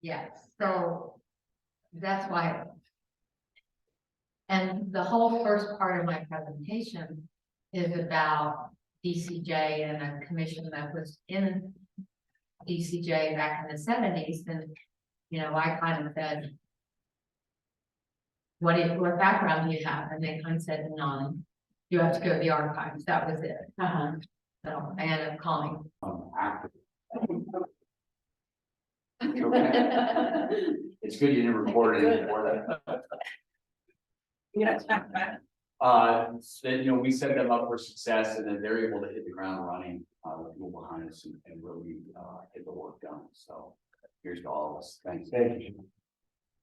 Yes, so that's why. And the whole first part of my presentation is about DCJ and a commission that was in DCJ back in the 70s. And, you know, I kind of said, what background do you have? And they kind of said, none. You have to go to the archives. That was it. So I ended up calling. Okay. It's good you didn't record it before that. So, you know, we set them up for success, and then they're able to hit the ground running with people behind us and really get the work done. So here's to all of us. Thanks. Thank you.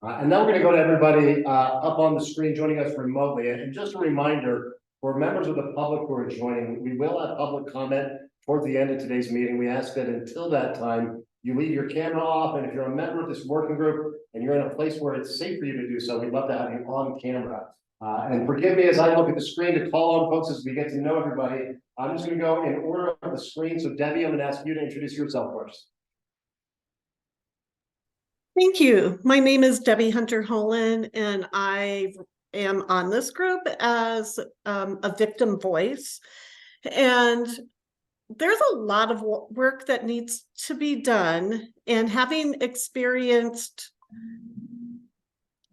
And now we're going to go to everybody up on the screen joining us remotely. And just a reminder for members of the public who are joining, we will have public comment towards the end of today's meeting. We ask that until that time, you leave your camera off. And if you're a member of this working group and you're in a place where it's safe for you to do so, we'd love to have you on camera. And forgive me as I look at the screen to call on folks as we get to know everybody. I'm just going to go in order of the screen. So Debbie, I'm going to ask you to introduce yourself first. Thank you. My name is Debbie Hunter-Holland, and I am on this group as a victim voice. And there's a lot of work that needs to be done. And having experienced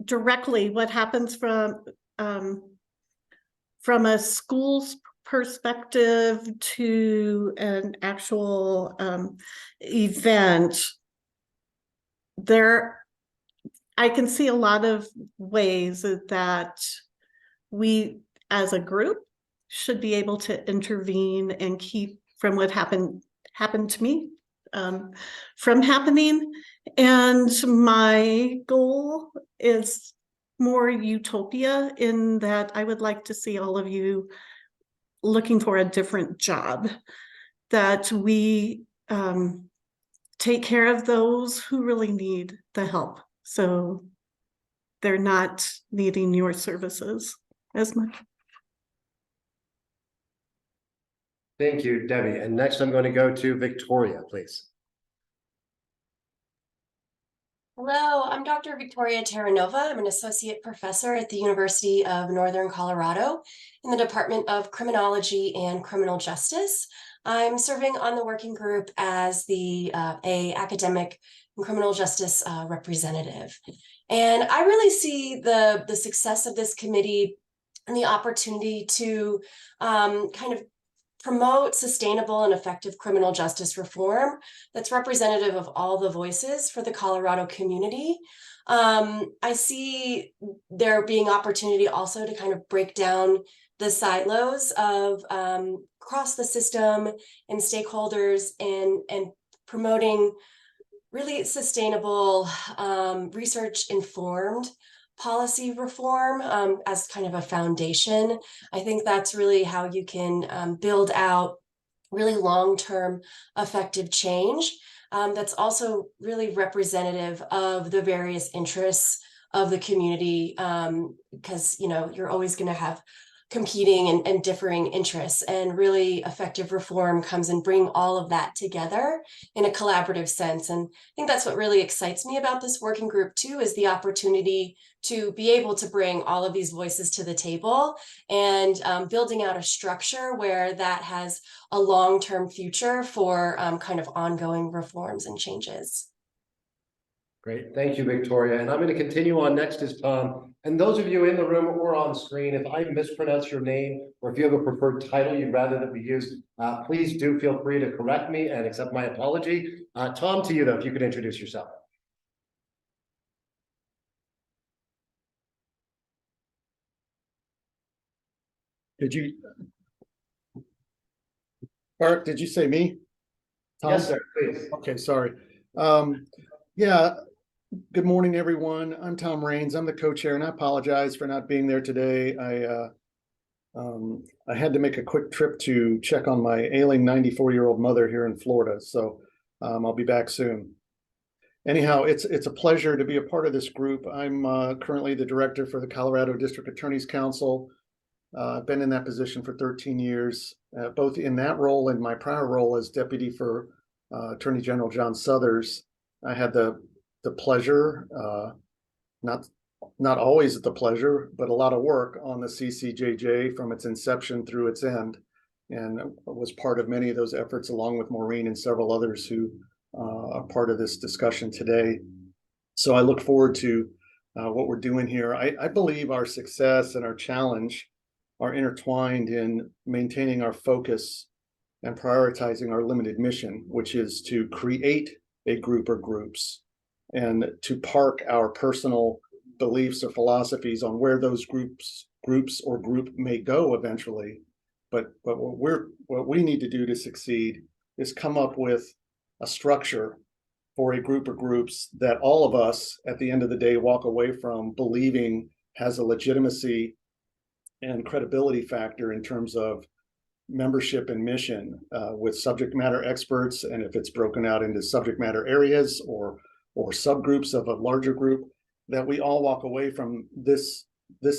directly what happens from a school's perspective to an actual event, I can see a lot of ways that we as a group should be able to intervene and keep from what happened to me from happening. And my goal is more utopia in that I would like to see all of you looking for a different job, that we take care of those who really need the help, so they're not needing your services as much. Thank you, Debbie. And next I'm going to go to Victoria, please. Hello, I'm Dr. Victoria Terranova. I'm an associate professor at the University of Northern Colorado in the Department of Criminology and Criminal Justice. I'm serving on the working group as a academic and criminal justice representative. And I really see the success of this committee and the opportunity to kind of promote sustainable and effective criminal justice reform that's representative of all the voices for the Colorado community. I see there being opportunity also to kind of break down the silos of across the system and stakeholders and promoting really sustainable research-informed policy reform as kind of a foundation. I think that's really how you can build out really long-term effective change that's also really representative of the various interests of the community, because you know you're always going to have competing and differing interests, and really effective reform comes and bring all of that together in a collaborative sense. And I think that's what really excites me about this working group too, is the opportunity to be able to bring all of these voices to the table and building out a structure where that has a long-term future for kind of ongoing reforms and changes. Great, thank you, Victoria. And I'm going to continue on. Next is Tom. And those of you in the room or on screen, if I mispronounce your name or if you have a preferred title you'd rather that we use, please do feel free to correct me and accept my apology. Tom, to you though, if you could introduce yourself. Art, did you say me? Tom? Yes, sir, please. Okay, sorry. Yeah, good morning, everyone. I'm Tom Raines. I'm the co-chair, and I apologize for not being there today. I had to make a quick trip to check on my ailing 94-year-old mother here in Florida, so I'll be back soon. Anyhow, it's a pleasure to be a part of this group. I'm currently the director for the Colorado District Attorney's Council. I've been in that position for 13 years, both in that role and my prior role as deputy for Attorney General John Suthers. I had the the pleasure, not always the pleasure, but a lot of work on the CCJJ from its inception through its end, and was part of many of those efforts along with Maureen and several others who are part of this discussion today. So I look forward to what we're doing here. I believe our success and our challenge are intertwined in maintaining our focus and prioritizing our limited mission, which is to create a group or groups and to park our personal beliefs or philosophies on where those groups or group may go eventually. But what we need to do to succeed is come up with a structure for a group or groups that all of us at the end of the day walk away from believing has a legitimacy and credibility factor in terms of membership and mission, with subject matter experts, and if it's broken out into subject matter areas or subgroups of a larger group, that we all walk away from this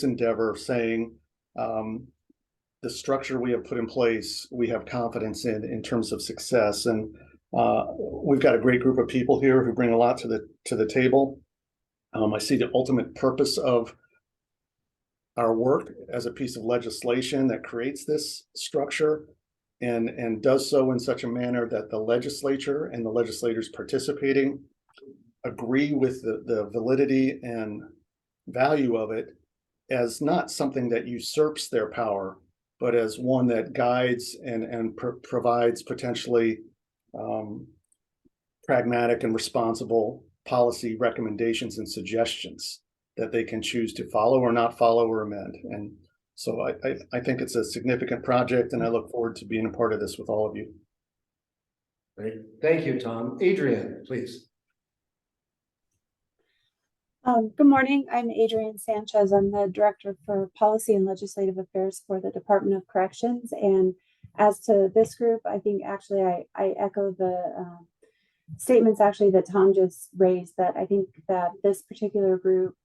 endeavor saying, the structure we have put in place, we have confidence in terms of success. And we've got a great group of people here who bring a lot to the table. I see the ultimate purpose of our work as a piece of legislation that creates this structure and does so in such a manner that the legislature and the legislators participating agree with the validity and value of it as not something that usurps their power, but as one that guides and provides potentially pragmatic and responsible policy recommendations and suggestions that they can choose to follow or not follow or amend. And so I think it's a significant project, and I look forward to being a part of this with all of you. Great. Thank you, Tom. Adrian, please. Good morning. I'm Adrienne Sanchez. I'm the Director for Policy and Legislative Affairs for the Department of Corrections. And as to this group, I think actually I echo the statements actually that Tom just raised, that I think that this particular group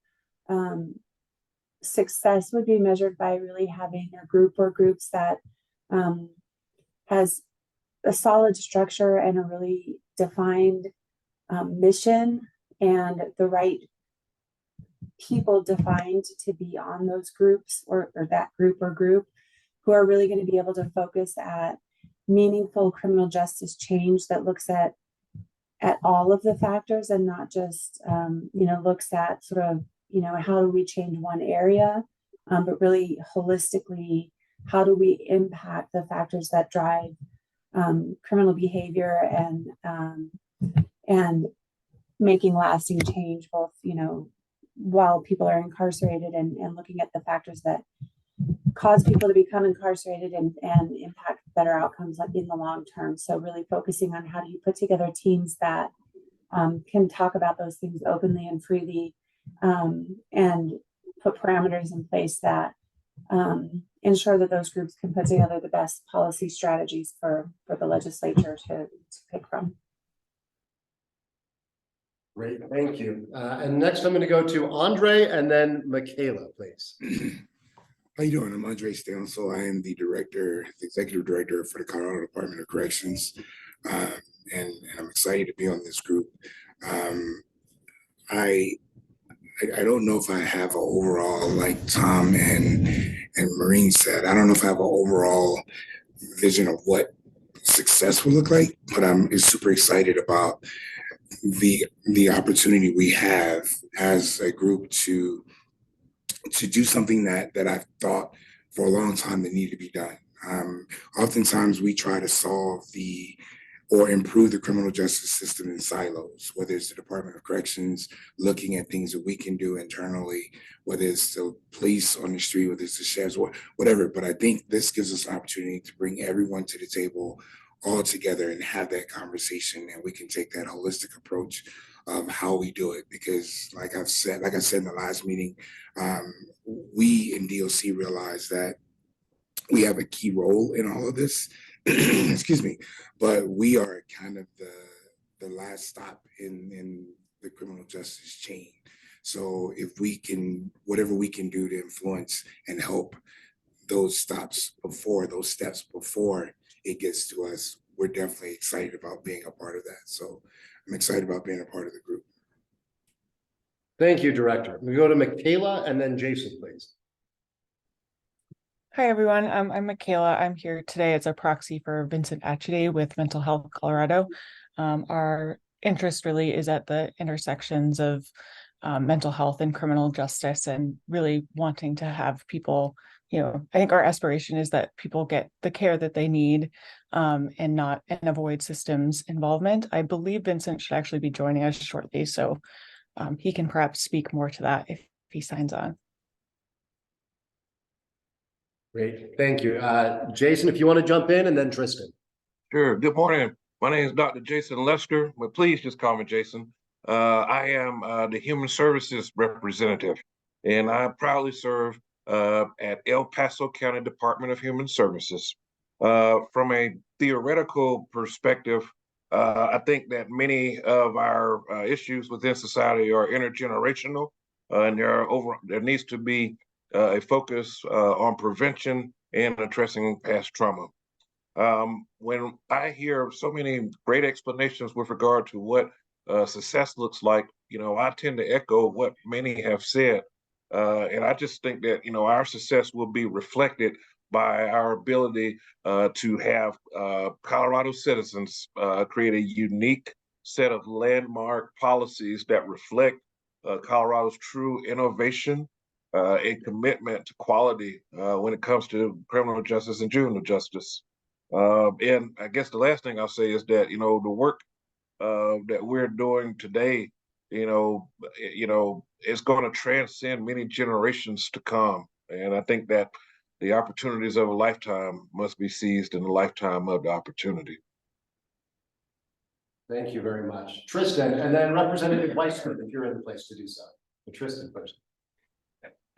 success would be measured by really having a group or groups that has a solid structure and a really defined mission, and the right people defined to be on those groups or that group or group, who are really going to be able to focus at meaningful criminal justice change that looks at all of the factors and not just looks at sort of how do we change one area, but really holistically, how do we impact the factors that drive criminal behavior and making lasting change, both while people are incarcerated and looking at the factors that cause people to become incarcerated and impact better outcomes in the long term. So really focusing on how do you put together teams that can talk about those things openly and freely, and put parameters in place that ensure that those groups can put together the best policy strategies for the legislature to pick from. Great, thank you. And next I'm going to go to Andre and then Michaela, please. How you doing? I'm Andre Stansel. I am the executive director for the Colorado Department of Corrections, and I'm excited to be on this group. I don't know if I have an overall, like Tom and Maureen said, I don't know if I have an overall vision of what success will look like, but I'm super excited about the opportunity we have as a group to do something that I've thought for a long time that needed to be done. Oftentimes we try to solve or improve the criminal justice system in silos, whether it's the Department of Corrections looking at things that we can do internally, whether it's the police on the street, whether it's the sheriffs, whatever. But I think this gives us an opportunity to bring everyone to the table all together and have that conversation, and we can take that holistic approach of how we do it. Because like I said in the last meeting, we in DOC realize that we have a key role in all of this. Excuse me, but we are kind of the last stop in the criminal justice chain. So if we can, whatever we can do to influence and help those steps before it gets to us, we're definitely excited about being a part of that. So I'm excited about being a part of the group. Thank you, Director. We go to Michaela and then Jason, please. Hi, everyone. I'm Michaela. I'm here today as a proxy for Vincent Atchide with Mental Health Colorado. Our interest really is at the intersections of mental health and criminal justice, and really wanting to have people, I think our aspiration is that people get the care that they need and avoid systems involvement. I believe Vincent should actually be joining us shortly, so he can perhaps speak more to that if he signs on. Great, thank you. Jason, if you want to jump in, and then Tristan. Sure. Good morning. My name is Dr. Jason Lester, but please just call me Jason. I am the Human Services Representative, and I proudly serve at El Paso County Department of Human Services. From a theoretical perspective, I think that many of our issues within society are intergenerational, and there needs to be a focus on prevention and addressing past trauma. When I hear so many great explanations with regard to what success looks like, I tend to echo what many have said. And I just think that, our success will be reflected by our ability to have Colorado citizens create a unique set of landmark policies that reflect Colorado's true innovation, a commitment to quality when it comes to criminal justice and juvenile justice. And I guess the last thing I'll say is that, the work that we're doing today, it's going to transcend many generations to come. And I think that the opportunities of a lifetime must be seized in the lifetime of the opportunity. Thank you very much. Tristan, and then Representative Weissman, if you're in the place to do so. Tristan first.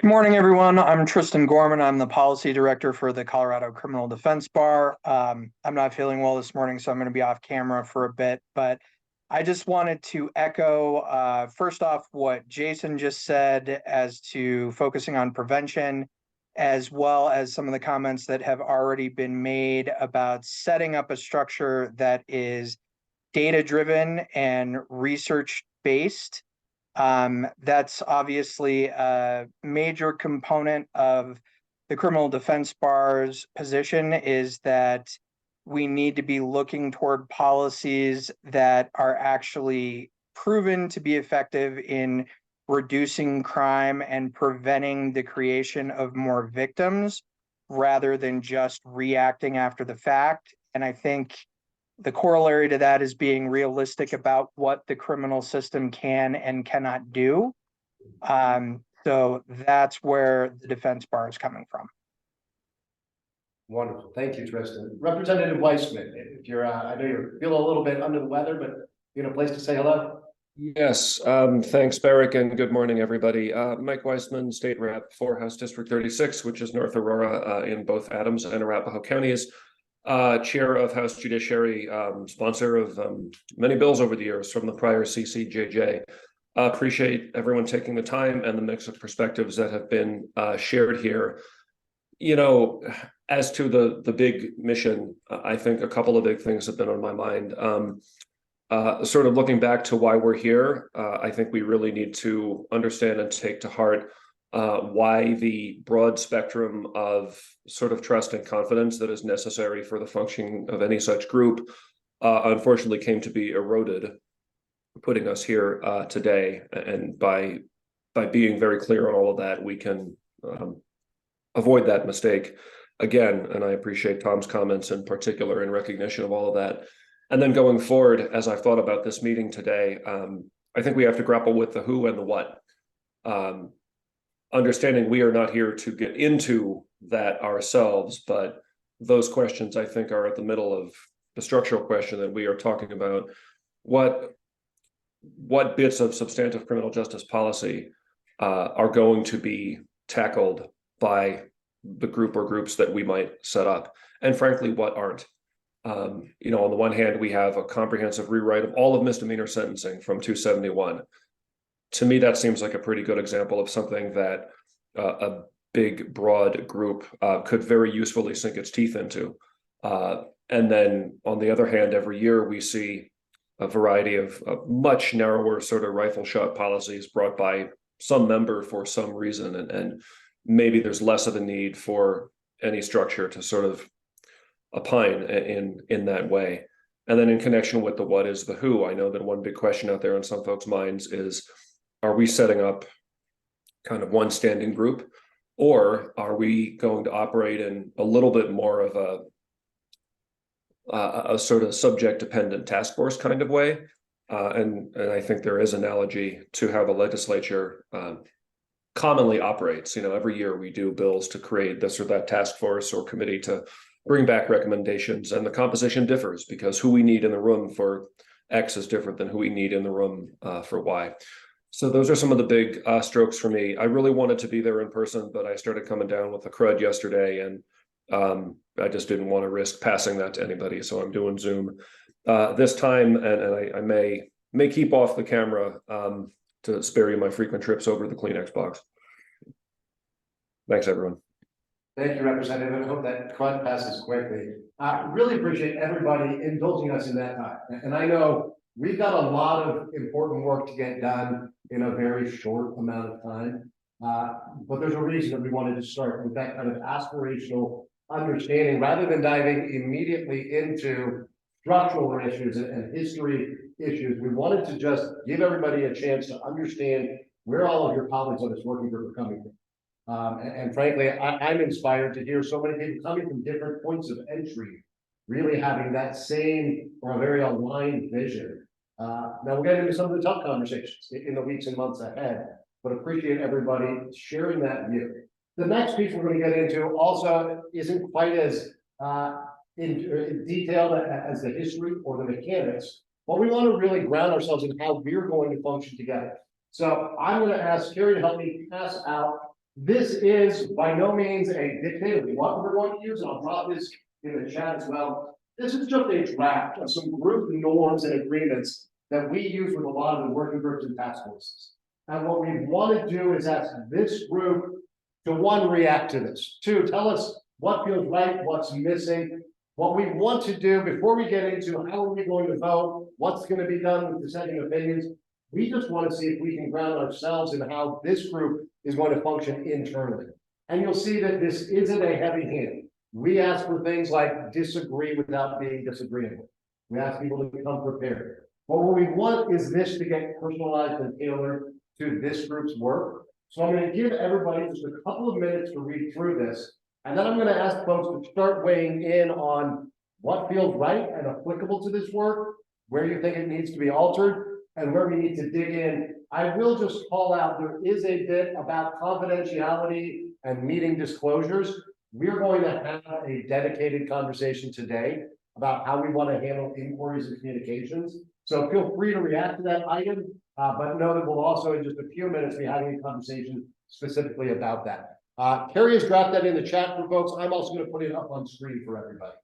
Good morning, everyone. I'm Tristan Gorman. I'm the Policy Director for the Colorado Criminal Defense Bar. I'm not feeling well this morning, so I'm going to be off camera for a bit, but I just wanted to echo, first off, what Jason just said as to focusing on prevention, as well as some of the comments that have already been made about setting up a structure that is data-driven and research-based. That's obviously a major component of the criminal defense bar's position, is that we need to be looking toward policies that are actually proven to be effective in reducing crime and preventing the creation of more victims, rather than just reacting after the fact. And I think the corollary to that is being realistic about what the criminal system can and cannot do. So that's where the defense bar is coming from. Wonderful. Thank you, Tristan. Representative Weissman, if you're, I know you're feeling a little bit under the weather, but you're in a place to say hello. Yes, thanks, Barrick, and good morning, everybody. Mike Weissman, State Rep for House District 36, which is North Aurora in both Adams and Arapahoe counties. Chair of House Judiciary, sponsor of many bills over the years from the prior TCJJ. Appreciate everyone taking the time and the mix of perspectives that have been shared here. As to the big mission, I think a couple of big things have been on my mind. Sort of looking back to why we're here, I think we really need to understand and take to heart why the broad spectrum of sort of trust and confidence that is necessary for the functioning of any such group unfortunately came to be eroded, putting us here today. And by being very clear on all of that, we can avoid that mistake again. And I appreciate Tom's comments in particular in recognition of all of that. And then going forward, as I've thought about this meeting today, I think we have to grapple with the who and the what. Understanding we are not here to get into that ourselves, but those questions I think are at the middle of the structural question that we are talking about. What bits of substantive criminal justice policy are going to be tackled by the group or groups that we might set up, and frankly, what aren't. On the one hand, we have a comprehensive rewrite of all of misdemeanor sentencing from 271. To me, that seems like a pretty good example of something that a big, broad group could very usefully sink its teeth into. And then, on the other hand, every year we see a variety of much narrower sort of rifle shot policies brought by some member for some reason, and maybe there's less of a need for any structure to sort of opine in that way. And then in connection with the what is the who, I know that one big question out there in some folks' minds is, are we setting up kind of one standing group, or are we going to operate in a little bit more of a sort of subject dependent task force kind of way? And I think there is analogy to how the legislature commonly operates. Every year we do bills to create this or that task force or committee to bring back recommendations, and the composition differs because who we need in the room for X is different than who we need in the room for Y. So those are some of the big strokes for me. I really wanted to be there in person, but I started coming down with the crud yesterday, and I just didn't want to risk passing that to anybody. So I'm doing Zoom this time, and I may keep off the camera to spare you my frequent trips over the Kleenex box. Thanks, everyone. Thank you, Representative. I hope that crud passes quickly. Really appreciate everybody indulging us in that time. And I know we've got a lot of important work to get done in a very short amount of time. But there's a reason that we wanted to start with that kind of aspirational understanding rather than diving immediately into structural issues and history issues. We wanted to just give everybody a chance to understand where all of your colleagues on this working group are coming from. And frankly, I'm inspired to hear so many people coming from different points of entry, really having that same or a very aligned vision. Now we'll get into some of the tough conversations in the weeks and months ahead, but appreciate everybody sharing that view. The next piece we're going to get into also isn't quite as in detailed as the history or the mechanics, but we want to really ground ourselves in how we're going to function together. So I'm going to ask Carrie to help me pass out. This is by no means a dictate of what we're going to use, and I'll drop this in the chat as well. This is just a draft of some group norms and agreements that we use with a lot of the working groups and task forces. And what we want to do is ask this group to, one, react to this, two, tell us what feels right, what's missing. What we want to do before we get into how are we going to vote, what's going to be done with dissenting opinions, we just want to see if we can ground ourselves in how this group is going to function internally. And you'll see that this isn't a heavy hand. We ask for things like disagree without being disagreeable. We ask people to come prepared. But what we want is this to get personalized and tailored to this group's work. So I'm going to give everybody just a couple of minutes to read through this. And then I'm going to ask folks to start weighing in on what feels right and applicable to this work, where you think it needs to be altered, and where we need to dig in. I will just call out, there is a bit about confidentiality and meeting disclosures. We're going to have a dedicated conversation today about how we want to handle inquiries and communications. So feel free to react to that item, but know that we'll also in just a few minutes be having a conversation specifically about that. Carrie has dropped that in the chat for folks. I'm also going to put it up on screen for everybody.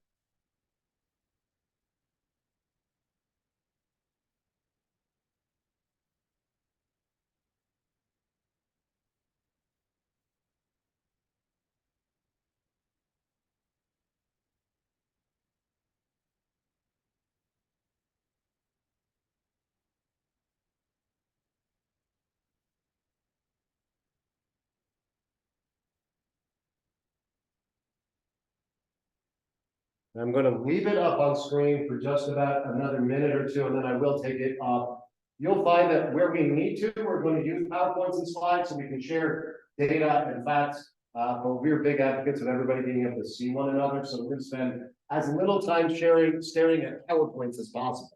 I'm going to leave it up on screen for just about another minute or two, and then I will take it off. You'll find that where we need to, we're going to use PowerPoints and slides so we can share data and facts, but we're big advocates of everybody being able to see one another. So we're going to spend as little time staring at PowerPoints as possible.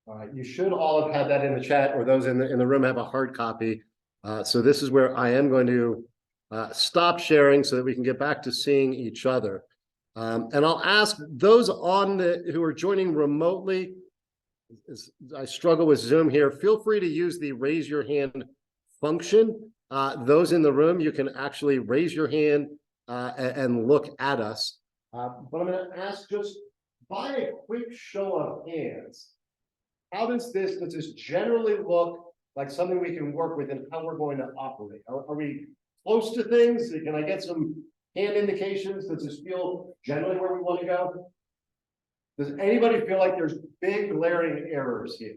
All right, you should all have had that in the chat, or those in the room have a hard copy. So this is where I am going to stop sharing so that we can get back to seeing each other. And I'll ask those who are joining remotely, I struggle with Zoom here, feel free to use the raise your hand function, those in the room, you can actually raise your hand and look at us. But I'm going to ask just by a quick show of hands, does this generally look like something we can work with and how we're going to operate? Are we close to things? Can I get some hand indications? Does this feel generally where we want to go? Does anybody feel like there's big glaring errors here?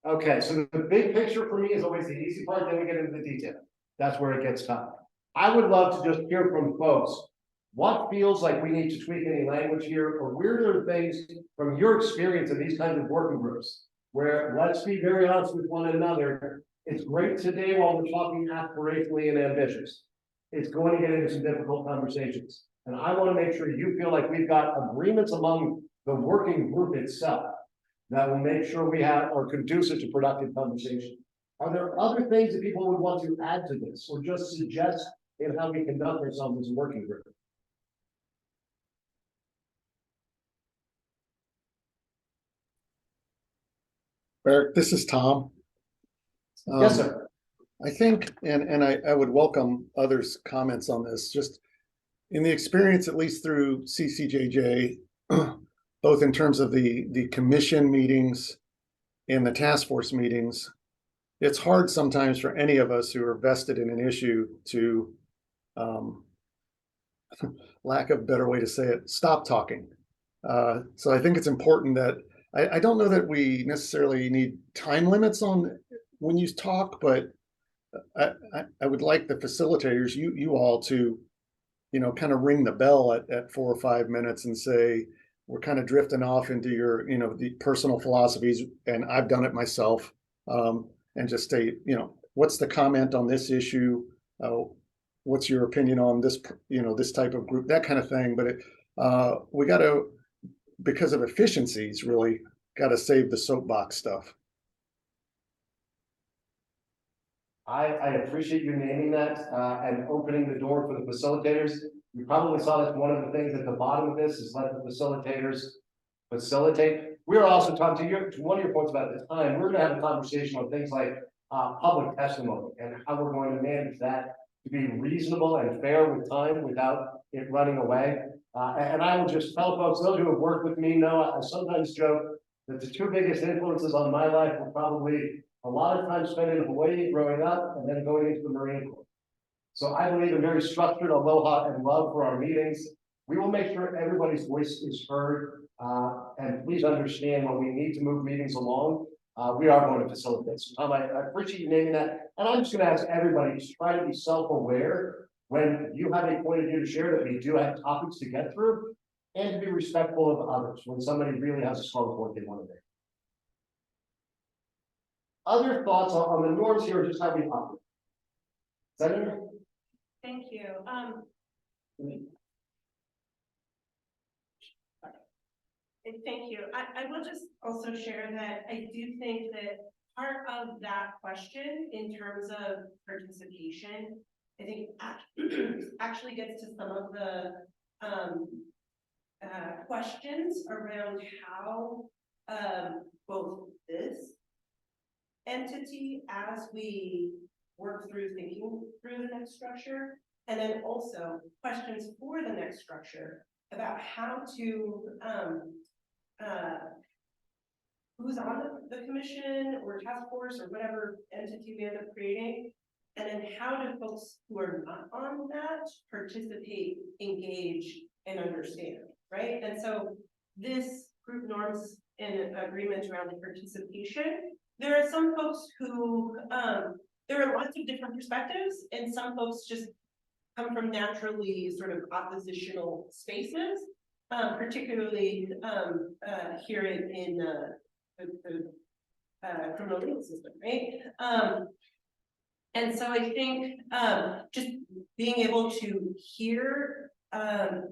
Okay, so the big picture for me is always the easy part, then we get into the detail. That's where it gets tough. I would love to just hear from folks. What feels like we need to tweak any language here, or where are things from your experience in these kinds of working groups, where, let's be very honest with one another, it's great today while we're talking aspirationally and ambitious. It's going to get into some difficult conversations. And I want to make sure you feel like we've got agreements among the working group itself that will make sure we are conducive to productive conversation. Are there other things that people would want to add to this, or just suggest in how we conduct ourselves as a working group? Eric, this is Tom. Yes, sir. I think, and I would welcome others' comments on this, just in the experience, at least through CCJJ, both in terms of the commission meetings and the task force meetings, it's hard sometimes for any of us who are vested in an issue to, lack of a better way to say it, stop talking. So I think it's important that I don't know that we necessarily need time limits on when you talk, but I would like the facilitators, you all, to, kind of ring the bell at 4 or 5 minutes and say, we're kind of drifting off into your, the personal philosophies, and I've done it myself, and just state, what's the comment on this issue? What's your opinion on this, this type of group, that kind of thing. But we got to, because of efficiencies, really got to save the soapbox stuff. I appreciate you naming that and opening the door for the facilitators. You probably saw that one of the things at the bottom of this is let the facilitators facilitate. We're also talking to one of your points about the time. We're going to have a conversation on things like public testimony and how we're going to manage that to be reasonable and fair with time without it running away. And I will just tell folks, those who have worked with me know I sometimes joke that the two biggest influences on my life were probably a lot of time spent in Hawaii growing up and then going into the Marine Corps. So I believe in very structured aloha and love for our meetings. We will make sure everybody's voice is heard. And please understand when we need to move meetings along, we are going to facilitate. So Tom, I appreciate you naming that. And I'm just going to ask everybody to try to be self-aware when you have a point of view to share, that we do have topics to get through, and to be respectful of others when somebody really has a strong point they want to make. Other thoughts on the norms here, or just how we operate? Senator? Thank you. Thank you. I will just also share that I do think that part of that question in terms of participation, I think actually gets to some of the questions around how both this entity, as we work through thinking through the next structure, and then also questions for the next structure about how to who's on the commission or task force or whatever entity we end up creating, and then how do folks who are not on that participate, engage, and understand, right? And so this group norms and agreement around the participation, there are some folks who there are lots of different perspectives, and some folks just come from naturally sort of oppositional spaces, particularly here in the criminal legal system, right? And so I think just being able to hear,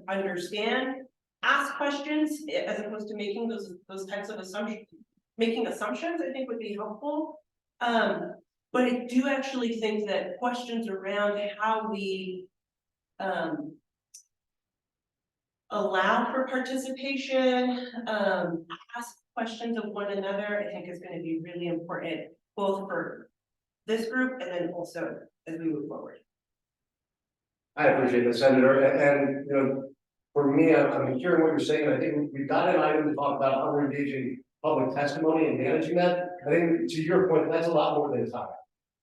understand, ask questions, as opposed to making those types of assumptions, I think would be helpful. But I do actually think that questions around how we allow for participation, ask questions of one another, I think is going to be really important, both for this group and then also as we move forward. I appreciate that, Senator, and you know, for me, I'm hearing what you're saying. I think we've got an item to talk about how we're engaging public testimony and managing that. I think to your point, that's a lot more than time.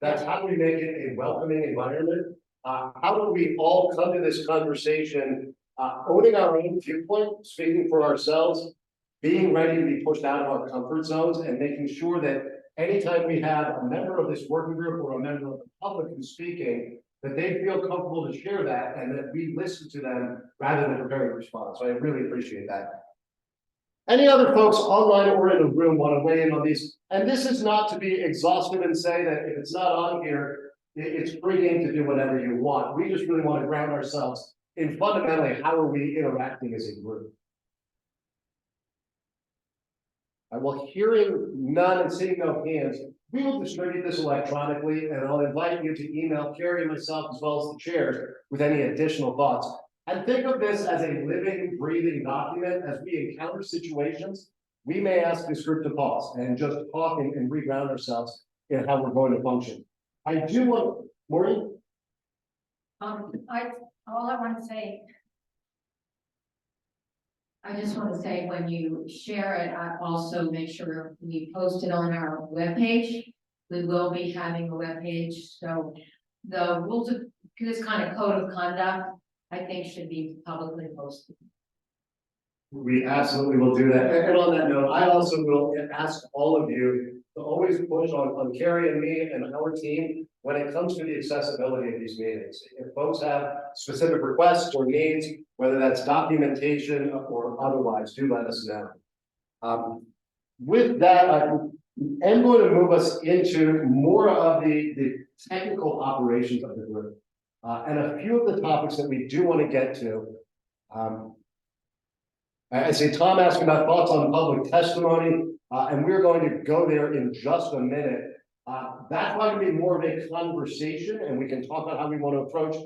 That's how do we make it a welcoming environment? How do we all come to this conversation, owning our own viewpoint, speaking for ourselves, being ready to be pushed out of our comfort zones, and making sure that anytime we have a member of this working group or a member of the public who's speaking, that they feel comfortable to share that and that we listen to them rather than preparing a response. So I really appreciate that. Any other folks online or in the room want to weigh in on these? And this is not to be exhaustive and say that if it's not on here, it's free game to do whatever you want. We just really want to ground ourselves in fundamentally how are we interacting as a group. Well, hearing none and seeing no hands, we will distribute this electronically, and I'll invite you to email Carrie and myself as well as the chairs with any additional thoughts. And think of this as a living, breathing document. As we encounter situations, we may ask this group to pause and just talk and reground ourselves in how we're going to function. I do want, Maureen? All I want to say, I just want to say when you share it, I also make sure we post it on our webpage. We will be having a webpage, so the rules of this kind of code of conduct, I think, should be publicly posted. We absolutely will do that. And on that note, I also will ask all of you to always push on Carrie and me and our team when it comes to the accessibility of these meetings. If folks have specific requests or needs, whether that's documentation or otherwise, do let us know. With that, I am going to move us into more of the technical operations of the group. And a few of the topics that we do want to get to. I see Tom asking about thoughts on public testimony, and we're going to go there in just a minute. That's going to be more of a conversation, and we can talk about how we want to approach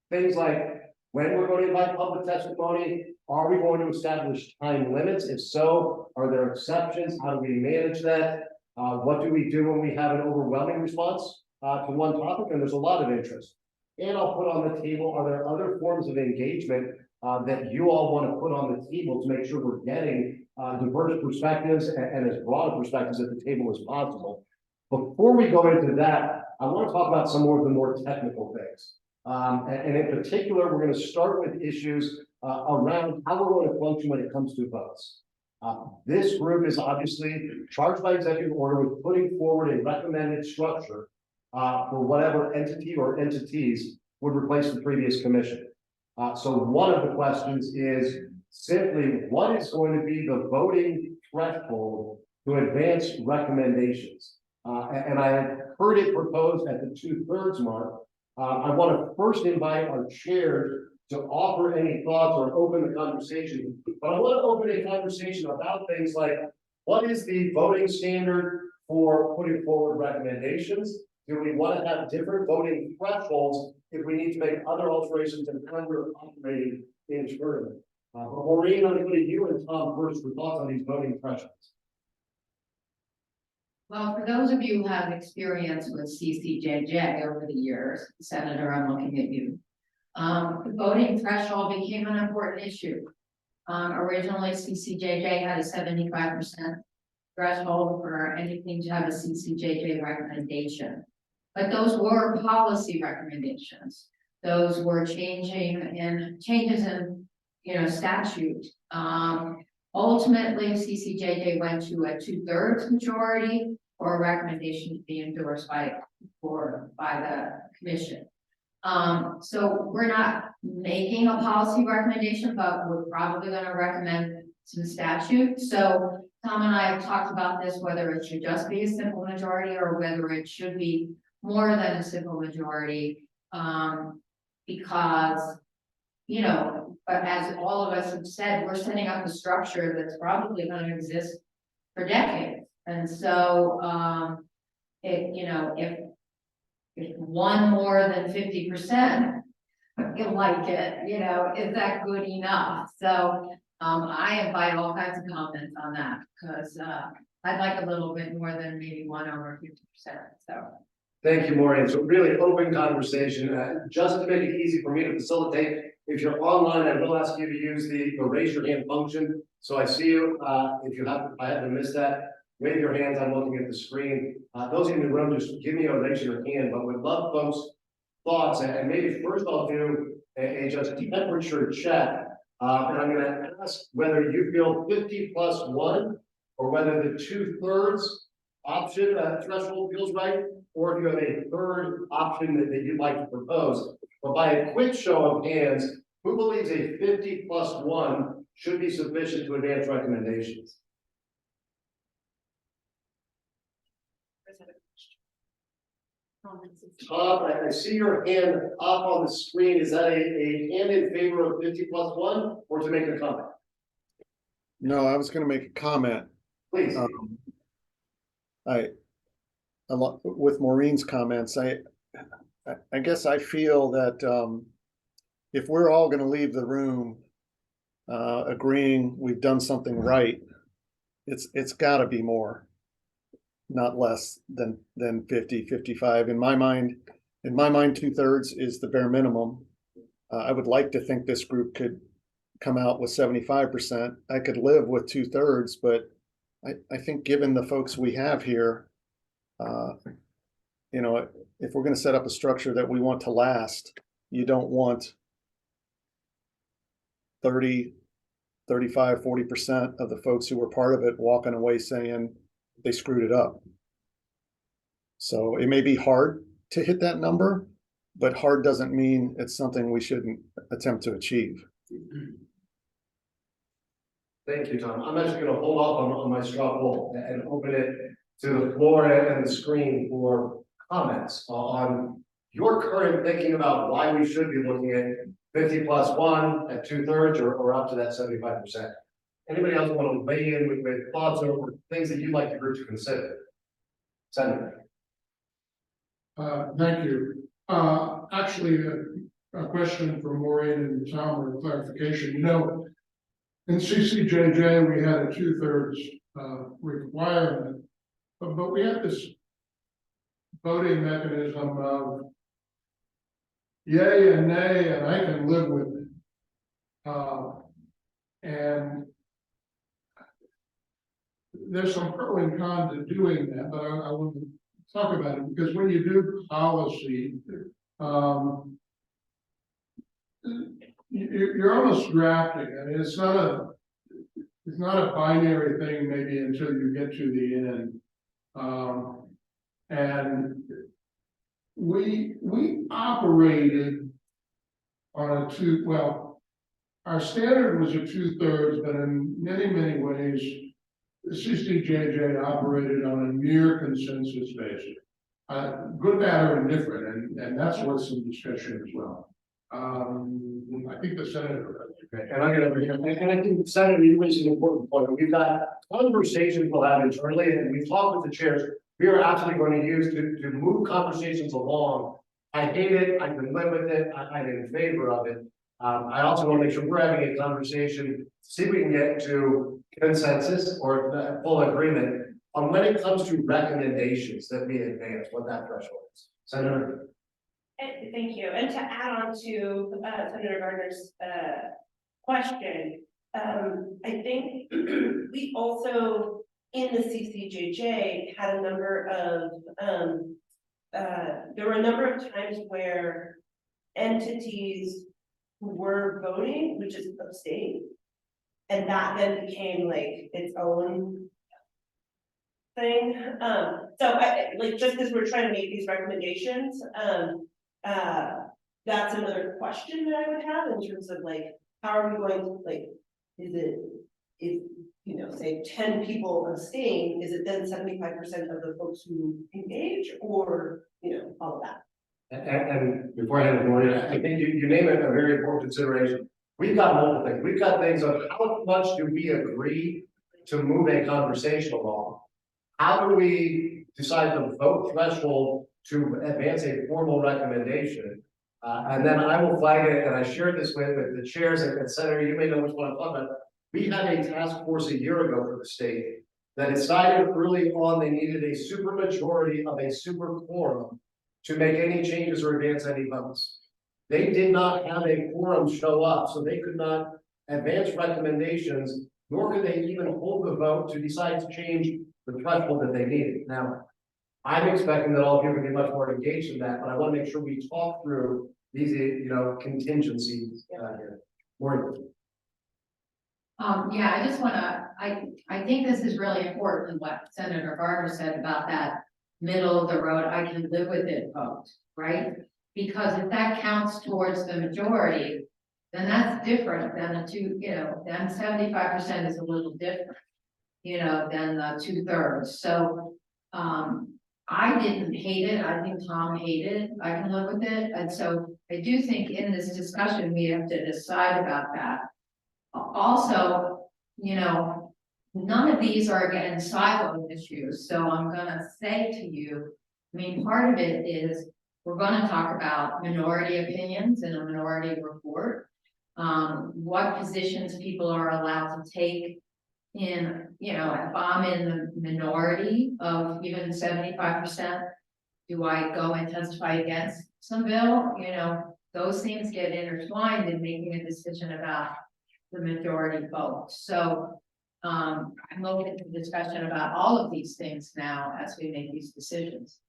things like when we're going to invite public testimony. Are we going to establish time limits? If so, are there exceptions? How do we manage that? What do we do when we have an overwhelming response to one topic? And there's a lot of interest. And I'll put on the table, are there other forms of engagement that you all want to put on the table to make sure we're getting diverse perspectives and as broad perspectives at the table as possible? Before we go into that, I want to talk about some more of the more technical things. And in particular, we're going to start with issues around how we're going to function when it comes to votes. This group is obviously charged by executive order with putting forward a recommended structure for whatever entity or entities would replace the previous commission. So one of the questions is simply what is going to be the voting threshold to advance recommendations? And I have heard it proposed at the 2/3 mark. I want to first invite our chairs to offer any thoughts or open the conversation. But I want to open a conversation about things like what is the voting standard for putting forward recommendations? Do we want to have different voting thresholds if we need to make other alterations in how we're operating internally? But Maureen, I'm going to go to you and Tom first for thoughts on these voting thresholds. Well, for those of you who have experience with CCJJ over the years, Senator, I'm looking at you. The voting threshold became an important issue. Originally, CCJJ had a 75% threshold for anything to have a CCJJ recommendation. But those were policy recommendations. Those were changes in, statute. Ultimately, CCJJ went to a 2/3 majority for a recommendation to be endorsed by the commission. So we're not making a policy recommendation, but we're probably going to recommend some statute. So Tom and I have talked about this, whether it should just be a simple majority or whether it should be more than a simple majority, because, but as all of us have said, we're setting up a structure that's probably going to exist for decades. And so, if one more than 50% like it, you know, is that good enough? So, I invite all kinds of comments on that, because, I'd like a little bit more than maybe 1/50%, so. Thank you, Maureen. So really open conversation, just to make it easy for me to facilitate. If you're online, I will ask you to use the raise your hand function. So I see you, if I happen to miss that, wave your hands, I'm looking at the screen. Those in the room, just give me a raise your hand, but would love folks' thoughts, and maybe first I'll do a just temperature check. And I'm gonna ask whether you feel 50+1, or whether the 2/3 option, threshold feels right, or if you have a third option that you'd like to propose. But by a quick show of hands, who believes a 50+1 should be sufficient to advance recommendations? Tom, I see your hand up on the screen. Is that a hand in favor of 50+1, or to make a comment? No, I was going to make a comment. Please. With Maureen's comments, I guess I feel that if we're all going to leave the room agreeing we've done something right, it's got to be more, not less than 50, 55. In my mind, 2/3 is the bare minimum. I would like to think this group could come out with 75%. I could live with 2/3, but I think given the folks we have here, you know, if we're going to set up a structure that we want to last, you don't want 30, 35, 40% of the folks who were part of it walking away saying they screwed it up. So it may be hard to hit that number, but hard doesn't mean it's something we shouldn't attempt to achieve. Thank you, Tom. I'm actually going to hold off on my straw poll and open it to the floor and the screen for comments on your current thinking about why we should be looking at 50+1 at 2/3 or up to that 75%. Anybody else want to weigh in with thoughts or things that you'd like the group to consider? Senator. Thank you. Actually, a question for Maureen and Tom or clarification. You know, in CCJJ, we had a 2/3 requirement, but we had this voting mechanism of yay and nay, and I can live with it. And there's some pro and con to doing that, but I want to talk about it because when you do policy, you're almost drafting. I mean, it's not a binary thing maybe until you get to the end. And we operated on our standard was a 2/3, but in many ways, the CCJJ operated on a near consensus basis. Good, bad, or indifferent, and that's worth some discussion as well. I think the senator. Okay, and I'm gonna, and I think Senator, you raised an important point. We've got conversations we'll have internally, and we've talked with the chairs. We are absolutely going to use to move conversations along. I hate it. I can live with it. I'm in favor of it. I also want to make sure we're having a conversation, see if we can get to consensus or full agreement on when it comes to recommendations that we advance, what that threshold is. Senator. Thank you. And to add on to Senator Gardner's question, I think we also in the CCJJ had a number of there were a number of times where entities who were voting would just abstain, and that then became like its own thing. So I like, just as we're trying to make these recommendations, that's another question that I would have in terms of like, how are we going to like, if you know, say 10 people abstain, is it then 75% of the folks who engage, or you know, all of that? And before I hand it over, I think you name it a very important consideration. We've got multiple things. We've got things of how much do we agree to move a conversation along? How do we decide the vote threshold to advance a formal recommendation? And then I will flag it, and I shared this with the chairs and Senator, you may know which one I'm talking about. We had a task force a year ago for the state that decided early on they needed a supermajority of a super quorum to make any changes or advance any votes. They did not have a quorum show up, so they could not advance recommendations, nor could they even hold the vote to decide to change the threshold that they needed. Now, I'm expecting that all of you are going to be much more engaged in that, but I want to make sure we talk through these, contingencies here. Maureen. Yeah, I just wanna, I think this is really important, what Senator Gardner said about that middle of the road, I can live with it vote, right? Because if that counts towards the majority, then that's different than the two, then 75% is a little different, than the 2/3. So, I didn't hate it. I think Tom hated it. I can live with it. And so I do think in this discussion, we have to decide about that. Also, none of these are again siloed issues. So I'm gonna say to you, I mean, part of it is we're gonna talk about minority opinions in a minority report. What positions people are allowed to take in, if I'm in the minority of even 75%, do I go and testify against some bill? Those things get intertwined in making a decision about the majority vote. So I'm open to discussion about all of these things now as we make these decisions.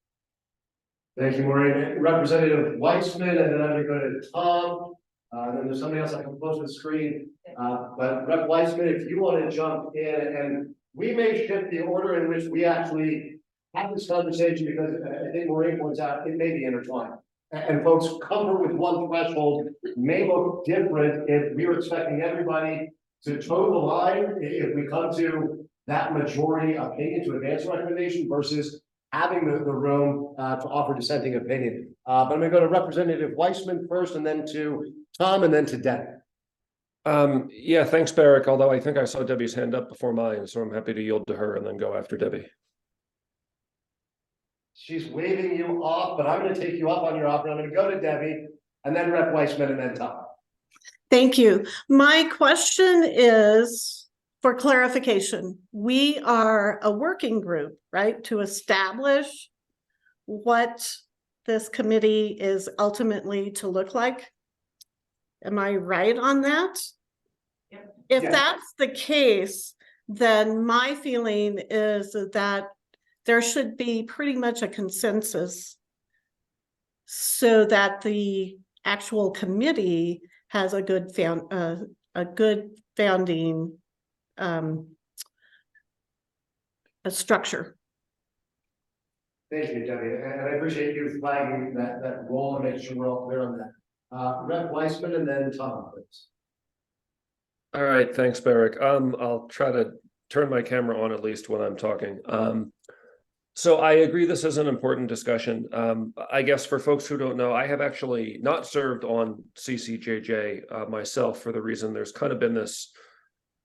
Thank you, Maureen. Representative Weissman, and then I'm going to go to Tom. Then there's somebody else I can close the screen. But Rep. Weissman, if you want to jump in, and we may shift the order in which we actually have this conversation, because I think Maureen points out it may be intertwined. And folks, comfort with one threshold may look different if we were expecting everybody to toe the line, if we come to that majority opinion to advance a recommendation versus having the room to offer dissenting opinion. But I'm going to go to Representative Weissman first, and then to Tom, and then to Deb. Yeah, thanks, Barrick. Although I think I saw Debbie's hand up before mine, so I'm happy to yield to her and then go after Debbie. She's waving you off, but I'm going to take you up on your offer. I'm going to go to Debbie, and then Rep. Weissman, and then Tom. Thank you. My question is for clarification. We are a working group, right, to establish what this committee is ultimately to look like. Am I right on that? Yep. If Yes. that's the case, then my feeling is that there should be pretty much a consensus so that the actual committee has a good founding a structure. Thank you, Debbie, and I appreciate you flagging that role and making sure we're all clear on that. Rep. Weissman, and then Tom, please. All right, thanks, Barrick. I'll try to turn my camera on at least when I'm talking. So I agree this is an important discussion. I guess for folks who don't know, I have actually not served on TCJJ myself, for the reason there's kind of been this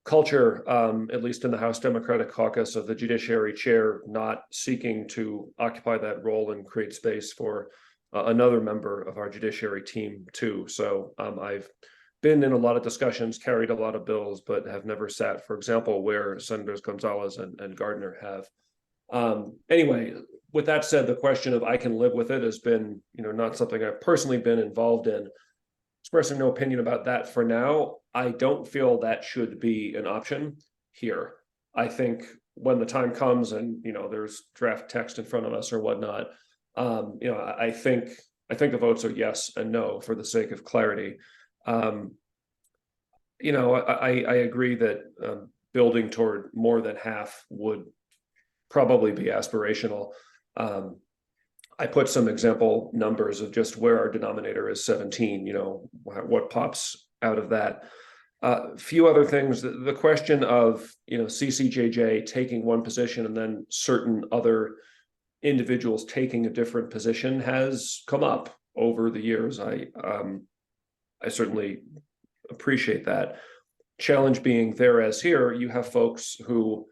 culture, at least in the House Democratic Caucus, of the Judiciary Chair not seeking to occupy that role and create space for another member of our Judiciary team too. So I've been in a lot of discussions, carried a lot of bills, but have never sat, for example, where Senators Gonzalez and Gardner have. Anyway, with that said, the question of I can live with it has been, not something I've personally been involved in. Expressing no opinion about that for now. I don't feel that should be an option here. I think when the time comes and, there's draft text in front of us or whatnot, I think the votes are yes and no for the sake of clarity. I agree that building toward more than half would probably be aspirational. I put some example numbers of just where our denominator is 17, what pops out of that. Few other things, the question of, CCJJ taking one position and then certain other individuals taking a different position has come up over the years. I certainly appreciate that. Challenge being there as here, you have folks who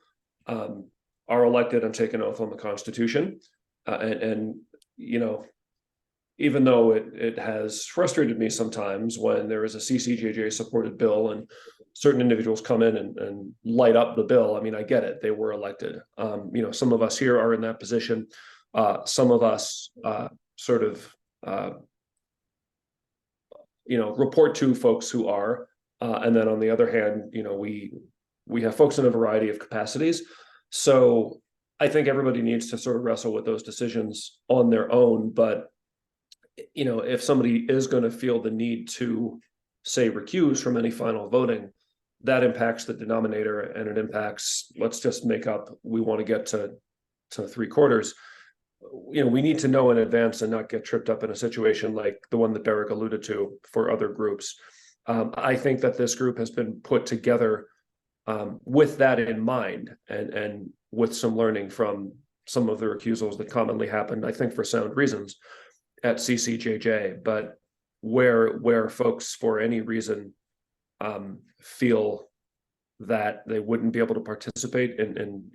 are elected and take an oath on the Constitution, and even though it has frustrated me sometimes when there is a CCJJ supported bill and certain individuals come in and light up the bill. I mean, I get it. They were elected. Some of us here are in that position. Some of us report to folks who are, and then on the other hand, we have folks in a variety of capacities. So I think everybody needs to sort of wrestle with those decisions on their own. But, if somebody is going to feel the need to, say, recuse from any final voting, that impacts the denominator, and it impacts, let's just make up, we want to get to 3/4. We need to know in advance and not get tripped up in a situation like the one that Derek alluded to for other groups. I think that this group has been put together with that in mind, and with some learning from some of the recusals that commonly happened, I think for sound reasons, at CCJJ. But where folks for any reason feel that they wouldn't be able to participate in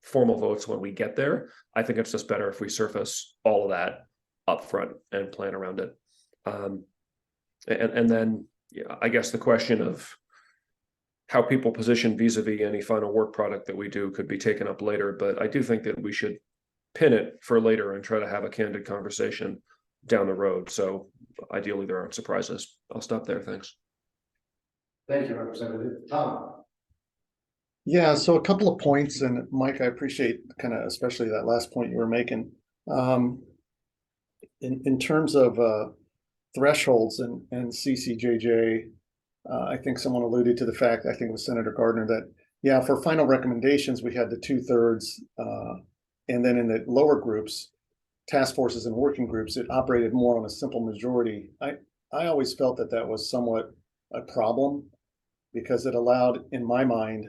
formal votes when we get there, I think it's just better if we surface all of that up front and plan around it. And then I guess the question of how people position vis-a-vis any final work product that we do could be taken up later, but I do think that we should pin it for later and try to have a candid conversation down the road. So ideally there aren't surprises. I'll stop there. Thanks. Thank you, Representative Tom. Yeah, so a couple of points, and Mike, I appreciate kind of especially that last point you were making. In terms of thresholds and CCJJ, I think someone alluded to the fact, I think it was Senator Gardner, that yeah, for final recommendations, we had the 2/3, and then in the lower groups, task forces and working groups, it operated more on a simple majority. I always felt that that was somewhat a problem, because it allowed, in my mind,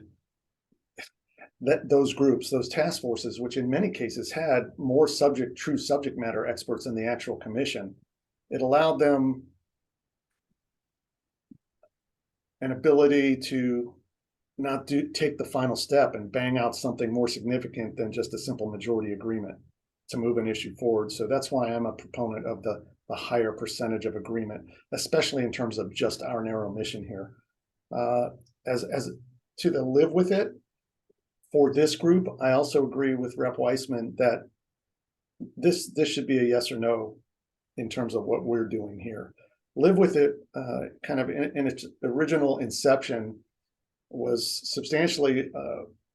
that those groups, those task forces, which in many cases had more true subject matter experts than the actual commission, it allowed them an ability to not take the final step and bang out something more significant than just a simple majority agreement to move an issue forward. So that's why I'm a proponent of the higher percentage of agreement, especially in terms of just our narrow mission here. As to the live with it for this group, I also agree with Rep. Weissman that this should be a yes or no in terms of what we're doing here. Live with it, kind of in its original inception, was substantially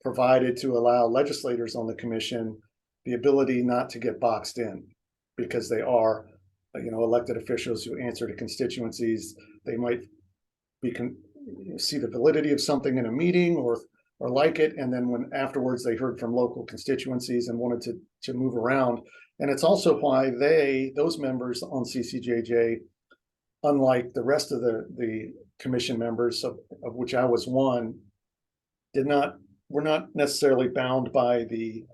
provided to allow legislators on the commission the ability not to get boxed in, because they are, elected officials who answer to constituencies. They might see the validity of something in a meeting or like it, and then when afterwards they heard from local constituencies and wanted to move around. And it's also why those members on CCJJ, unlike the rest of the commission members, of which I was one, were not necessarily bound by the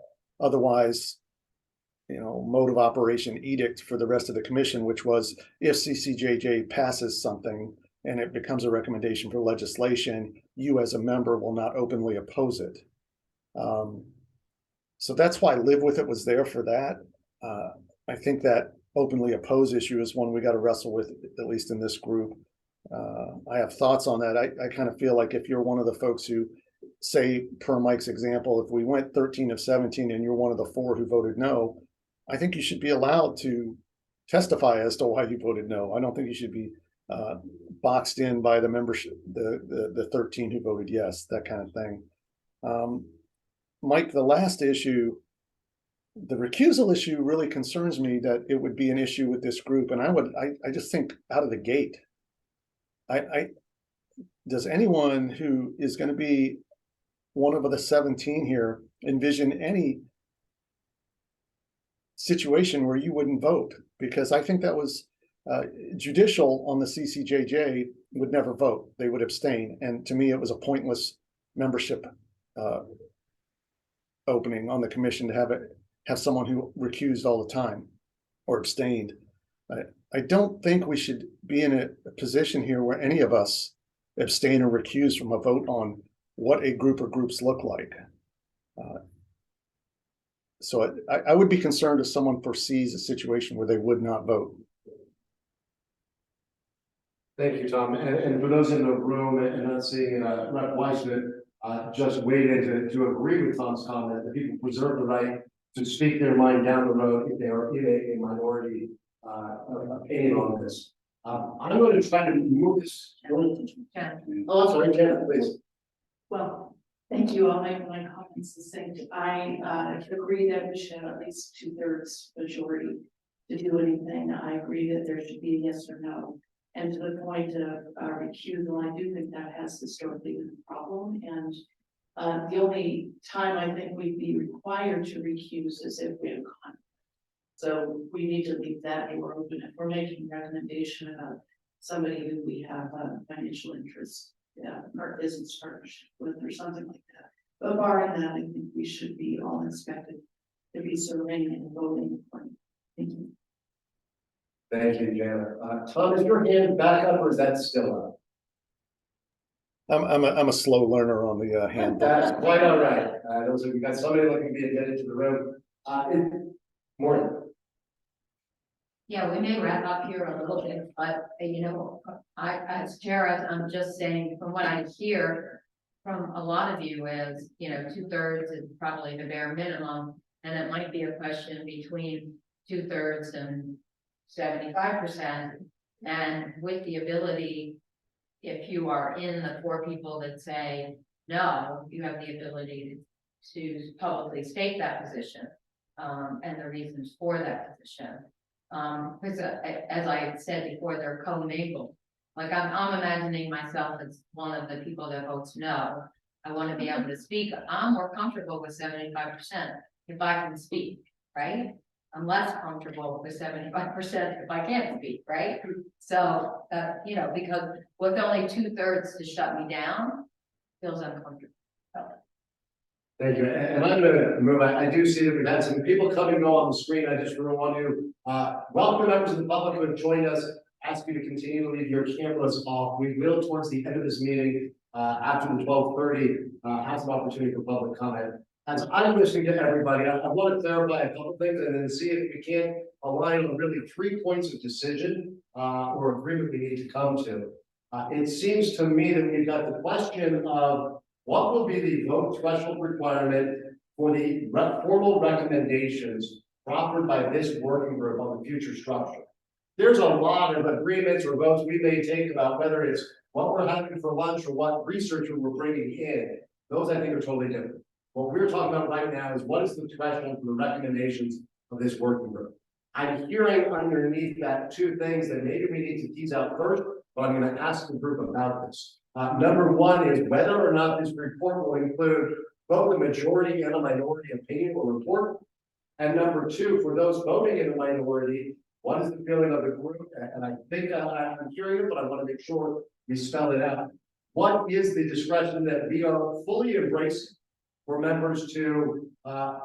otherwise, mode of operation edict for the rest of the commission, which was, if CCJJ passes something and it becomes a recommendation for legislation, you as a member will not openly oppose it. So that's why Live With It was there for that. I think that openly oppose issue is one we got to wrestle with, at least in this group. I have thoughts on that. I kind of feel like if you're one of the folks who, say, per Mike's example, if we went 13 of 17 and you're one of the 4 who voted no, I think you should be allowed to testify as to why you voted no. I don't think you should be boxed in by the membership, the 13 who voted yes, that kind of thing. Mike, the last issue, the recusal issue, really concerns me, that it would be an issue with this group. And I just think out of the gate, does anyone who is going to be one of the 17 here envision any situation where you wouldn't vote? Because I think that was judicial on the CCJJ would never vote. They would abstain. And to me, it was a pointless membership opening on the commission to have someone who recused all the time or abstained. I don't think we should be in a position here where any of us abstain or recuse from a vote on what a group or groups look like. So I would be concerned if someone foresees a situation where they would not vote. Thank you, Tom. And for those in the room and not seeing Rep. Weissman, just waited to agree with Tom's comment that people preserve the right to speak their mind down the road if they are in a minority opinion on this. I'm going to try to move this. Yeah. Oh, I'm sorry, Janet, please. Well, thank you. I'll make my comments succinct. I agree that we should have at least 2/3 majority to do anything. I agree that there should be a yes or no. And to the point of recusal, I do think that has historically been a problem. And the only time I think we'd be required to recuse is if we have conflict. So we need to leave that door open if we're making a recommendation about somebody who we have a financial interest, or business partnership with or something like that. But barring that, I think we should be all expected to be serving and voting. Thank you. Thank you, Janet. Tom, is your hand back up or is that still up? I'm a slow learner on the hand. That's quite all right. Those of you got somebody looking to be admitted to the room. Morning. Yeah, we may wrap up here a little bit, but as Jared, I'm just saying from what I hear from a lot of you is, 2/3 is probably the bare minimum. And it might be a question between 2/3 and 75%. And with the ability, if you are in the 4 people that say no, you have the ability to publicly state that position and the reasons for that position. Because as I had said before, they're co-mingled. Like I'm imagining myself as one of the people that votes no. I want to be able to speak. I'm more comfortable with 75% if I can speak, right? I'm less comfortable with 75% if I can't speak, right? So, because with only 2/3 to shut me down, feels uncomfortable. Thank you. And I'm going to move. I do see that we've had some people come and go on the screen. I just really want to welcome members of the public who have joined us. Ask you to continue to leave your cameras off. We will, towards the end of this meeting, after the 12:30, have some opportunity for public comment. As I'm listening to everybody, I want to clarify a couple things and then see if we can align on really 3 points of decision or agreement we need to come to. It seems to me that we've got the question of what will be the vote threshold requirement for the formal recommendations proffered by this working group on the future structure. There's a lot of agreements or votes we may take about whether it's what we're having for lunch or what research we're bringing in. Those I think are totally different. What we're talking about right now is what is the threshold for the recommendations of this working group. I'm hearing underneath that 2 things that maybe we need to tease out first, but I'm going to ask the group about this. Number 1 is whether or not this report will include both the majority and a minority opinion or report. And number 2, for those voting in the minority, what is the feeling of the group? And I think I'm hearing it, but I want to make sure we spell it out. What is the discretion that we are fully embracing for members to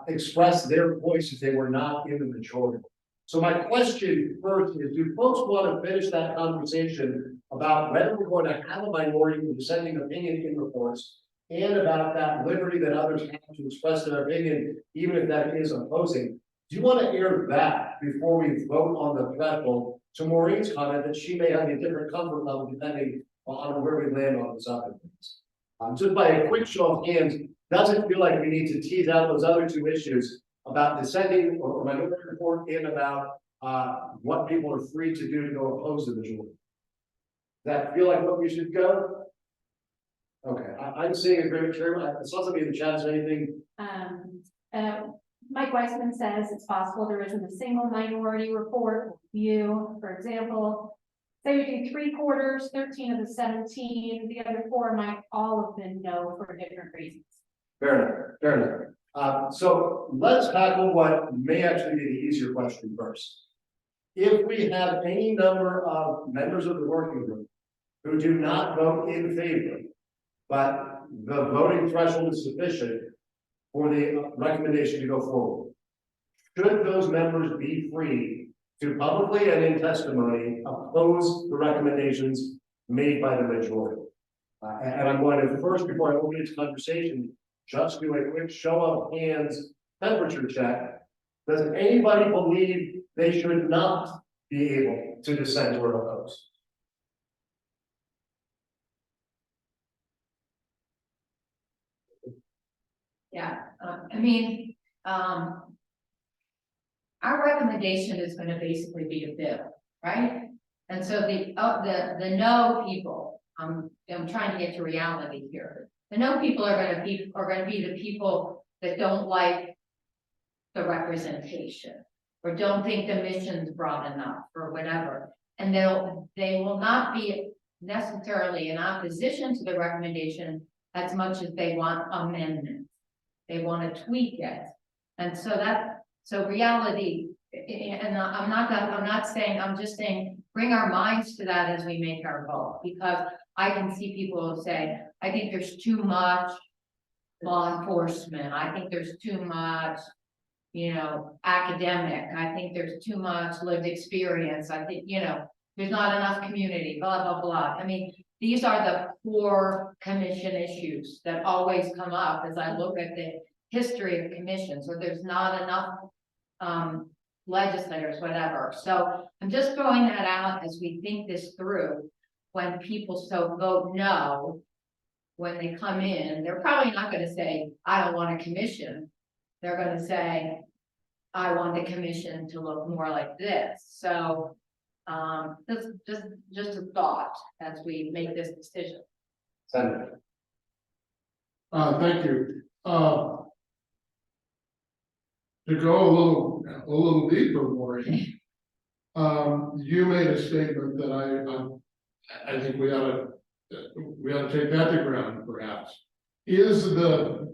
express their voice if they were not in the majority? So my question first is, do folks want to finish that conversation about whether we're going to have a minority with dissenting opinion in reports and about that liberty that others have to express their opinion, even if that is opposing? Do you want to air that before we vote on the threshold to Maureen's comment that she may have a different comfort level depending on where we land on this other things? Just by a quick show of hands, does it feel like we need to tease out those other 2 issues about dissenting or minority report and about what people are free to do to go oppose the majority? Does that feel like what we should go? Okay, I'm seeing agreement here. I saw somebody in the chat. Is there anything? Mike Weissman says it's possible there isn't a single minority report view. For example, say we do 3/4, 13 of the 17, the other 4 might all have been no for different reasons. Fair enough. So let's tackle what may actually be the easier question first. If we have any number of members of the working group who do not vote in favor, but the voting threshold is sufficient for the recommendation to go forward, should those members be free to publicly and in testimony oppose the recommendations made by the majority? And I'm going to first, before I open this conversation, just do a quick show of hands temperature check. Does anybody believe they should not be able to dissent or oppose? Yeah, I mean, our recommendation is gonna basically be a bill, right? And so the no people, I'm trying to get to reality here. The no people are gonna be the people that don't like the representation, or don't think the mission's broad enough, or whatever. And they will not be necessarily in opposition to the recommendation as much as they want amendments. They want to tweak it. And so reality, and I'm just saying, bring our minds to that as we make our vote, because I can see people say, I think there's too much law enforcement. I think there's too much, academic. I think there's too much lived experience. I think, there's not enough community, blah, blah, blah. I mean, these are the core commission issues that always come up as I look at the history of commissions, or there's not enough legislators, whatever. So I'm just throwing that out as we think this through. When people vote no, when they come in, they're probably not going to say, I don't want a commission. They're going to say, I want the commission to look more like this. So just a thought as we make this decision. Senator. Thank you. To go a little deeper, Maureen, you made a statement that I think we ought to take that to ground, perhaps. Is the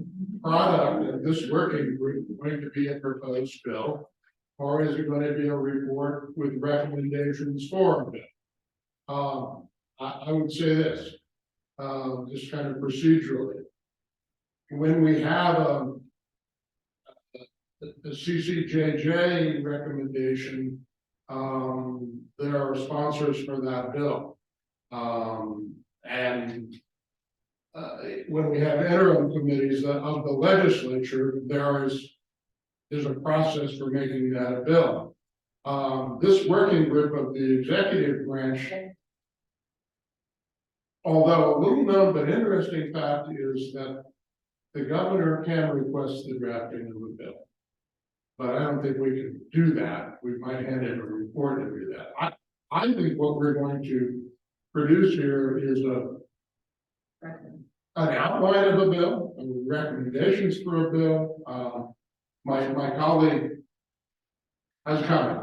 product of this working group going to be a proposed bill, or is it going to be a report with recommendations for a bill? I would say this, just kind of procedurally. When we have the TCJJ recommendation, there are sponsors for that bill. When we have interim committees of the legislature, there's a process for making that a bill. This working group of the executive branch, although a little known but interesting fact is that the governor can request the drafting of a bill. But I don't think we can do that. We might hand in a report to do that. I think what we're going to produce here is an outline of a bill, recommendations for a bill. My colleague has a comment.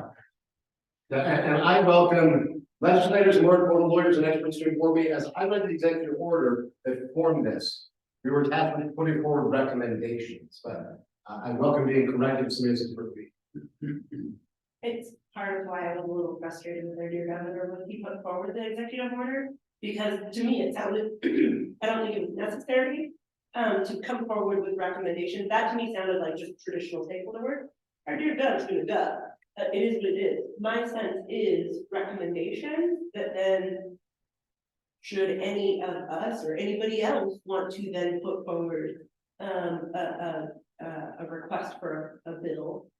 And I welcome legislators, more important lawyers and experts to inform me. As I read the executive order that formed this, we were tasked with putting forward recommendations, but I welcome being corrected as soon as it's approved. It's part of why I was a little frustrated with our dear governor when he put forward the executive order, because to me it sounded, I don't think it was necessary to come forward with recommendations. That to me sounded like just traditional stakeholder work. Our dear gov's gonna go. It is what it is. My sense is recommendations that then, should any of us or anybody else want to then put forward a request for a bill,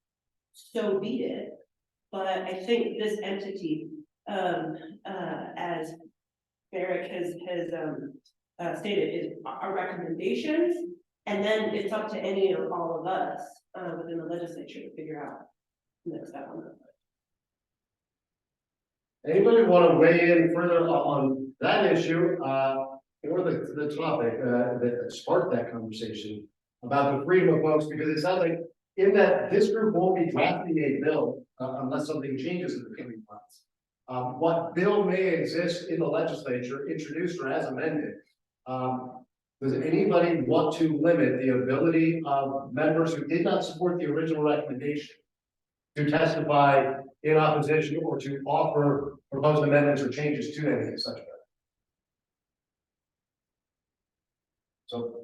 so be it. But I think this entity, as Barrick has stated, is our recommendations, and then it's up to any or all of us within the legislature to figure out the next step on that. Anybody want to weigh in further on that issue, or the topic that sparked that conversation about the freedom of folks? Because it sounds like in that this group won't be drafting a bill unless something changes in the coming months. What bill may exist in the legislature, introduced or as amended, does anybody want to limit the ability of members who did not support the original recommendation to testify in opposition or to offer proposed amendments or changes to any such bill? So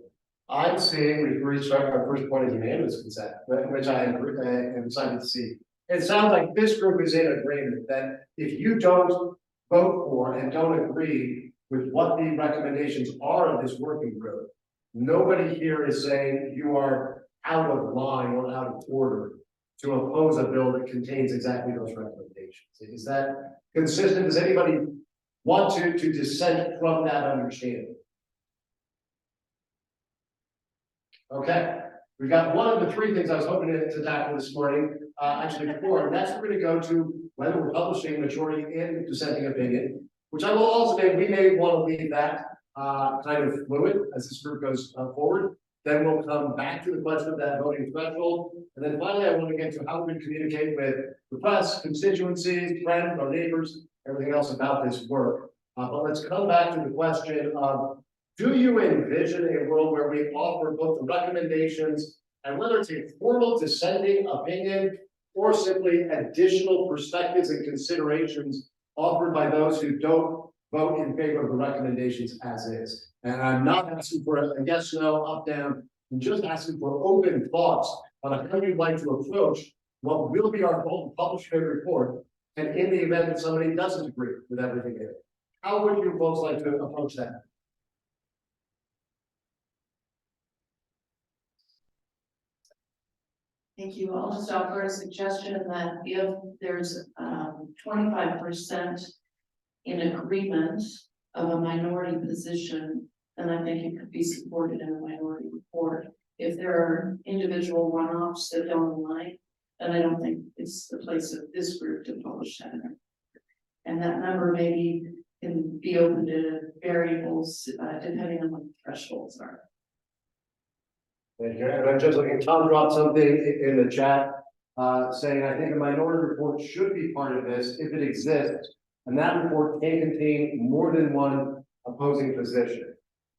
I'm seeing, we've reached our first point of unanimous consent, which I am excited to see. It sounds like this group is in agreement that if you don't vote for and don't agree with what the recommendations are of this working group, nobody here is saying you are out of line or out of order to oppose a bill that contains exactly those recommendations. Is that consistent? Does anybody want to dissent from that understanding? Okay, We've got one of the three things I was hoping to tackle this morning, actually four, and that's we're gonna go to whether we're publishing majority and dissenting opinion, which I will also say, we may want to leave that kind of fluid as this group goes forward. Then we'll come back to the question of that voting threshold. And then finally, I want to get to how we communicate with the press, constituencies, friends, our neighbors, everything else about this work. But let's come back to the question of, do you envision a world where we offer both the recommendations and whether it's a formal dissenting opinion or simply additional perspectives and considerations offered by those who don't vote in favor of the recommendations as is? And I'm not asking for a yes, no, up, down. I'm just asking for open thoughts on how you'd like to approach what will be our goal to publish a report. And in the event that somebody doesn't agree with everything in it, how would you folks like to approach that? Thank you. I'll just offer a suggestion that if there's 25% in agreement of a minority position, then I think it could be supported in a minority report. If there are individual one-offs that don't align, then I don't think it's the place of this group to publish that. And that number maybe can be open to variables depending on what the thresholds are. Thank you. And I'm just looking, Tom dropped something in the chat saying, I think a minority report should be part of this if it exists. And that report can contain more than one opposing position.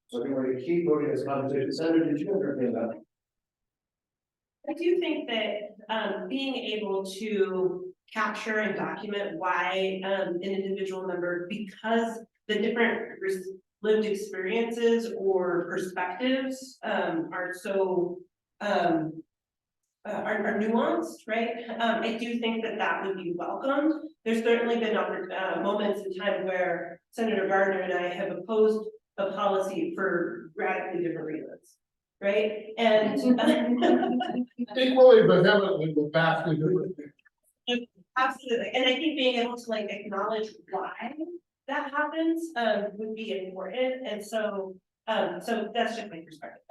So if you were to keep moving this conversation, Senator, did you understand that? I do think that being able to capture and document why an individual member, because the different lived experiences or perspectives are so are nuanced, right? I do think that that would be welcomed. There's certainly been moments in time where Senator Gardner and I have opposed a policy for radically different reasons, right? And equally vehemently with vastly different things. absolutely, and I think being able to like acknowledge why that happens would be important, and so so that's just my perspective.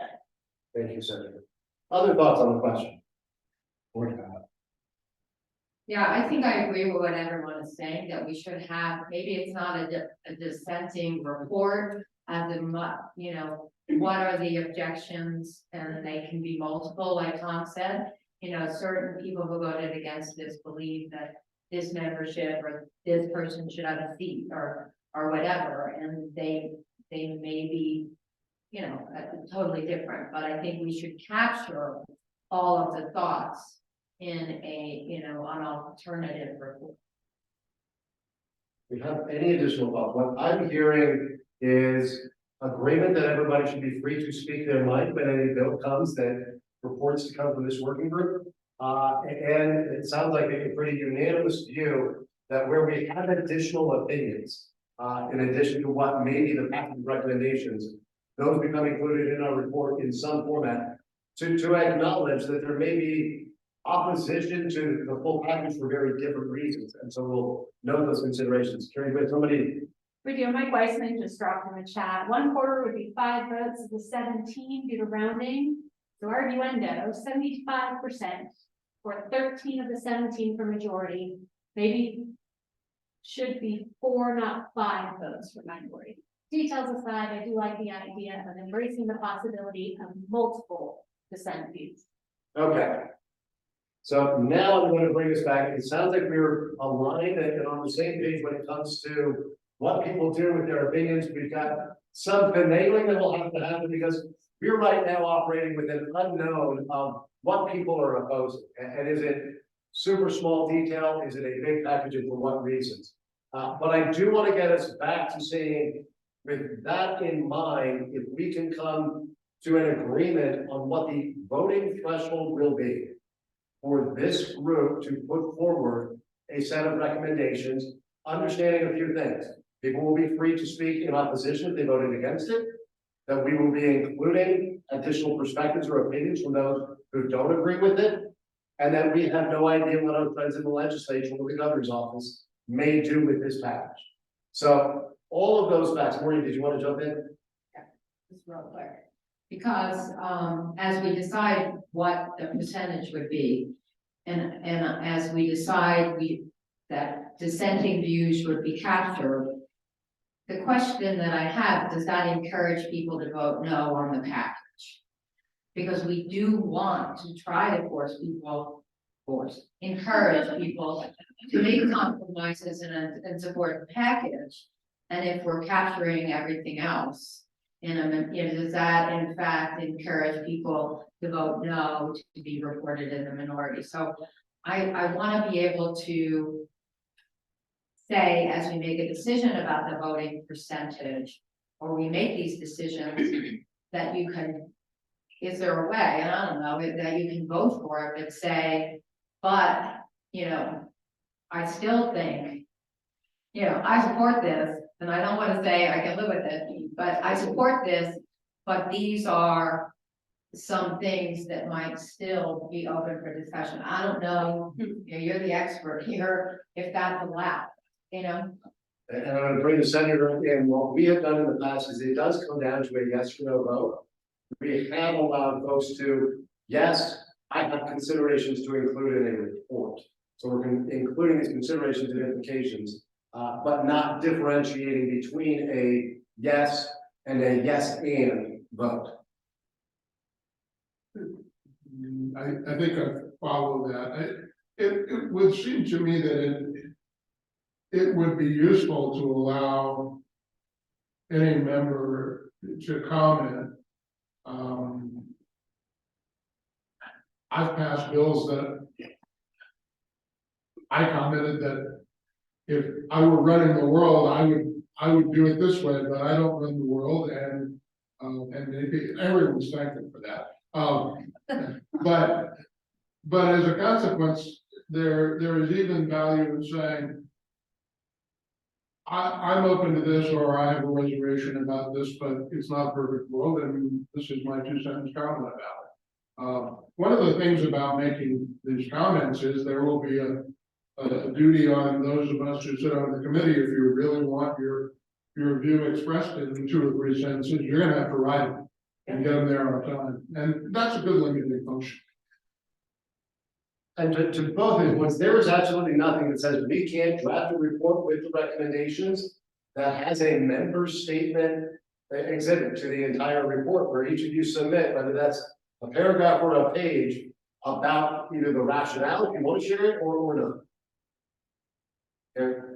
Thank you, Senator. Other thoughts on the question? Yeah, I think I agree with what everyone is saying, that we should have, maybe it's not a dissenting report, as in what, you know, what are the objections, and they can be multiple, like Tom said. You know, certain people who voted against this believe that this membership or this person should have a seat or whatever, and they may be, you know, totally different, but I think we should capture all of the thoughts in a, you know, an alternative report. We have any additional thoughts? What I'm hearing is agreement that everybody should be free to speak their mind when any bill comes that reports to come from this working group. And it sounds like a pretty unanimous view that where we have additional opinions, in addition to what may be the package recommendations, those become included in our report in some format to acknowledge that there may be opposition to the full package for very different reasons. And so we'll note those considerations. Carrie, with somebody. We do. Mike Weissman just dropped in the chat. 1/4 would be 5 votes of the 17 due to rounding. So arguendo, 75% or 13 of the 17 for majority. Maybe should be 4, not 5 votes for minority. Details aside, I do like the idea of embracing the possibility of multiple dissent views. Okay. So now I'm going to bring us back. It sounds like we're aligned and on the same page when it comes to what people do with their opinions. We've got some finagling that will have to happen because we're right now operating with an unknown of what people are opposing. And is it super small detail? Is it a big package, and for what reasons? But I do want to get us back to saying, with that in mind, if we can come to an agreement on what the voting threshold will be for this group to put forward a set of recommendations, understanding a few things. People will be free to speak in opposition if they voted against it, that we will be including additional perspectives or opinions from those who don't agree with it, and that we have no idea what our friends in the legislature or the governor's office may do with this package. So all of those facts. Maureen, did you want to jump in? Yeah, just real quick. Because, as we decide what the percentage would be, and as we decide that dissenting views would be captured, the question that I have, does that encourage people to vote no on the package? Because we do want to try to encourage people to make compromises and support the package. And if we're capturing everything else, does that in fact encourage people to vote no to be reported in the minority? So I want to be able to say, as we make a decision about the voting percentage, or we make these decisions, that you can, is there a way, and I don't know, that you can vote for it, but say, but, I still think, I support this, and I don't want to say I can live with it, but I support this, but these are some things that might still be open for discussion. I don't know, you're the expert here, if that's allowed, And I'm gonna bring the senator in. What we have done in the past is it does come down to a yes or no vote. We have allowed folks to, yes, I have considerations to include in a report. So we're including these considerations and implications, but not differentiating between a yes and a yes and vote. I think I follow that. It would seem to me that it would be useful to allow any member to comment. I've passed bills that I commented that if I were running the world, I would do it this way, but I don't run the world, and maybe everyone's thankful for that. But as a consequence, there is even value in saying, I'm open to this, or I have a reservation about this, but it's not a perfect world, and this is my 2 cents comment about it. One of the things about making these comments is there will be a duty on those of us who sit on the committee. If you really want your view expressed in 2 or 3 sentences, you're gonna have to write them and get them there on time, and that's a good limiting function. And to both of points, there is absolutely nothing that says we can't draft a report with the recommendations that has a member's statement exhibit to the entire report where each of you submit, whether that's a paragraph or a page, about either the rationale, if you want to share it, or not.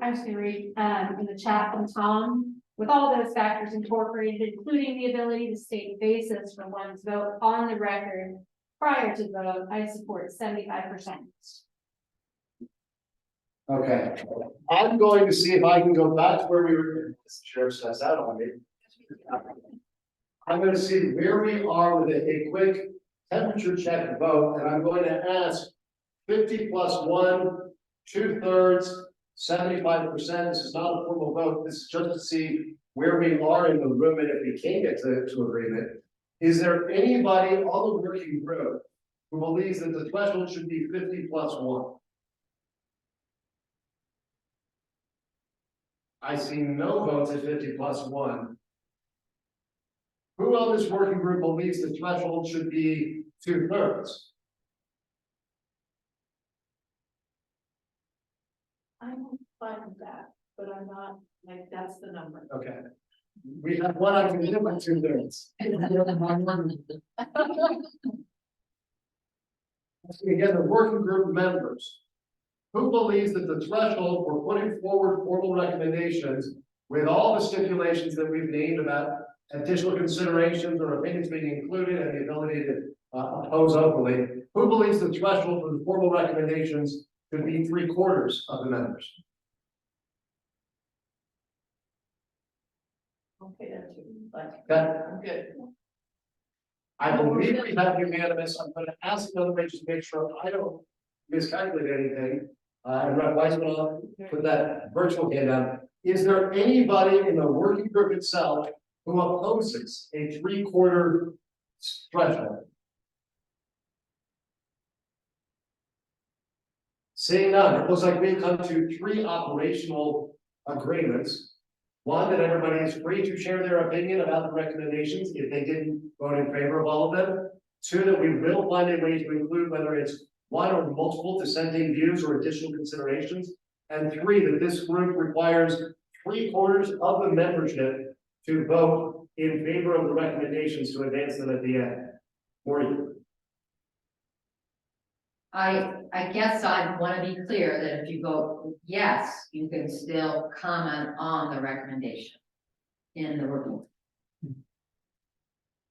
I was gonna read in the chat from Tom, with all those factors incorporated, including the ability to state basis for one's vote on the record prior to the vote, I support 75%. Okay, I'm going to see if I can go back to where we were. The sheriff says that on me. I'm going to see where we are with a quick temperature check vote, and I'm going to ask 50 plus 1, 2/3, 75%. This is not a formal vote. This is just to see where we are in the room, and if we can get to agreement. Is there anybody on the working group who believes that the threshold should be 50 plus 1? I see no votes at 50 plus 1. Who on this working group believes the threshold should be 2/3? I'm fine with that, but I'm not, like, that's the number. Okay. We have one out of the 2/3. Again, the working group members. Who believes that the threshold for putting forward formal recommendations with all the stipulations that we've named about additional considerations or opinions being included and the ability to oppose openly, who believes the threshold for the formal recommendations could be 3/4 of the members? Okay, that's like, Okay. I'm good. I believe we have unanimous. I'm going to ask another way just to make sure I don't miscalculate anything. And Rep. Weissman, I'll put that virtual hand down. Is there anybody in the working group itself who opposes a 3/4 threshold? Seeing none, it looks like we've come to 3 operational agreements. One, that everybody is free to share their opinion about the recommendations if they didn't vote in favor of all of them. Two, that we will find a way to include whether it's one or multiple dissenting views or additional considerations. And three, that this group requires 3/4 of the membership to vote in favor of the recommendations to advance them at the end. Maureen. I guess I want to be clear that if you vote yes, you can still comment on the recommendation in the report.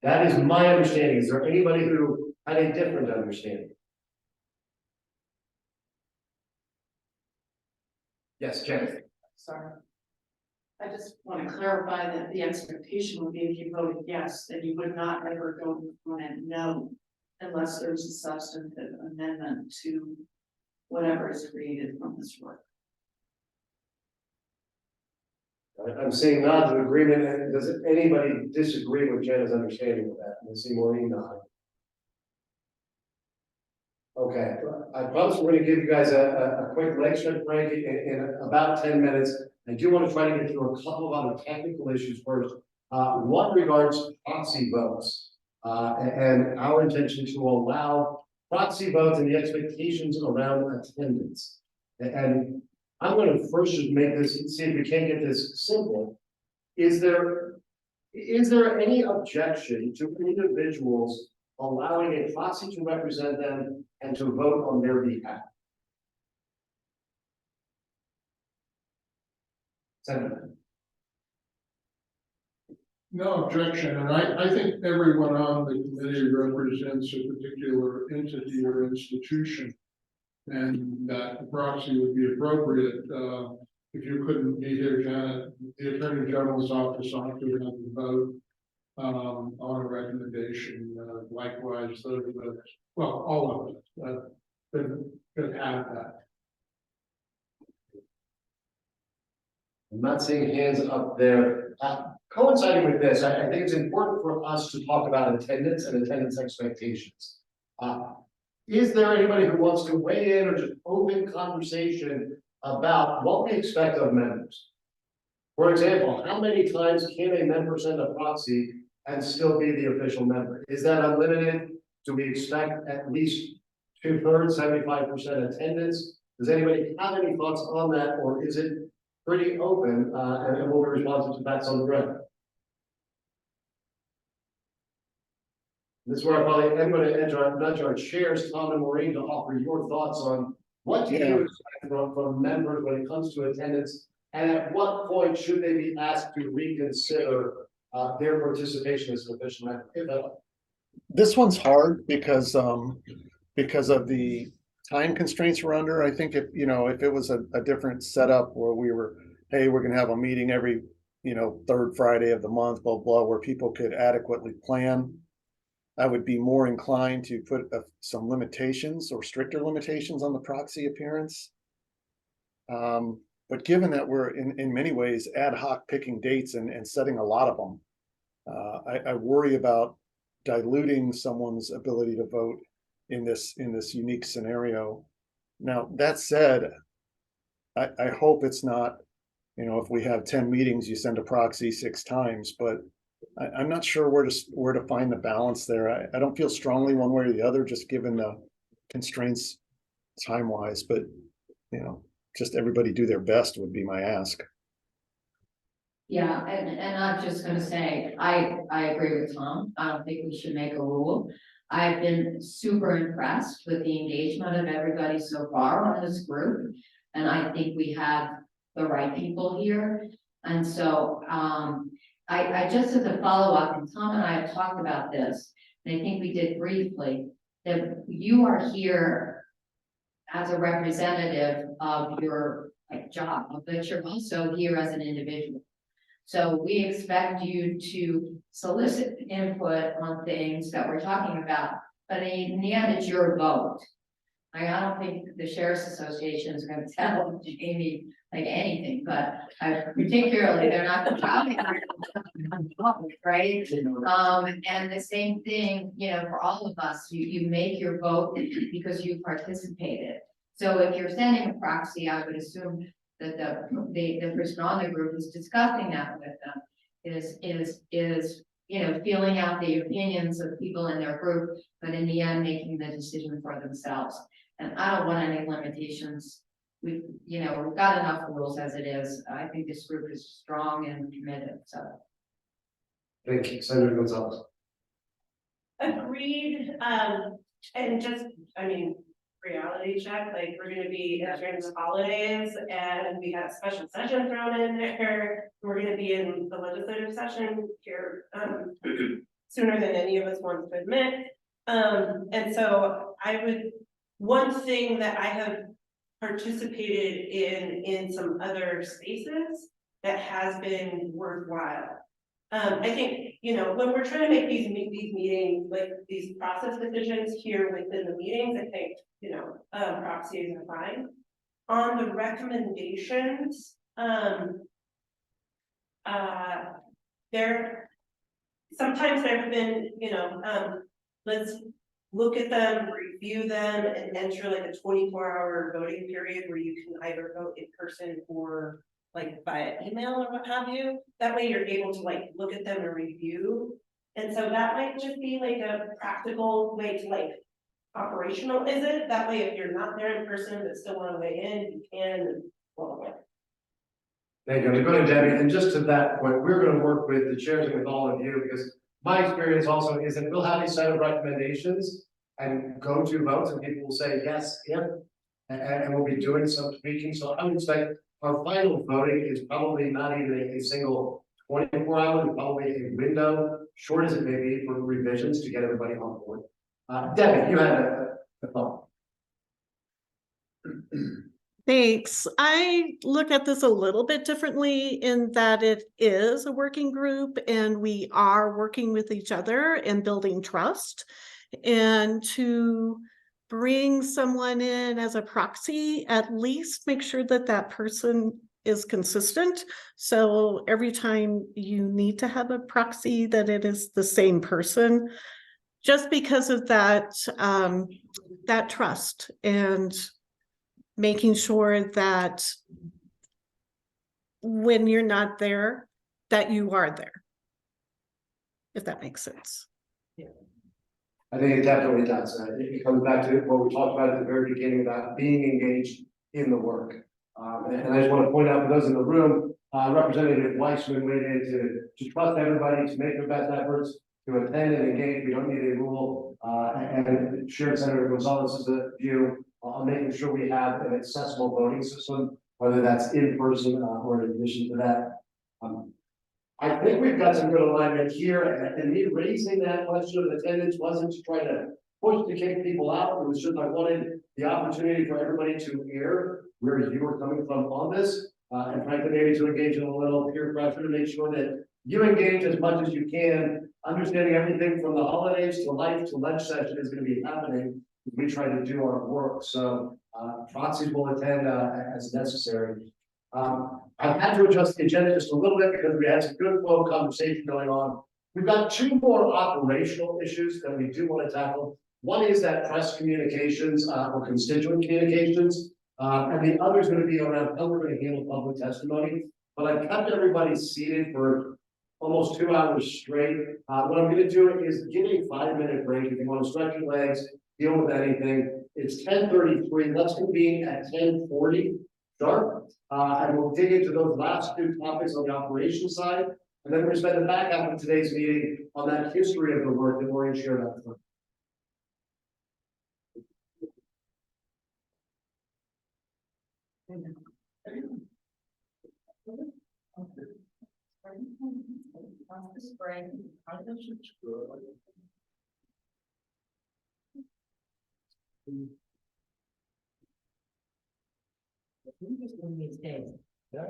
That is my understanding. Is there anybody who had a different understanding? Yes, Jen. Sorry. I just want to clarify that the expectation would be if you voted yes, that you would not ever go to comment no unless there's a substantive amendment to whatever is created from this work. I'm seeing nods of agreement. And does anybody disagree with Jen's understanding of that? I see Maureen nod. Okay, I promise we're going to give you guys a quick leg stretch break in about 10 minutes. I do want to try to get through a couple of other technical issues first. One regards proxy votes and our intention to allow proxy votes and the expectations around attendance. And I'm going to first just make this, see if we can get this simple. Is there any objection to individuals allowing a proxy to represent them and to vote on their behalf? Senator. No objection, and I think everyone on the committee represents a particular entity or institution. And that the proxy would be appropriate, if you couldn't be here, Janet, the Attorney General's office ought to have a vote on a recommendation, likewise, those of us, well, all of us, could have that. I'm not seeing hands up there. Coinciding with this, I think it's important for us to talk about attendance and attendance expectations. Is there anybody who wants to weigh in or just open conversation about what we expect of members? For example, how many times can a member send a proxy and still be the official member? Is that unlimited? Do we expect at least 2/3, 75% attendance? Does anybody have any thoughts on that, or is it pretty open and we'll be responsive to facts on the ground? This is where I probably am going to nudge our chairs, Tom and Maureen, to offer your thoughts on what do you expect from members when it comes to attendance, and at what point should they be asked to reconsider their participation as an official member? This one's hard because of the time constraints we're under. I think if it was a different setup where we were, hey, we're going to have a meeting every third Friday of the month, blah blah, where people could adequately plan, I would be more inclined to put some limitations or stricter limitations on the proxy appearance. But given that we're in many ways ad hoc picking dates and setting a lot of them, I worry about diluting someone's ability to vote in this unique scenario. Now, that said, I hope it's not, if we have 10 meetings, you send a proxy 6 times, but I'm not sure where to find the balance there. I don't feel strongly one way or the other, just given the constraints time-wise, but just everybody do their best would be my ask. Yeah, and I'm just gonna say, I agree with Tom. I don't think we should make a rule. I've been super impressed with the engagement of everybody so far on this group. And I think we have the right people here. And so I just as a follow-up, and Tom and I have talked about this, and I think we did briefly, that you are here as a representative of your job, but you're also here as an individual. So we expect you to solicit input on things that we're talking about, but in the end, it's your vote. I don't think the Sheriff's Association is going to tell Jamie like anything, but particularly they're not talking about right? And the same thing, for all of us, you make your vote because you participated. So if you're sending a proxy, I would assume that the person on the group is discussing that with them, is, you know, feeling out the opinions of people in their group, but in the end, making the decision for themselves. And I don't want any limitations. We've got enough rules as it is. I think this group is strong and committed, so. Thank you, Senator Gonzalez. Agreed, and just, I mean, reality check, like, we're gonna be entering the holidays, and we have special session thrown in there. We're gonna be in the legislative session here, sooner than any of us want to admit. And so one thing that I have participated in some other spaces that has been worthwhile. I think, when we're trying to make these meetings, like these process decisions here within the meetings, I think, proxies are fine. On the recommendations, sometimes there have been, let's look at them, review them, and enter like a 24-hour voting period where you can either vote in person or like via email or what have you. That way you're able to like look at them and review. And so that might just be like a practical way to like operational, is it? That way if you're not there in person but still want to weigh in, you can. Thank you. Go to Debbie. And just to that point, we're going to work with the chairs and with all of you, because my experience also is that we'll have a set of recommendations and go to votes, and people will say yes, if, and we'll be doing some tweaking. So I would say our final voting is probably not even a single 24 hours, probably a window, short as it may be, for revisions to get everybody on board. Debbie, you had a thought. Thanks. I look at this a little bit differently in that it is a working group and we are working with each other and building trust. And to bring someone in as a proxy, at least make sure that that person is consistent. So every time you need to have a proxy, that it is the same person, just because of that, that trust and making sure that when you're not there, that you are there. If that makes sense. Yeah. I think it definitely does. It comes back to what we talked about at the very beginning about being engaged in the work. And I just want to point out for those in the room, Representative Weissman weighed in to trust everybody to make their best efforts to attend and engage. We don't need a rule. And Sharon Senator Gonzalez's view on making sure we have an accessible voting system, whether that's in person or in addition to that. I think we've got some good alignment here, and me raising that question of attendance wasn't to try to push to kick people out. It was just I wanted the opportunity for everybody to hear where you were coming from on this, and frankly, maybe to engage in a little peer pressure to make sure that you engage as much as you can, understanding everything from the holidays to life to lunch session is going to be happening. We try to do our work, so proxies will attend as necessary. I've had to adjust the agenda just a little bit because we had some good flow of conversation going on. We've got two more operational issues that we do want to tackle. One is that press communications or constituent communications, and the other is going to be around how we're going to handle public testimony. But I've kept everybody seated for almost 2 hours straight. What I'm going to do is give a 5-minute break if you want to stretch your legs, deal with anything. It's 10:33. Let's convene at 10:40 sharp, and we'll dig into those last two topics on the operations side, and then we're going to spend the back half of today's meeting on that history of the work that Maureen shared up front. Just one of these days. Yeah.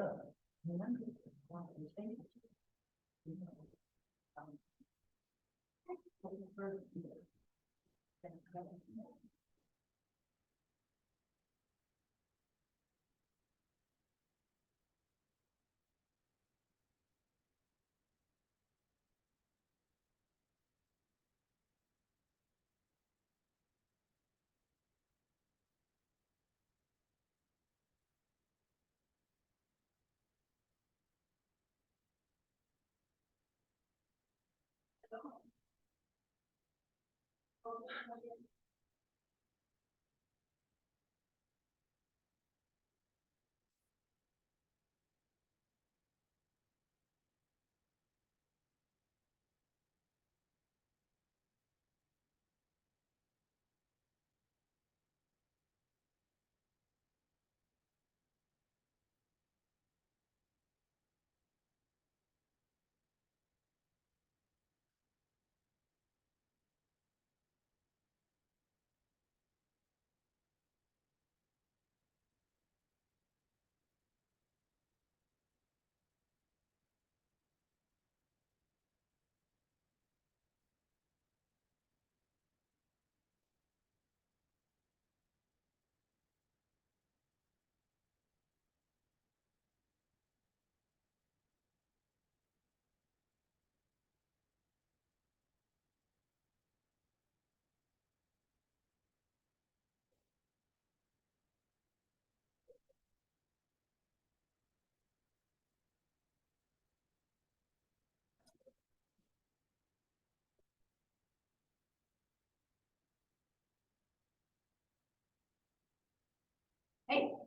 Hey,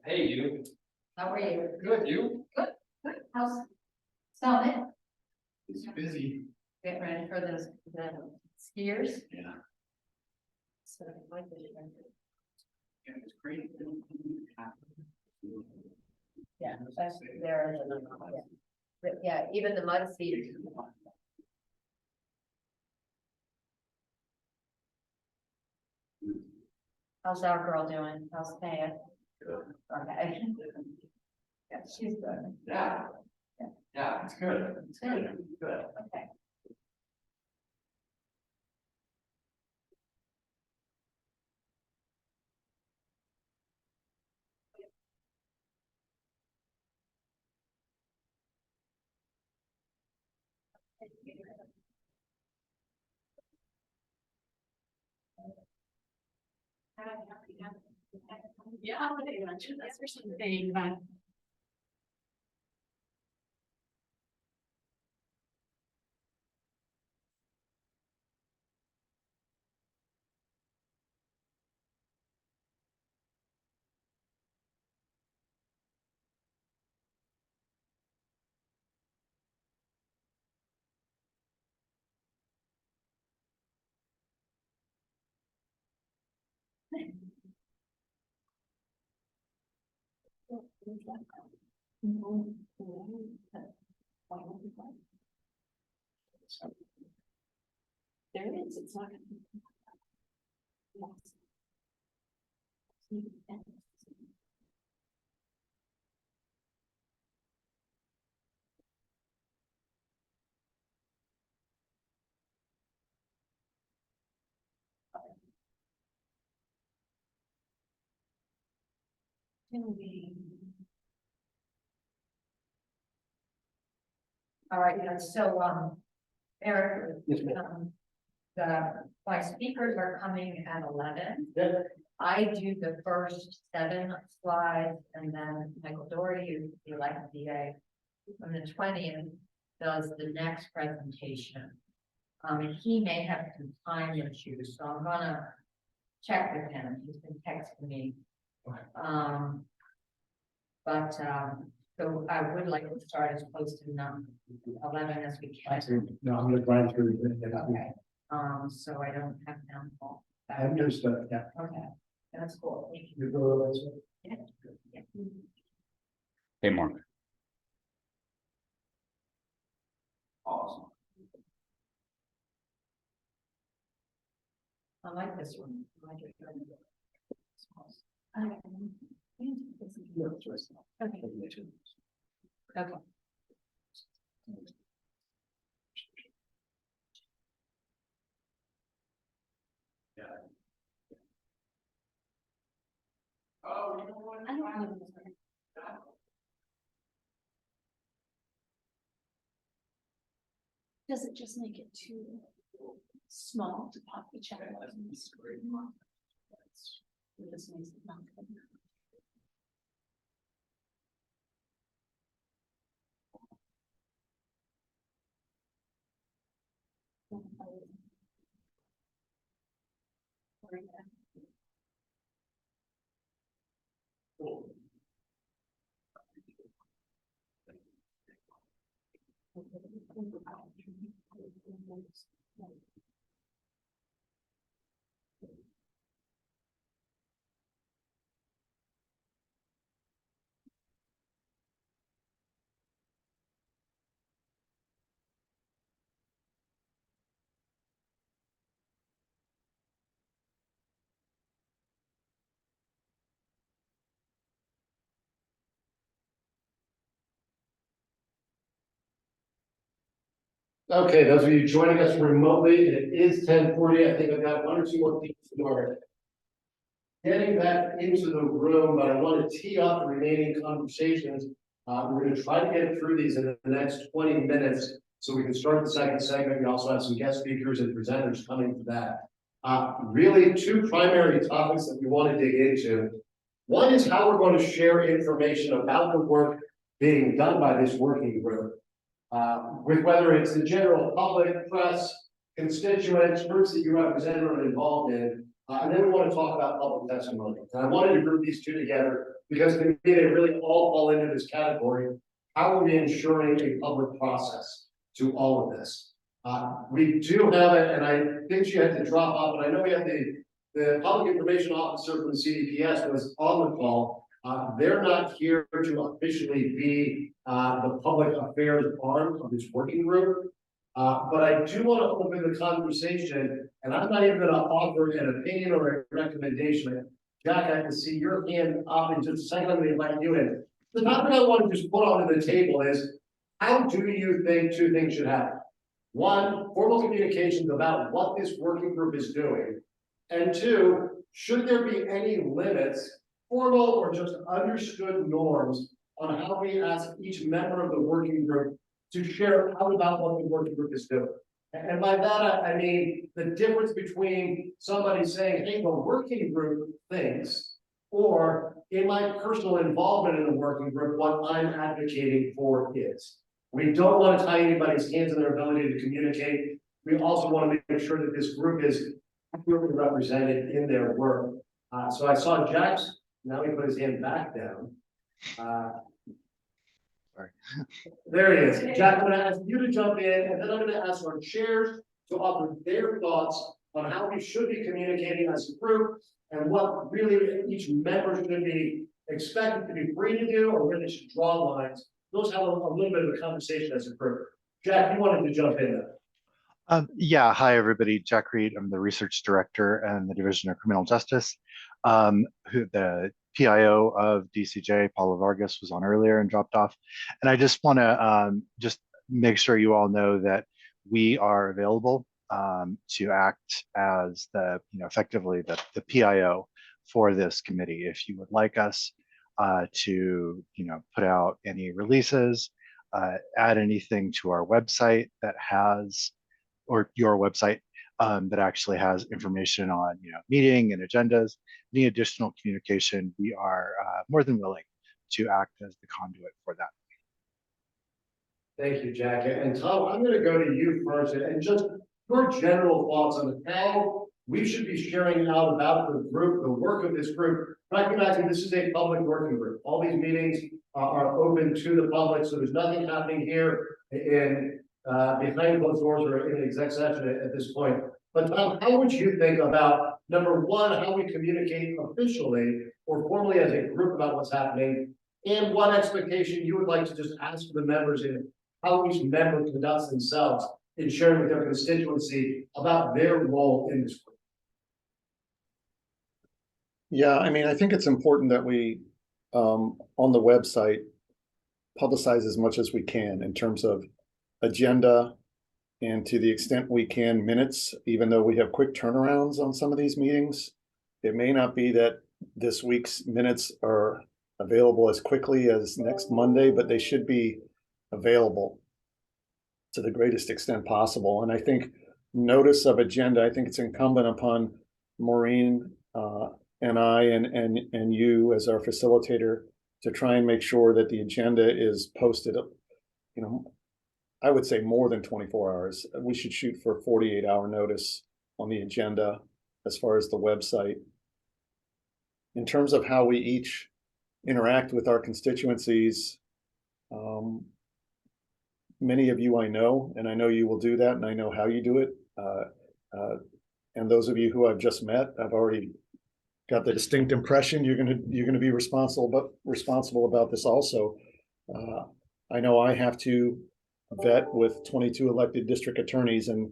Hey, you. how are you? Good, you? Good, good. How's Summit? It's busy. Getting ready for the skiers? Yeah. So, like the- Yeah, it's great. Yeah, that's there. Yeah. But yeah, even the mud seats. How's our girl doing? How's Taya? Good. Okay. Yeah, she's good. Yeah. Yeah, it's good. It's good. Good. Okay. Yeah, that's for something, but. There it is, it's not. All right, yeah, so, Eric, my speakers are coming at 11. I do the first 7 slides, and then Michael Doherty, who's the elected DA, on the 20th, does the next presentation. And he may have some time issues, so I'm gonna check with him. He's been texting me. So I would like to start as close to 11 as we can. No, I'm gonna grind through. Okay, so I don't have them all. I understood, yeah. Okay, that's cool. Thank you. You go, that's it. Yeah. Hey, Mark. Awesome. I like this one. I like it. Okay. Okay. Yeah. Oh, you know what? I don't know. Does it just make it too small to pop the check on the screen? It just makes it not good. agreement. Okay, those of you joining us remotely, it is 10:40. I think I've got one or two more people who are getting back into the room, but I want to tee up the remaining conversations. We're going to try to get through these in the next 20 minutes so we can start the second segment. We also have some guest speakers and presenters coming for that. Really two primary topics that we want to dig into. One is how we're going to share information about the work being done by this working group. With whether it's the general public, press, constituents, groups that you represent or are involved in. And then we want to talk about public testimony. And I wanted to group these two together because to me, they really all fall into this category. How are we ensuring a public process to all of this? We do have it, and I think she had to drop off, and I know we have the public information officer from the CDPS was on the call. They're not here to officially be the public affairs arm of this working group. But I do want to open the conversation, and I'm not even going to offer an opinion or a recommendation. Jack, I can see your hand up in just a second. I'm going to invite you in. The topic I want to just put onto the table is, how do you think two things should happen? One, formal communications about what this working group is doing. And two, should there be any limits, formal or just understood norms on how we ask each member of the working group to share out about what the working group is doing? And by that, I mean the difference between somebody saying, hey, the working group thinks, or in my personal involvement in the working group, what I'm advocating for is. We don't want to tie anybody's hands in their ability to communicate. We also want to make sure that this group is accurately represented in their work. So I saw Jack's, now he put his hand back down. Sorry. There he is. Jack, I'm going to ask you to jump in, and then I'm going to ask our chairs to offer their thoughts on how we should be communicating as a group and what really each member should be expected to be free to do or where they should draw lines. Those have a little bit of a conversation as a group. Jack, you wanted to jump in there. Yeah, hi everybody. Jack Reed. I'm the research director and the Division of Criminal Justice. The PIO of DCJ, Paulo Vargas, was on earlier and dropped off. And I just want to just make sure you all know that we are available to act as the, effectively the PIO for this committee. If you would like us to, put out any releases, add anything to our website that has, or your website that actually has information on, meeting and agendas, any additional communication, we are more than willing to act as the conduit for that. Thank you, Jack. And Tom, I'm going to go to you first and just your general thoughts on how we should be sharing out about the group, the work of this group, recognizing this is a public working group. All these meetings are open to the public, so there's nothing happening here in behind closed doors or in an exec session at this point. But Tom, how would you think about, number one, how we communicate officially or formally as a group about what's happening, and what expectation you would like to just ask the members in how each member conducts themselves in sharing with their constituency about their role in this group? Yeah, I mean, I think it's important that we, on the website, publicize as much as we can in terms of agenda, and to the extent we can, minutes, even though we have quick turnarounds on some of these meetings. It may not be that this week's minutes are available as quickly as next Monday, but they should be available to the greatest extent possible. And I think notice of agenda, I think it's incumbent upon Maureen and I and you as our facilitator to try and make sure that the agenda is posted, I would say more than 24 hours. We should shoot for 48-hour notice on the agenda as far as the website. In terms of how we each interact with our constituencies, many of you I know, and I know you will do that, and I know how you do it. And those of you who I've just met, I've already got the distinct impression you're gonna be responsible about this also. I know I have to vet with 22 elected district attorneys, and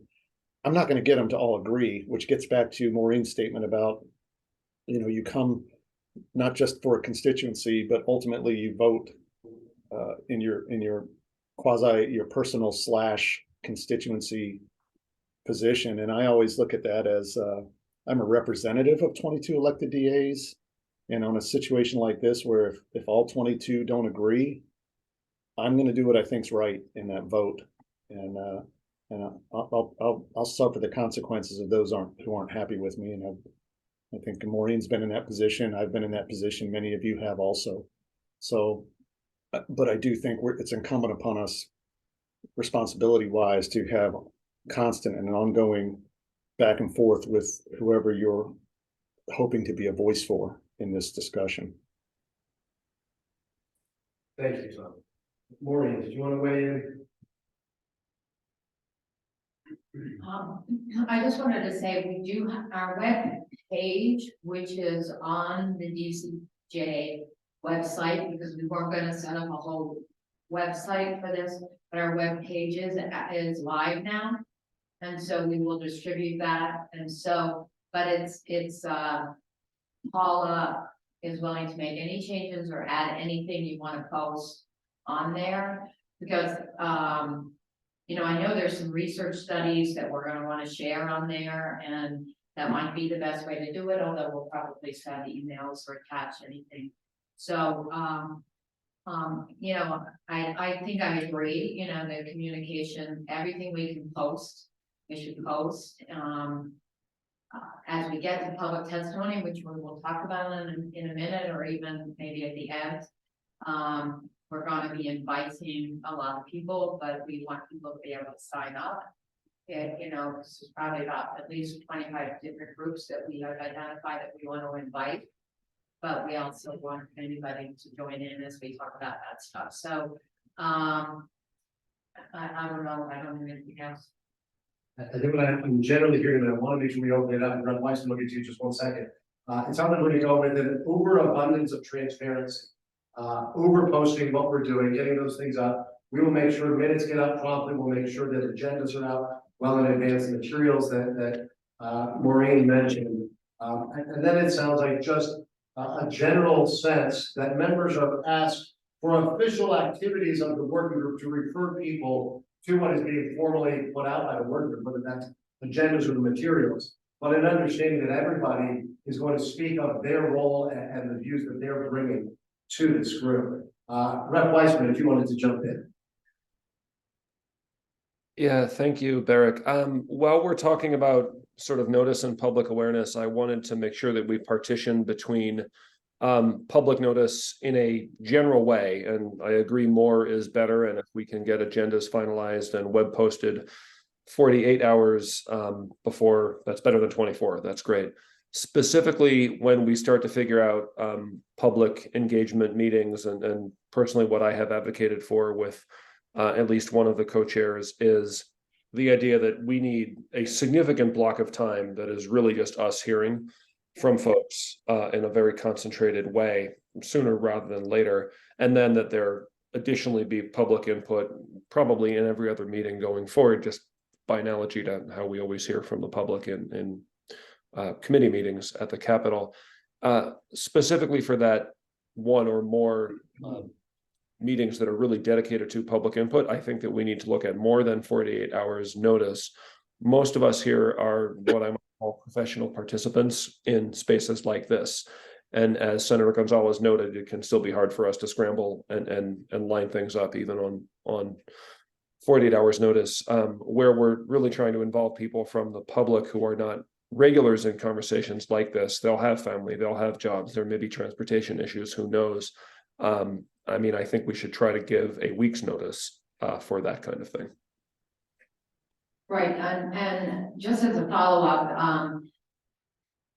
I'm not going to get them to all agree, which gets back to Maureen's statement about, you come not just for a constituency, but ultimately you vote in your your personal / constituency position. And I always look at that as I'm a representative of 22 elected DAs. And on a situation like this, where if all 22 don't agree, I'm going to do what I think's right in that vote, and I'll suffer the consequences of those who aren't happy with me. And I think Maureen's been in that position. I've been in that position. Many of you have also. So, but I do think it's incumbent upon us, responsibility-wise, to have constant and ongoing back and forth with whoever you're hoping to be a voice for in this discussion. Thank you, Tom. Maureen, did you want to weigh in? I just wanted to say, we do have our web page, which is on the DCJ website, because we weren't going to set up a whole website for this, but our web page is live now. And so we will distribute that. And so, but it's Paula is willing to make any changes or add anything you want to post on there, because I know there's some research studies that we're going to want to share on there, and that might be the best way to do it, although we'll probably send emails or attach anything. So I think I agree, the communication, everything we can post, we should post. As we get to public testimony, which we will talk about in a minute, or even maybe at the end, we're going to be inviting a lot of people, but we want people to be able to sign up. This is probably about at least 25 different groups that we have identified that we want to invite. But we also want anybody to join in as we talk about that stuff. So I don't know. I don't have anything else. I think what I'm generally hearing, and I want to make sure we open it up, and Rep. Weissman will get to you just 1 second. It sounds like we're going to go with an overabundance of transparency, over posting what we're doing, getting those things up. We will make sure minutes get up promptly. We'll make sure that agendas are out well in advance, the materials that Maureen mentioned. And then it sounds like just a general sense that members are asked for official activities of the working group to refer people to what is being formally put out by the working group, whether that's agendas or the materials, but an understanding that everybody is going to speak of their role and the views that they're bringing to this group. Rep. Weissman, if you wanted to jump in. Yeah, thank you, Barrick. While we're talking about sort of notice and public awareness, I wanted to make sure that we partition between public notice in a general way, and I agree more is better, and if we can get agendas finalized and web posted 48 hours before, that's better than 24. That's great. Specifically, when we start to figure out public engagement meetings, and personally what I have advocated for with at least one of the co-chairs is the idea that we need a significant block of time that is really just us hearing from folks in a very concentrated way, sooner rather than later, and then that there additionally be public input probably in every other meeting going forward, just by analogy to how we always hear from the public in committee meetings at the Capitol. Specifically for that one or more meetings that are really dedicated to public input, I think that we need to look at more than 48 hours notice. Most of us here are what I might call professional participants in spaces like this. And as Senator Gonzalez noted, it can still be hard for us to scramble and line things up even on 48 hours notice, where we're really trying to involve people from the public who are not regulars in conversations like this. They'll have family, they'll have jobs, there may be transportation issues, who knows? I mean, I think we should try to give a week's notice for that kind of thing. Right, and just as a follow-up,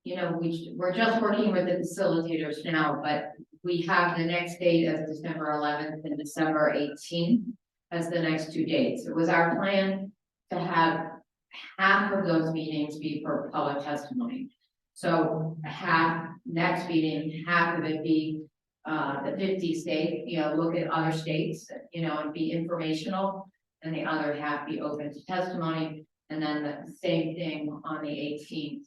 you know, we're just working with the facilitators now, but we have the next date as December 11th and December 18th as the next 2 dates. It was our plan to have half of those meetings be for public testimony. So half next meeting, half of it be the 50 state, you know, look at other states, you know, and be informational, and the other half be open to testimony. And then the same thing on the 18th,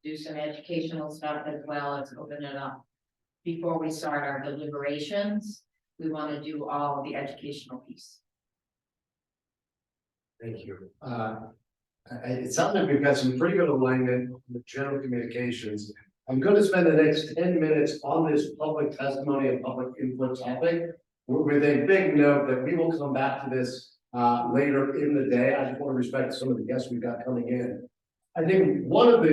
do some educational stuff as well as open it up. Before we start our deliberations, we want to do all of the educational piece. Thank you. It sounds like we've got some pretty good alignment on the general communications. I'm going to spend the next 10 minutes on this public testimony and public input topic with a big note that we will come back to this later in the day. I just want to respect some of the guests we've got coming in. I think one of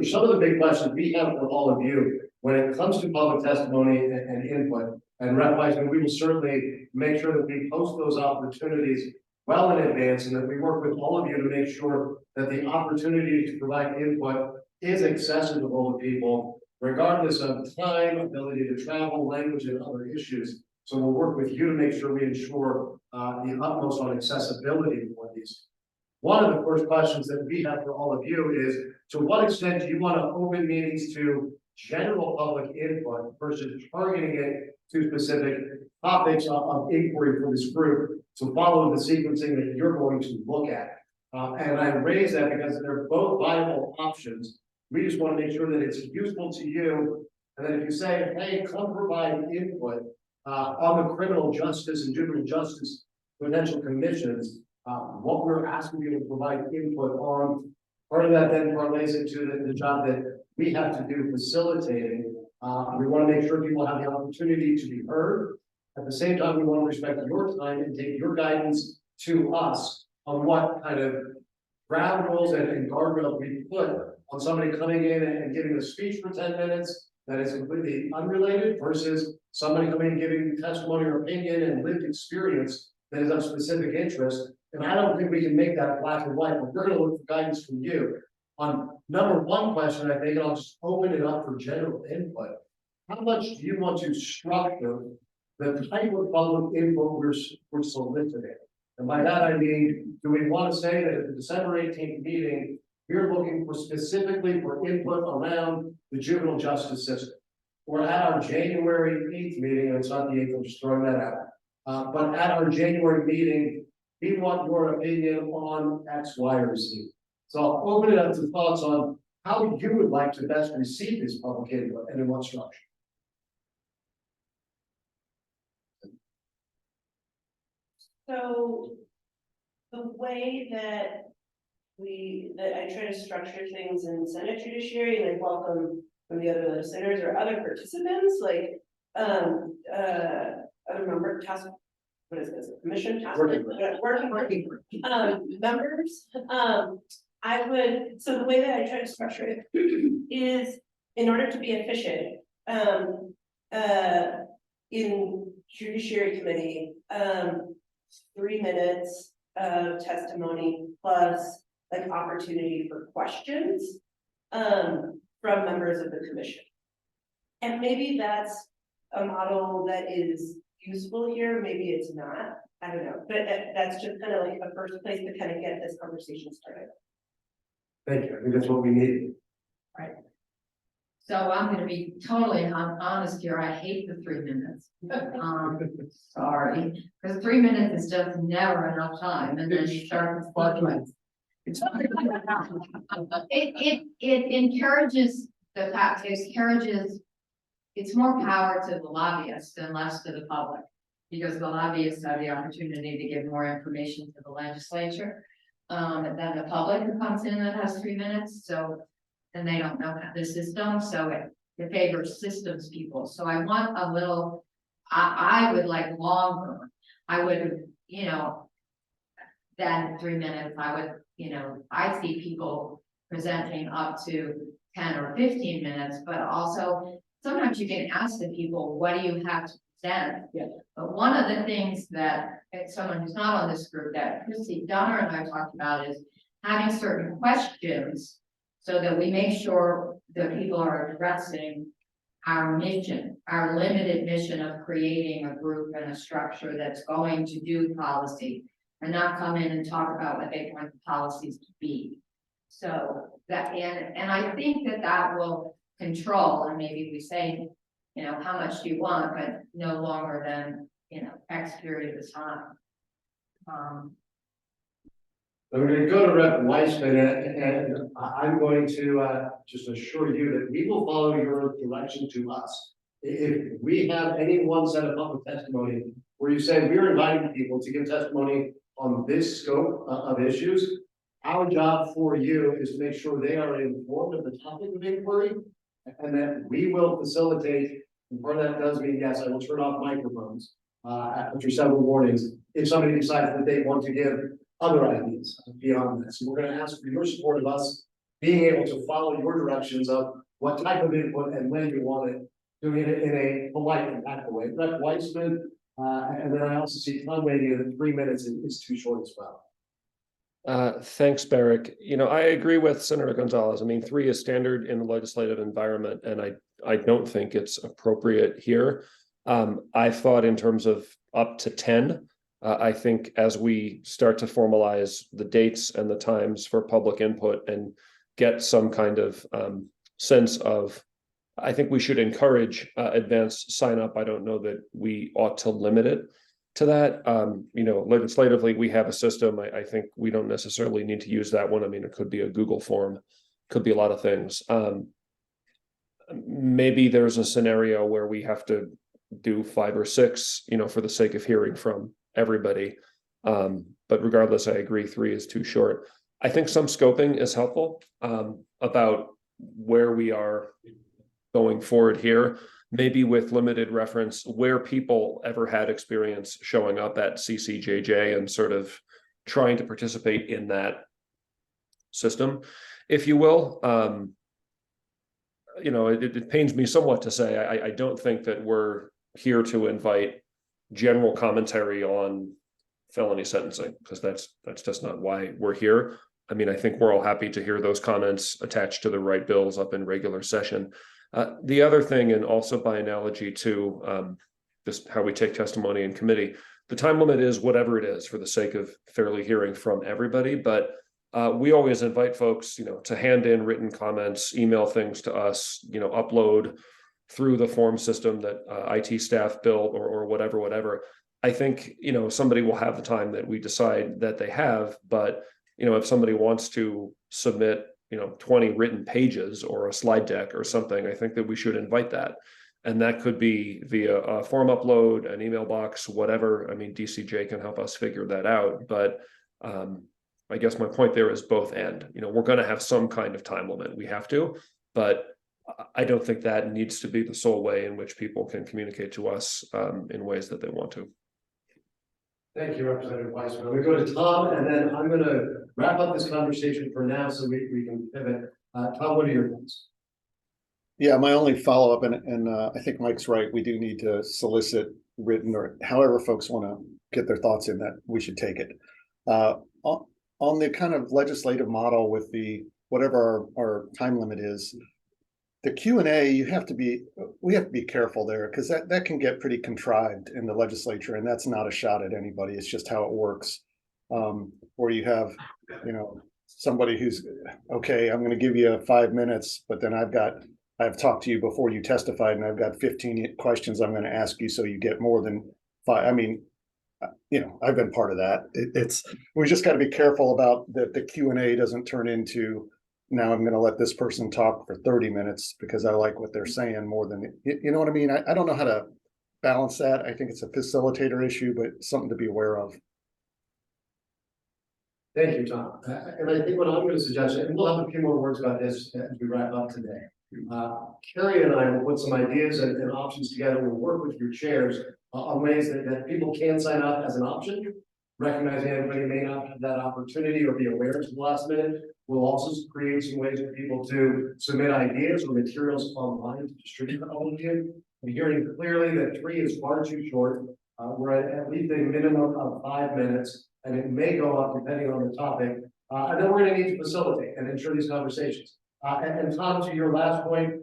some of the big questions we have for all of you when it comes to public testimony and input, and Rep. Weissman, we will certainly make sure that we post those opportunities well in advance, and that we work with all of you to make sure that the opportunity to provide input is accessible to people, regardless of time, ability to travel, language, and other issues. So we'll work with you to make sure we ensure the utmost on accessibility for these. One of the first questions that we have for all of you is, to what extent do you want to open meetings to general public input versus targeting it to specific topics of inquiry for this group to follow the sequencing that you're going to look at? And I raise that because they're both viable options. We just want to make sure that it's useful to you. And then if you say, hey, come provide input on the criminal justice and juvenile justice potential commissions, what we're asking you to provide input on, part of that then parlays into the job that we have to do facilitating. We want to make sure people have the opportunity to be heard. At the same time, we want to respect your time and take your guidance to us on what kind of ground rules and guardrails we put on somebody coming in and giving a speech for 10 minutes that is completely unrelated versus somebody coming and giving testimony or opinion and lived experience that is of specific interest. And I don't think we can make that black and white, but we're going to look for guidance from you. On number one question, I think I'll just open it up for general input. How much do you want to structure the type of public input we're soliciting? And by that, I mean, do we want to say that at the December 18th meeting, we're looking for specifically for input around the juvenile justice system? Or at our January 8th meeting, and it's not the 8th, I'm just throwing that out. But at our January meeting, we want your opinion on X, Y, or Z. So I'll open it up to thoughts on how you would like to best receive this public input and in what structure. So the way that I try to structure things in Senate Judiciary, and I welcome from the other legislators or other participants, like other member task, what is this, commission task, working group, members. So the way that I try to structure it is, in order to be efficient, in Judiciary Committee, 3 minutes of testimony plus like opportunity for questions from members of the commission. And maybe that's a model that is useful here, maybe it's not, I don't know, but that's just kind of like a first place to kind of get this conversation started. Thank you, I think that's what we need. Right. So I'm going to be totally honest here. I hate the 3 minutes. Sorry, because 3 minutes is just never enough time, and then you start with arguments. It encourages the fact. It encourages. It's more power to the lobbyists and less to the public, because the lobbyists have the opportunity to give more information to the legislature than the public who comes in that has 3 minutes. So. And they don't know the system, so it favors systems people. So I want a little, I would like longer. I would, you know, than 3 minutes. I would, you know, I see people presenting up to 10 or 15 minutes, but also sometimes you can ask the people, what do you have to present? Yeah. But one of the things that someone who's not on this group that Christy Donner and I talked about is having certain questions so that we make sure that people are addressing our mission, our limited mission of creating a group and a structure that's going to do policy and not come in and talk about what they want the policies to be. So that, and I think that that will control, and maybe we say, you know, how much do you want, but no longer than, you know, X period of time. We're going to go to Rep. Weissman, and I'm going to just assure you that we will follow your direction to us. If we have any one set of public testimony where you say we're inviting people to give testimony on this scope of issues, our job for you is to make sure they are informed of the topic of inquiry, and that we will facilitate. And part of that does mean, yes, I will turn off microphones after several warnings if somebody decides that they want to give other ideas beyond this. We're going to ask for your support of us being able to follow your directions of what type of input and when you want it, doing it in a polite and impactful way. Rep. Weissman, and then I also see Tom waiting that 3 minutes is too short as well. Thanks, Barrick. You know, I agree with Senator Gonzalez. I mean, 3 is standard in the legislative environment, and I don't think it's appropriate here. I thought in terms of up to 10. I think as we start to formalize the dates and the times for public input and get some kind of sense of, I think we should encourage advanced sign up. I don't know that we ought to limit it to that. You know, legislatively, we have a system. I think we don't necessarily need to use that one. I mean, it could be a Google form, could be a lot of things. Maybe there's a scenario where we have to do 5 or 6, you know, for the sake of hearing from everybody. But regardless, I agree 3 is too short. I think some scoping is helpful about where we are going forward here, maybe with limited reference where people ever had experience showing up at TCJJ and sort of trying to participate in that system, if you will. You know, it pains me somewhat to say, I don't think that we're here to invite general commentary on felony sentencing, because that's just not why we're here. I mean, I think we're all happy to hear those comments attached to the right bills up in regular session. The other thing, and also by analogy to just how we take testimony in committee, the time limit is whatever it is for the sake of fairly hearing from everybody. But we always invite folks, you know, to hand in written comments, email things to us, you know, upload through the form system that IT staff built or whatever. I think, you know, somebody will have the time that we decide that they have, but, you know, if somebody wants to submit, you know, 20 written pages or a slide deck or something, I think that we should invite that. And that could be via a form upload, an email box, whatever. I mean, DCJ can help us figure that out. But I guess my point there is both and, you know, we're going to have some kind of time limit. We have to, but I don't think that needs to be the sole way in which people can communicate to us in ways that they want to. Thank you, Representative Weissman. I'm going to go to Tom, and then I'm going to wrap up this conversation for now so we can pivot. Tom, what are your thoughts? Yeah, my only follow-up, and I think Mike's right. We do need to solicit written or however folks want to get their thoughts in that we should take it. On the kind of legislative model with the whatever our time limit is, the Q&A, we have to be careful there, because that can get pretty contrived in the legislature, and that's not a shot at anybody. It's just how it works. Or you have, you know, somebody who's, okay, I'm going to give you 5 minutes, but then I've talked to you before you testified, and I've got 15 questions I'm going to ask you, so you get more than 5. I mean, you know, I've been part of that. We just got to be careful about that the Q&A doesn't turn into, now I'm going to let this person talk for 30 minutes because I like what they're saying more than, you know what I mean? I don't know how to balance that. I think it's a facilitator issue, but something to be aware of. Thank you, Tom. And I think what I'm going to suggest, and we'll have a few more words about this as we wrap up today. Carrie and I will put some ideas and options together. We'll work with your chairs on ways that people can sign up as an option, recognizing everybody may not have that opportunity or be aware to the last minute. We'll also create some ways for people to submit ideas or materials online to distribute to all of you. I'm hearing clearly that 3 is far too short. We're at least a minimum of 5 minutes, and it may go up depending on the topic. And then we're going to need to facilitate and ensure these conversations. And Tom, to your last point,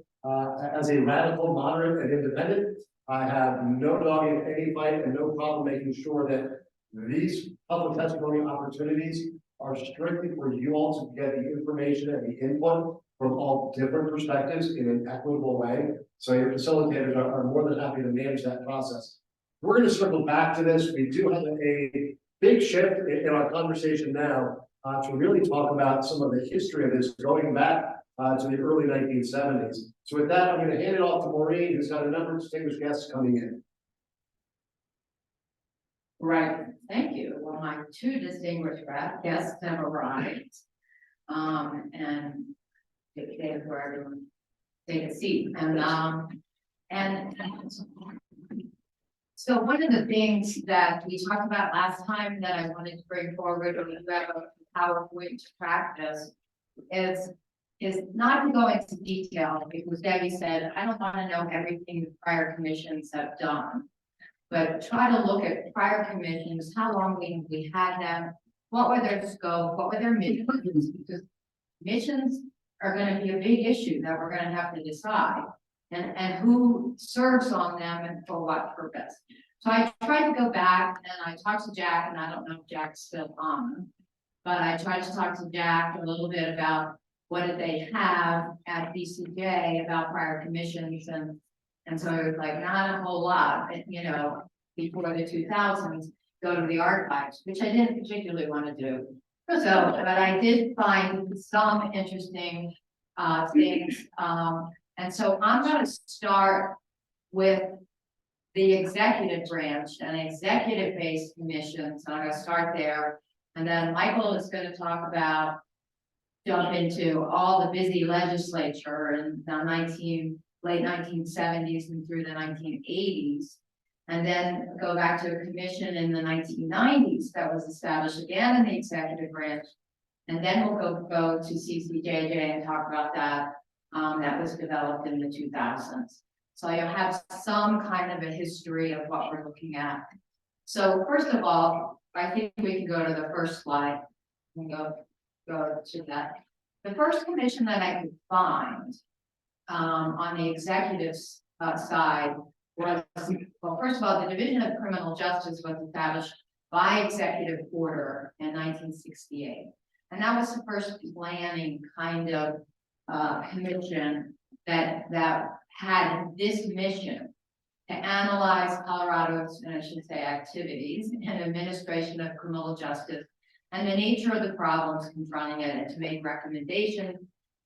as a radical, moderate, and independent, I have no dog in any fight and no problem making sure that these public testimony opportunities are strictly for you all to get the information and the input from all different perspectives in an equitable way. So your facilitators are more than happy to manage that process. We're going to circle back to this. We do have a big shift in our conversation now to really talk about some of the history of this going back to the early 1970s. So with that, I'm going to hand it off to Maureen, who's got a number of distinguished guests coming in. Right, thank you. Well, my two distinguished guests have arrived. And they where everyone take a seat. And so one of the things that we talked about last time that I wanted to bring forward or have a PowerPoint to practice is not to go into detail, because Debbie said, I don't want to know everything the prior commissions have done, but try to look at prior commissions, how long we had them, what were their scope, what were their missions, because missions are going to be a big issue that we're going to have to decide, and who serves on them and for what purpose. So I tried to go back and I talked to Jack, and I don't know if Jack's still on, but I tried to talk to Jack a little bit about what did they have at DCJ about prior commissions, and so it was like not a whole lot, you know, before the 2000s, go to the archives, which I didn't particularly want to do. So, but I did find some interesting things. And so I'm going to start with the executive branch and executive-based commissions. I'm going to start there. And then Michael is going to talk about, jump into all the busy legislature in the late 1970s and through the 1980s. And then go back to a commission in the 1990s that was established again in the executive branch. And then we'll go to TCJJ and talk about that. That was developed in the 2000s. So you'll have some kind of a history of what we're looking at. So first of all, I think we can go to the first slide and go to that. The first commission that I could find on the executive side was, well, first of all, the Division of Criminal Justice was established by executive order in 1968. And that was the first planning kind of commission that had this mission to analyze Colorado's, and I should say, activities and administration of criminal justice and the nature of the problems confronting it, and to make recommendations,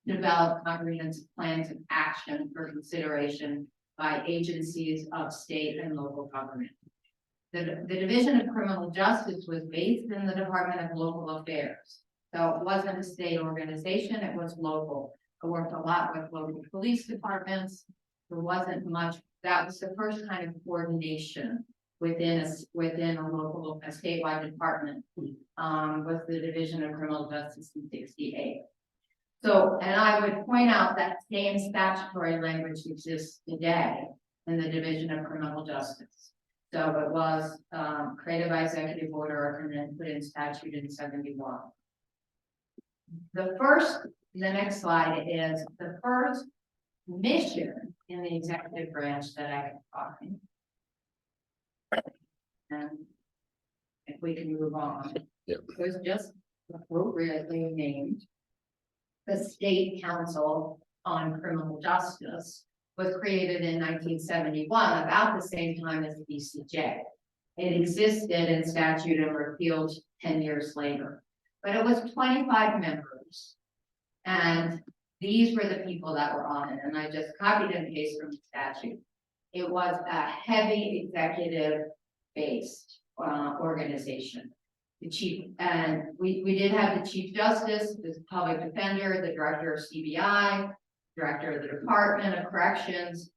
develop comprehensive plans of action for consideration by agencies of state and local government. The Division of Criminal Justice was based in the Department of Local Affairs. So it wasn't a state organization, it was local. I worked a lot with local police departments. There wasn't much, that was the first kind of coordination within a statewide department, was the Division of Criminal Justice in 68. So, and I would point out that same statutory language exists today in the Division of Criminal Justice. So it was created by executive order and then put in statute in 71. The next slide is the first mission in the executive branch that I could find. And if we can move on, it was just appropriately named the State Council on Criminal Justice, was created in 1971, about the same time as the DCJ. It existed in statute and repealed 10 years later, but it was 25 members. And these were the people that were on it, and I just copied and pasted from the statute. It was a heavy executive-based organization. The chief, and we did have the Chief Justice, the Public Defender, the Director of CBI, Director of the Department of Corrections,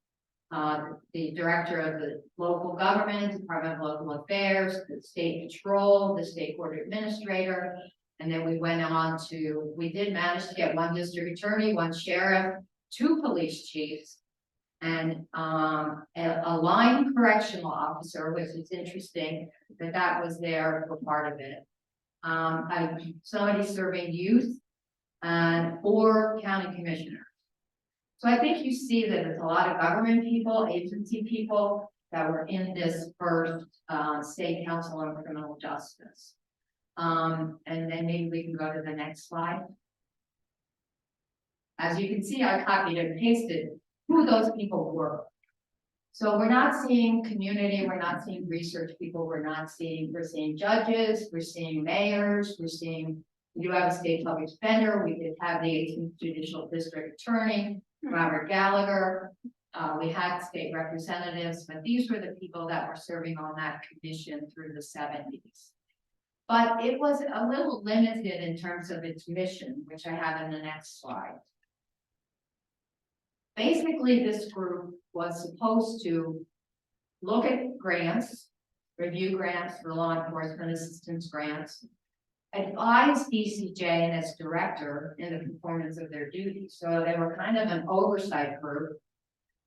the Director of the Local Government, Department of Local Affairs, the State Patrol, the State Court Administrator, and then we went on to, we did manage to get one district attorney, one sheriff, 2 police chiefs, and a line correctional officer, which is interesting that was there for part of it. Somebody serving youth and 4 county commissioners. So I think you see that it's a lot of government people, agency people that were in this first State Council on Criminal Justice. And then maybe we can go to the next slide. As you can see, I copied and pasted who those people were. So we're not seeing community, we're not seeing research people, we're seeing judges, we're seeing mayors, we do have a state public defender, we did have the 18th Judicial District Attorney, Robert Gallagher. We had state representatives, but these were the people that were serving on that commission through the 70s. But it was a little limited in terms of its mission, which I have in the next slide. Basically, this group was supposed to look at grants, review grants for law enforcement assistance grants, advise DCJ and its director in the performance of their duties. So they were kind of an oversight group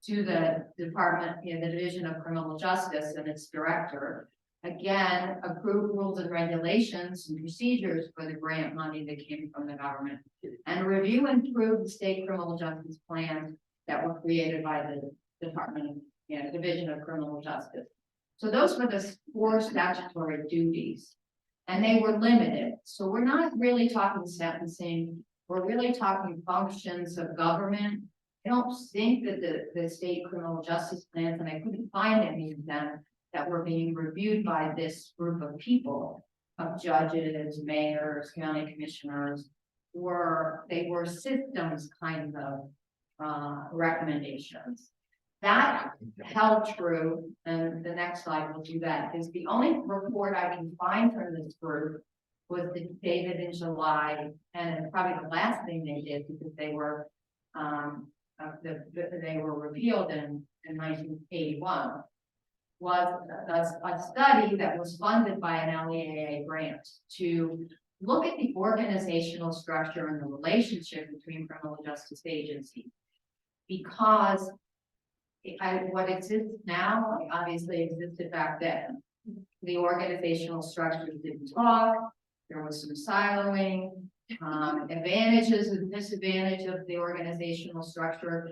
to the department, the Division of Criminal Justice and its director. Again, approve rules and regulations and procedures for the grant money that came from the government, and review and approve the state criminal justice plans that were created by the Department of, Division of Criminal Justice. So those were the 4 statutory duties, and they were limited. So we're not really talking sentencing, we're really talking functions of government. I don't think that the state criminal justice plans, and I couldn't find any of them that were being reviewed by this group of people, of judges, mayors, county commissioners, they were systems kind of recommendations. That held true, and the next slide will do that, is the only report I can find from this group was dated in July, and probably the last thing they did, because they were repealed in 1981, was a study that was funded by an LEAA grant to look at the organizational structure and the relationship between criminal justice agencies. Because what exists now obviously existed back then. The organizational structures didn't talk, there was some siloing, advantages and disadvantages of the organizational structure.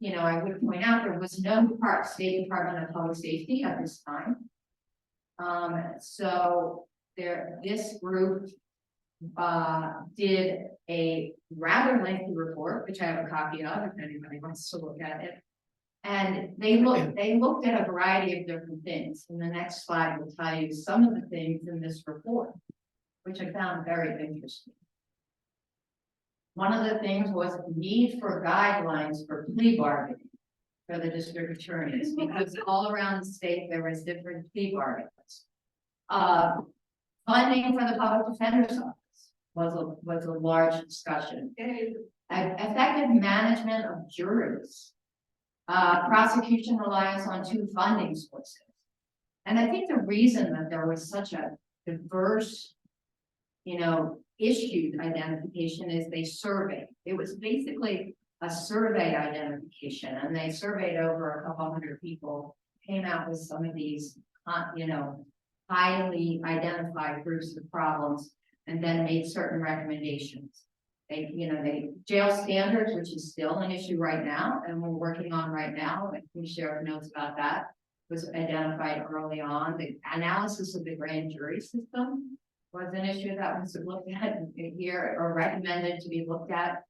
I would point out there was no State Department of Public Safety at this time. So this group did a rather lengthy report, which I have a copy of if anybody wants to look at it. And they looked at a variety of different things. And the next slide will tell you some of the things in this report, which I found very interesting. One of the things was the need for guidelines for plea bargaining for the district attorneys, because all around the state there was different plea bargains. Funding for the public defender's office was a large discussion. Effective management of juries. Prosecution reliance on 2 funding sources. And I think the reason that there was such a diverse, issued identification is they surveyed. It was basically a survey identification, and they surveyed over a couple hundred people, came out with some of these, highly identified groups of problems, and then made certain recommendations. They jail standards, which is still an issue right now, and we're working on right now. I can share notes about that. Was identified early on. The analysis of the grand jury system was an issue that was looked at here or recommended to be looked at.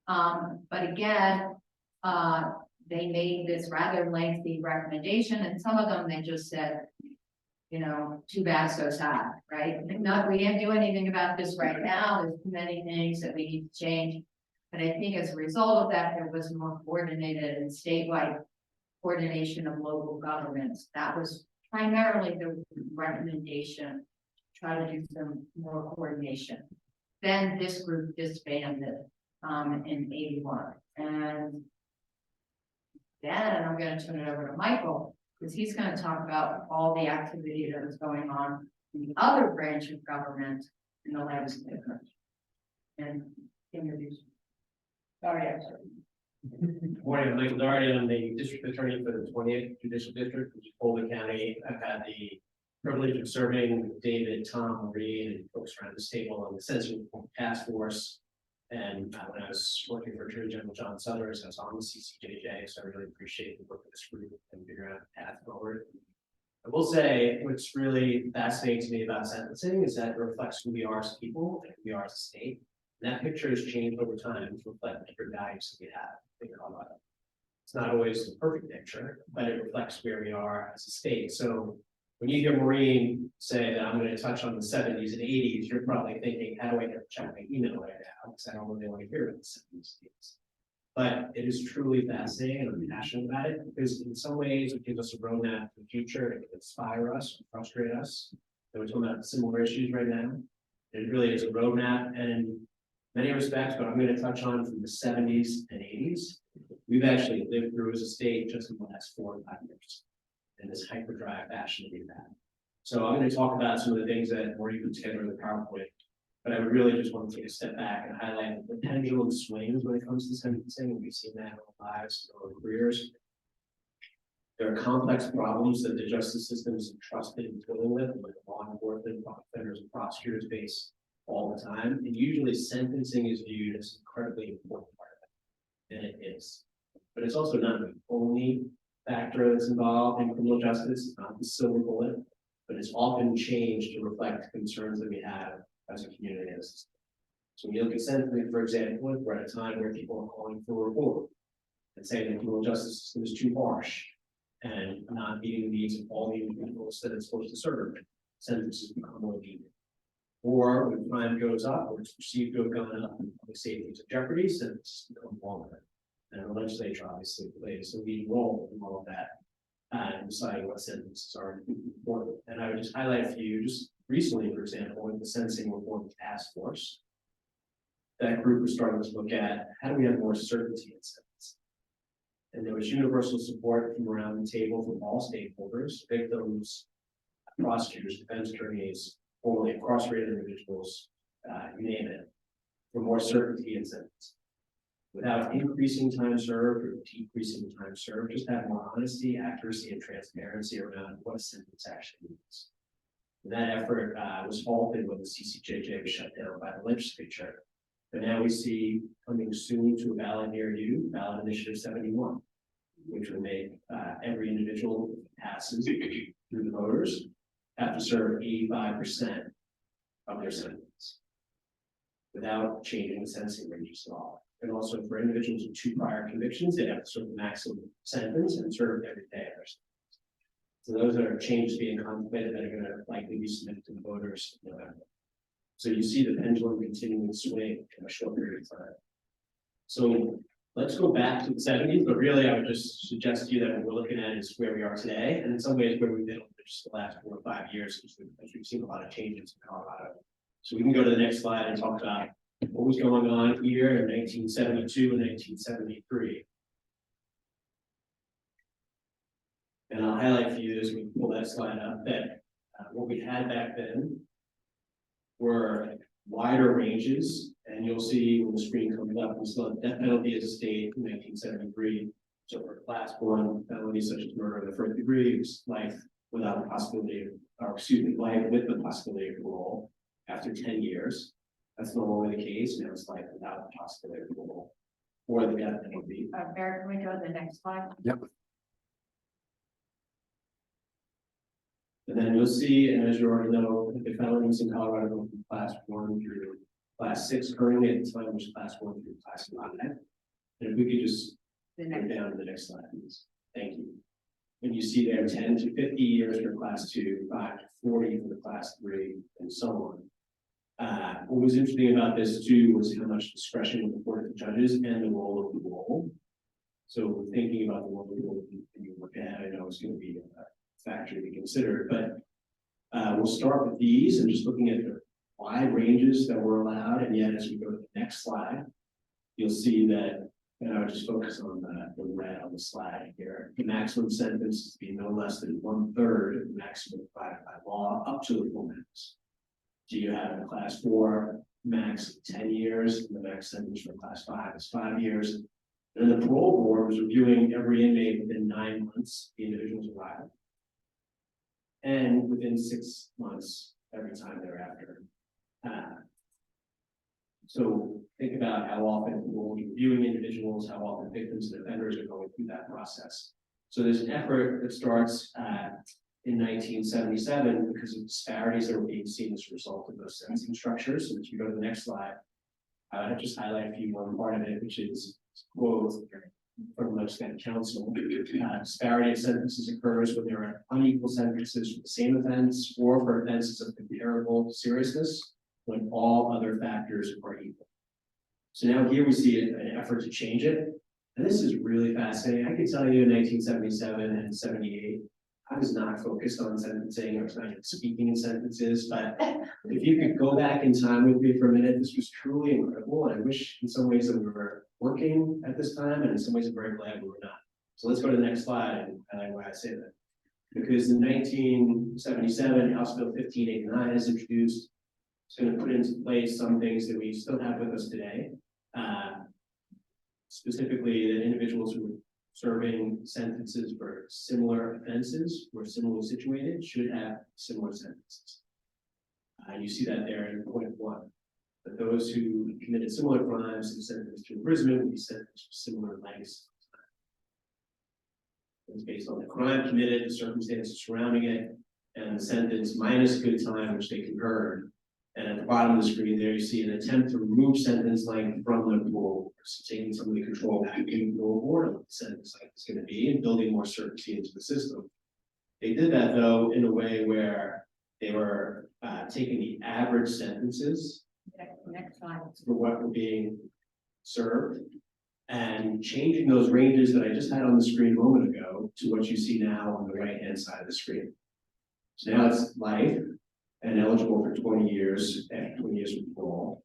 But again, they made this rather lengthy recommendation, and some of them they just said, too bad, so sad, right? We can't do anything about this right now. There's too many things that we need to change. But I think as a result of that, there was more coordinated and statewide coordination of local governments. That was primarily the recommendation, try to do some more coordination. Then this group disbanded in 81. And then I'm going to turn it over to Michael, because he's going to talk about all the activity that is going on in the other branch of government in the legislature. And introduce. Sorry, actually. Good morning, I'm Michael Doherty. I'm the district attorney for the 28th Judicial District, which is Fulton County. I've had the privilege of serving with David, Tom, Marie, and folks around this table on the censorship task force, And when I was working for Attorney General John Suthers, I was on the CCJJ, so I really appreciate the work of this group and figuring out a path forward. I will say, what's really fascinating to me about sentencing is that it reflects who we are as people and who we are as a state. And that picture has changed over time to reflect different values that we have in Colorado. It's not always the perfect picture, but it reflects where we are as a state. So when you hear Maureen say that I'm going to touch on the 70s and 80s, you're probably thinking, how do I get to check my email right now? Because I don't really want to hear about the 70s and 80s. But it is truly fascinating, and I'm passionate about it because in some ways it gives us a roadmap for the future. It can inspire us, frustrate us. We're talking about similar issues right now. It really is a roadmap, and in many respects, what I'm going to touch on from the 70s and 80s, we've actually lived through as a state just in the last 4 or 5 years in this hyperdrive fashion that we've had. So I'm going to talk about some of the things that Maureen put together in the PowerPoint. But I would really just want to take a step back and highlight the pendulum swings when it comes to sentencing, and we've seen that in our lives, in our careers. There are complex problems that the justice system is entrusted in dealing with, like law enforcement, offenders, and prosecutors face all the time. And usually sentencing is viewed as an incredibly important part of it, and it is. But it's also not the only factor that's involved in criminal justice. It's not the silver bullet, but it's often changed to reflect concerns that we have as a community. So when you look at sentencing, for example, we're at a time where people are calling for reform and saying the criminal justice system is too harsh and not meeting the needs of all the individuals that it's supposed to serve. Sentences become more lenient. Or when crime goes up, or it's perceived to have gone up, public safety is in jeopardy, sentences become longer. And the legislature obviously plays a leading role in all of that and deciding what sentences are important. And I would just highlight a few, just recently, for example, with the Sentencing Reform Task Force, that group was starting to look at how do we have more certainty in sentencing. And there was universal support from around the table from all stakeholders, victims, prosecutors, defense attorneys, formerly incarcerated individuals, you name it, for more certainty in sentencing. Without increasing time served or decreasing time served, just have more honesty, accuracy, and transparency around what a sentence actually means. And that effort was halted when the CCJJ was shut down by the legislature. But now we see coming soon to a ballot near you, ballot initiative 71, which will make every individual who passes through the voters have to serve 85% of their sentence without changing the sentencing ranges at all. And also for individuals with 2 prior convictions, they have to serve the maximum sentence and serve every day of their sentence. So those are changes being contemplated that are going to likely be submitted to the voters in November. So you see the pendulum continuing to swing in a short period of time. So let's go back to the 70s, but really I would just suggest to you that what we're looking at is where we are today, and in some ways where we've been over just the last 4 or 5 years, because we've seen a lot of changes in Colorado. So we can go to the next slide and talk about what was going on here in 1972 and 1973. And I'll highlight for you as we pull that slide up that what we had back then were wider ranges, and you'll see when the screen comes up, we still had death penalty as a state in 1973. So for class 1 felonies such as murder in the 1st degree, it was life without the possibility of, or excuse me, life with the possibility of parole after 10 years. That's no longer the case. Now it's life without the possibility of parole or the death penalty. Eric, can we go to the next slide? Yep. And then you'll see, and as you already know, the felonies in Colorado go from class 1 through class 6 currently, at the time was class 1 through class 5. And if we could just go down to the next slide, please. Thank you. And you see there 10 to 50 years for class 2, 5 to 40 for the class 3, and so on. What was interesting about this too was how much discretion was afforded to judges and the role of the role. So thinking about the role of the role that you look at, I know it's going to be a factor to be considered, but we'll start with these and just looking at the wide ranges that were allowed. And yet, as we go to the next slide, you'll see that, and I would just focus on the red on the slide here. The maximum sentence is to be no less than 1/3 of the maximum provided by law up to the full max. So you have a class 4 max 10 years, and the max sentence for class 5 is 5 years. And the parole board was reviewing every inmate within 9 months the individual's arrival, and within 6 months every time thereafter. So think about how often we'll be reviewing individuals, how often victims and offenders are going through that process. So there's an effort that starts in 1977 because of disparities that were being seen as a result of those sentencing structures. And if you go to the next slide, I'll just highlight a few one part of it, which is quote from the legislative council. Disparity of sentences occurs when there are unequal sentences for the same offense or for offenses of comparable seriousness when all other factors are equal. So now here we see an effort to change it. And this is really fascinating. I can tell you in 1977 and 78, I was not focused on sentencing. I was not even speaking in sentences, but if you could go back in time with me for a minute, this was truly incredible. And I wish in some ways that we were working at this time, and in some ways I'm very glad we were not. So let's go to the next slide and highlight why I say that. Because in 1977, House Bill 1589 is introduced. It's going to put into place some things that we still have with us today. Specifically, that individuals who are serving sentences for similar offenses or similarly situated should have similar sentences. You see that there in point 1. But those who committed similar crimes and sentenced to imprisonment will be sentenced for similar lengths. It's based on the crime committed, the circumstances surrounding it, and the sentence minus good time which they concurred. And at the bottom of the screen there, you see an attempt to remove sentence length from the parole, so taking some of the control back in the board of what the sentence length is going to be and building more certainty into the system. They did that though in a way where they were taking the average sentences Next slide. for what were being served and changing those ranges that I just had on the screen a moment ago to what you see now on the right-hand side of the screen. So now it's life and eligible for 20 years after 20 years of parole.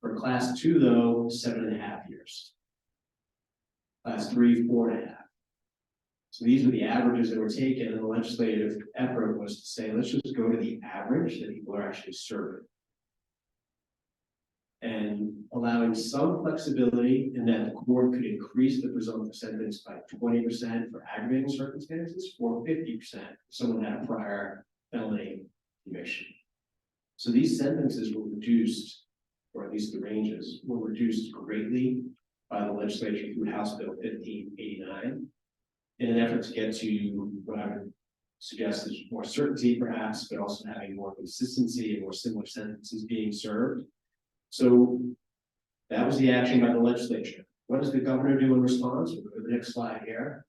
For class 2 though, 7.5 years. Class 3, 4.5. So these are the averages that were taken, and the legislative effort was to say, let's just go to the average that people are actually serving. And allowing some flexibility in that the court could increase the presumptive sentence by 20% for aggravating circumstances or 50% if someone had a prior felony conviction. So these sentences were reduced, or at least the ranges were reduced greatly by the legislature through House Bill 1589 in an effort to get to what I would suggest is more certainty perhaps, but also having more consistency and more similar sentences being served. So that was the action by the legislature. What does the governor do in response? We'll go to the next slide here.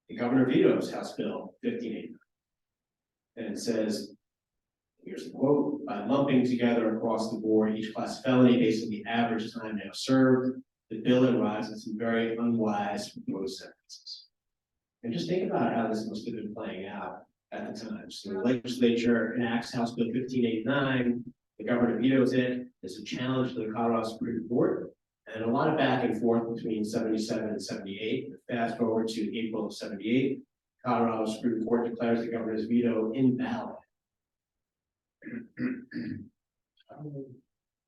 The governor vetoes House Bill 1589 and says, here's the quote, by lumping together across the board each class of felony based on the average time now served, the bill arises some very unwise proposed sentences. And just think about how this must have been playing out at the time. So the legislature enacts House Bill 1589, the governor vetoes it, there's a challenge to the Colorado Supreme Court, and a lot of back and forth between 77 and 78. Fast forward to April of 78, Colorado Supreme Court declares the governor's veto invalid.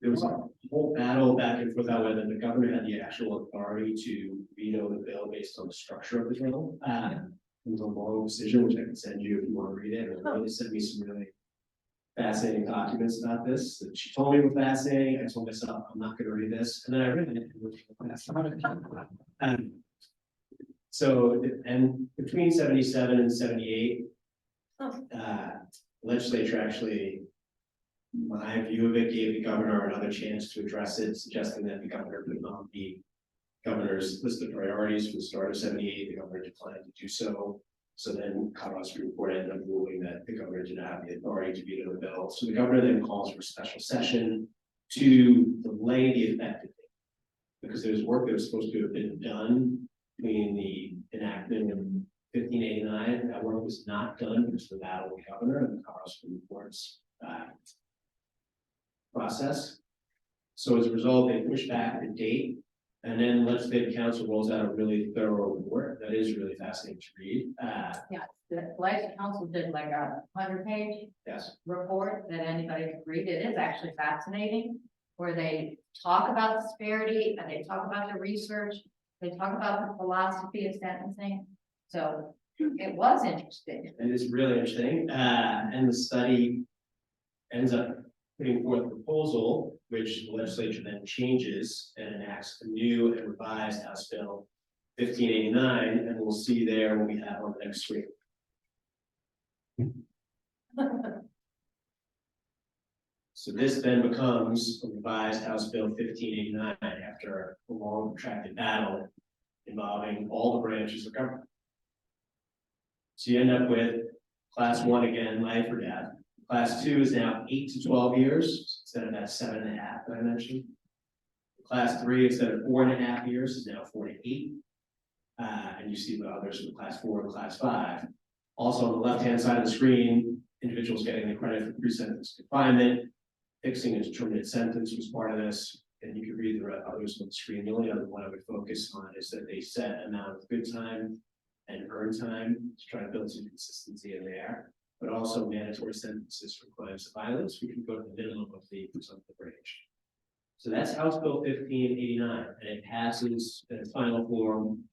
There was a whole battle back and forth about whether the governor had the actual authority to veto the bill based on the structure of the bill. It was a long decision, which I can send you if you want to read it. And really sent me some really fascinating documents about this that she told me were fascinating. I told myself I'm not going to read this, and then I read it. So, and between 77 and 78, legislature actually, my view of it, gave the governor another chance to address it, suggesting that the governor could not be governor's list of priorities for the start of 78. The governor declined to do so. So then Colorado Supreme Court ended up ruling that the governor did not have the authority to veto the bill. So the governor then calls for a special session to delay the effective date, because there was work that was supposed to have been done between the enactment of 1589. That work was not done because of the battle with the governor and the Colorado Supreme Court's process. So as a result, they pushed back the date, and then the legislative council rolls out a really thorough report that is really fascinating to read. Yeah, the legislative council did like a 100-page report that anybody could read. It is actually fascinating, where they talk about disparity and they talk about the research. They talk about the philosophy of sentencing. So it was interesting. And it's really interesting. And the study ends up putting forth a proposal which the legislature then changes and enacts a new and revised House Bill 1589, and we'll see there what we have on the next screen. So this then becomes a revised House Bill 1589 after a long protracted battle involving all the branches of government. So you end up with class 1 again, life or death. Class 2 is now 8 to 12 years instead of that 7.5 that I mentioned. Class 3 instead of 4.5 years is now 4 to 8. And you see the others with class 4 and class 5. Also on the left-hand side of the screen, individuals getting the credit for pre-sentence confinement, fixing a determinate sentence was part of this, and you can read the others on the screen. The only other one I would focus on is that they set amount of good time and earned time to try to build some consistency in there, but also mandatory sentences for crimes of violence. We can go to the minimum of the presumptive range. So that's House Bill 1589, and it passes in its final form.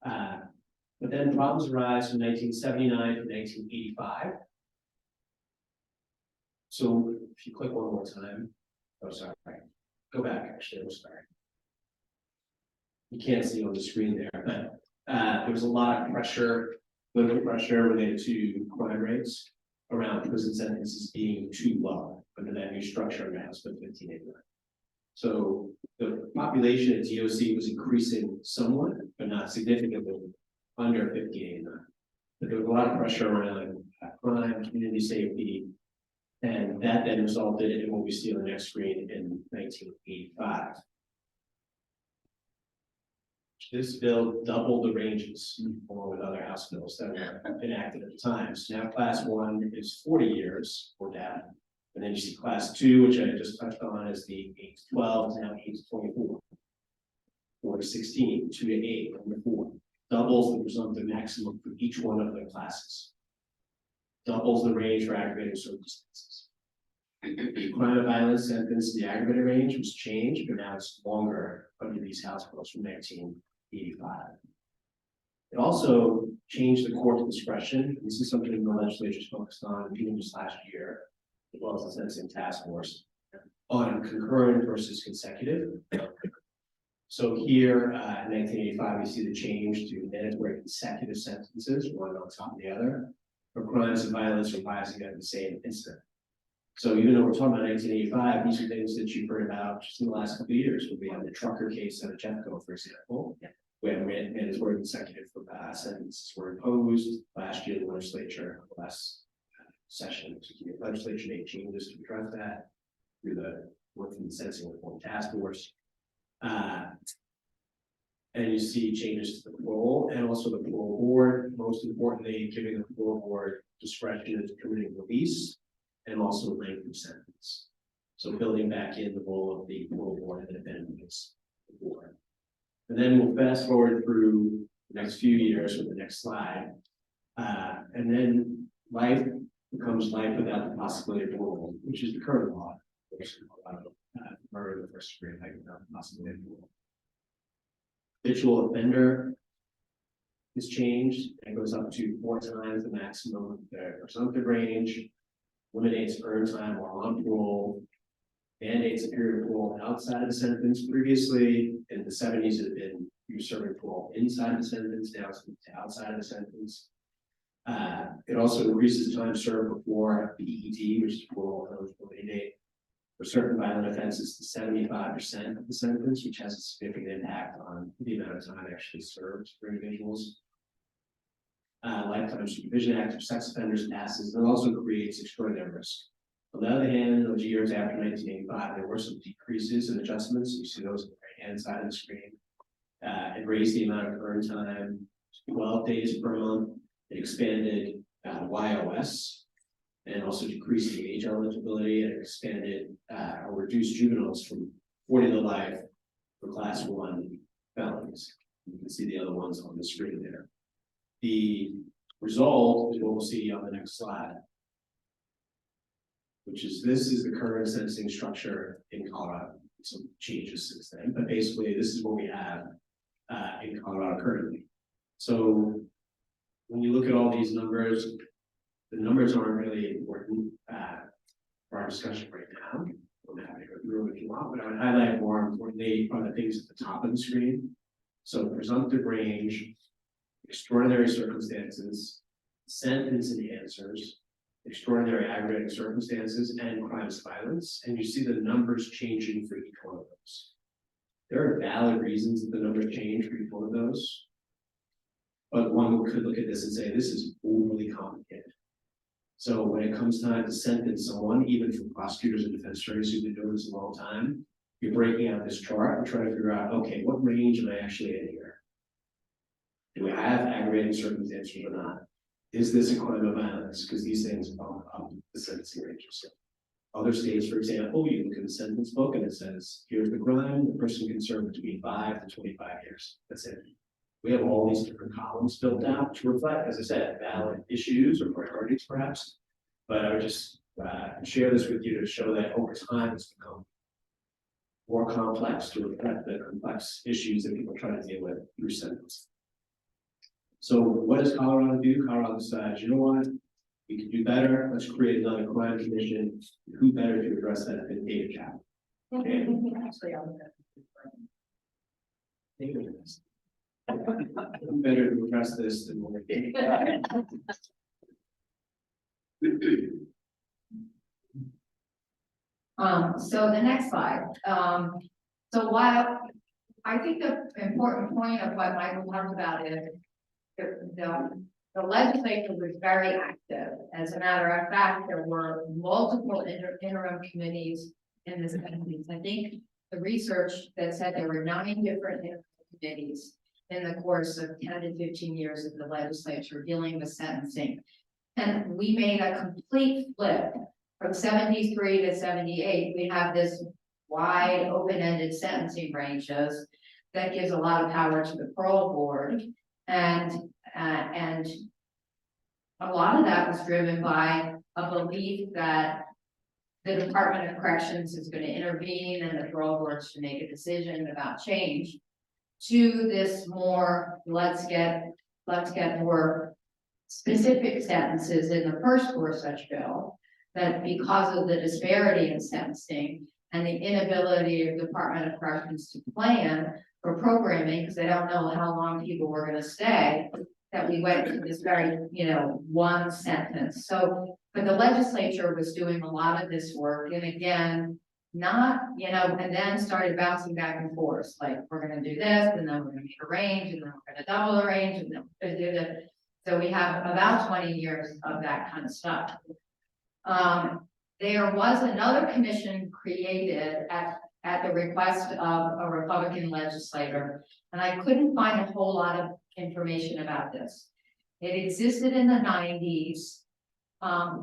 But then problems arise from 1979 to 1985. So if you click one more time, oh, sorry, go back, actually, I'm sorry. You can't see on the screen there, but there was a lot of pressure, political pressure related to crime rates around prison sentences being too low under that new structure in House Bill 1589. So the population at DOC was increasing somewhat, but not significantly under 1589. But there was a lot of pressure around crime, community safety, and that then resulted in what we see on the next screen in 1985. This bill doubled the ranges along with other House bills that were enacted at the time. So now class 1 is 40 years for death. And then you see class 2, which I just touched on, is the 8 to 12, is now 8 to 24. 4 to 16, 2 to 8, 1 to 4. Doubles the presumptive maximum for each one of the classes. Doubles the range for aggravated circumstances. Crime of violence sentence, the aggravated range was changed, but now it's longer under these House bills from 1985. It also changed the court's discretion. This is something the legislature is focused on even just last year, as well as the sentencing task force, on concurrent versus consecutive. So here in 1985, we see the change to mandatory consecutive sentences, one on top of the other, for crimes of violence arising out of the same incident. So even though we're talking about 1985, these are things that you've heard about just in the last couple of years. When we have the trucker case out of Jeffco, for example, where mandatory consecutive sentences were imposed last year. The legislature, last session, the legislature made changes to address that through the work from the Sentencing Reform Task Force. And you see changes to the parole and also the parole board, most importantly, giving the parole board discretion in determining release and also length of sentence. So building back in the role of the parole board and the defendants board. And then we'll fast forward through the next few years with the next slide. And then life becomes life without the possibility of parole, which is the current law. There's a lot of murder in the first degree life without the possibility of parole. Habitual offender is changed and goes up to 4 times the maximum of the presumptive range, eliminates earned time while on parole, mandates a period of parole outside of the sentence. Previously, in the 70s, it had been you serving parole inside the sentence, now it's outside of the sentence. It also increases time served before the EED, which is parole eligibility date, for certain violent offenses to 75% of the sentence, which has a significant impact on the amount of time actually served for individuals. Lifetime Supervision Act for sex offenders passes, and also creates extraordinary risk. On the other hand, those years after 1985, there were some decreases and adjustments. You see those on the right-hand side of the screen. It raised the amount of earned time to 12 days per month. It expanded YOS, and also decreased the age eligibility, and expanded or reduced juveniles from 40 to life for class 1 felonies. You can see the other ones on the screen there. The result is what we'll see on the next slide, which is this is the current sentencing structure in Colorado. Some changes since then, but basically this is what we have in Colorado currently. So when you look at all these numbers, the numbers aren't really important for our discussion right now. I'm happy to go room if you want, but I would highlight more importantly are the things at the top of the screen. So presumptive range, extraordinary circumstances, sentence enhancers, extraordinary aggravating circumstances, and crimes of violence. And you see the numbers changing for each one of those. There are valid reasons that the numbers change for each one of those. But one could look at this and say, this is overly complicated. So when it comes time to sentence someone, even for prosecutors and defense attorneys who've been doing this a long time, you're breaking out this chart and trying to figure out, okay, what range am I actually in here? Do we have aggravating circumstances or not? Is this a crime of violence? Because these things bump up the sentencing ranges. Other states, for example, you look at the sentence book and it says, here's the crime, the person can serve between 5 to 25 years. That's it. We have all these different columns built out to reflect, as I said, valid issues or priorities perhaps. But I would just share this with you to show that over time it's become more complex to reflect the complex issues that people try to deal with through sentence. So what does Colorado do? Colorado decides, you know what? We can do better. Let's create another crime commission. Who better to address that than data cap? Okay. Who better to address this than more data? So the next slide. So while I think the important point of what Michael talked about is the legislature was very active. As a matter of fact, there were multiple interim committees in this country. I think the research that said there were 9 different interim committees in the course of 10 to 15 years of the legislature dealing with sentencing. And we made a complete flip from 73 to 78. We have this wide open-ended sentencing ranges that gives a lot of power to the parole board. And a lot of that was driven by a belief that the Department of Corrections is going to intervene and the parole boards to make a decision about change to this more, let's get more specific sentences in the first Gorsuch bill, that because of the disparity in sentencing and the inability of the Department of Corrections to plan for programming, because they don't know how long people were going to stay, that we went to this very, one sentence. So, but the legislature was doing a lot of this work, and again, not, and then started bouncing back and forth, like we're going to do this, and then we're going to make a range, and then we're going to double the range, and then we're going to do this. So we have about 20 years of that kind of stuff. There was another commission created at the request of a Republican legislator, and I couldn't find a whole lot of information about this. It existed in the 90s.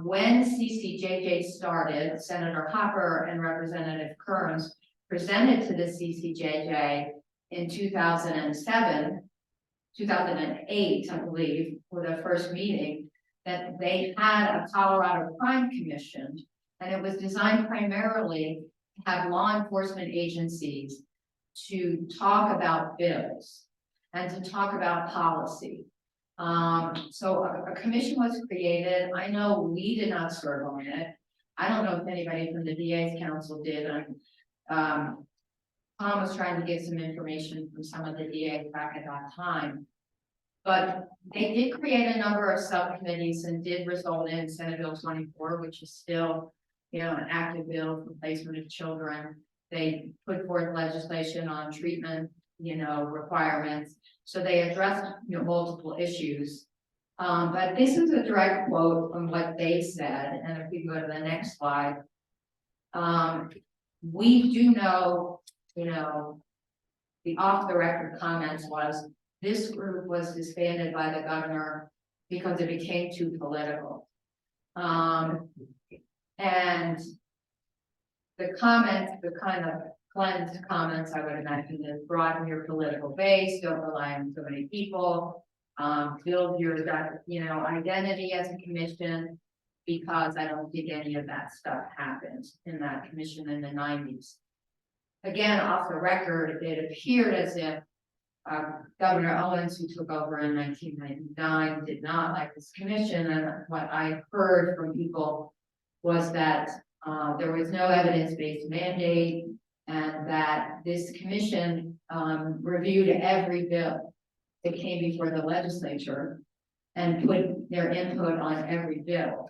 When CCJJ started, Senator Hopper and Representative Kearns presented to the CCJJ in 2008, I believe, for the first meeting, that they had a Colorado Crime Commission, and it was designed primarily to have law enforcement agencies to talk about bills and to talk about policy. So a commission was created. I know we did not serve on it. I don't know if anybody from the DA's council did. Tom was trying to get some information from some of the DAs back at that time. But they did create a number of subcommittees and did result in Senate Bill 24, which is still, an active bill for placement of children. They put forth legislation on treatment, requirements. So they addressed, multiple issues. But this is a direct quote from what they said. And if we go to the next slide, we do know, the off the record comments was this group was disbanded by the governor because it became too political. And the comments, the kind of cleansed comments, I would imagine, is broaden your political base, don't rely on so many people, build your, identity as a commission, because I don't think any of that stuff happened in that commission in the 90s. Again, off the record, it appeared as if Governor Owens, who took over in 1999, did not like this commission, and what I heard from people was that There was no evidence-based mandate, and that this commission reviewed every bill that came before the legislature and put their input on every bill.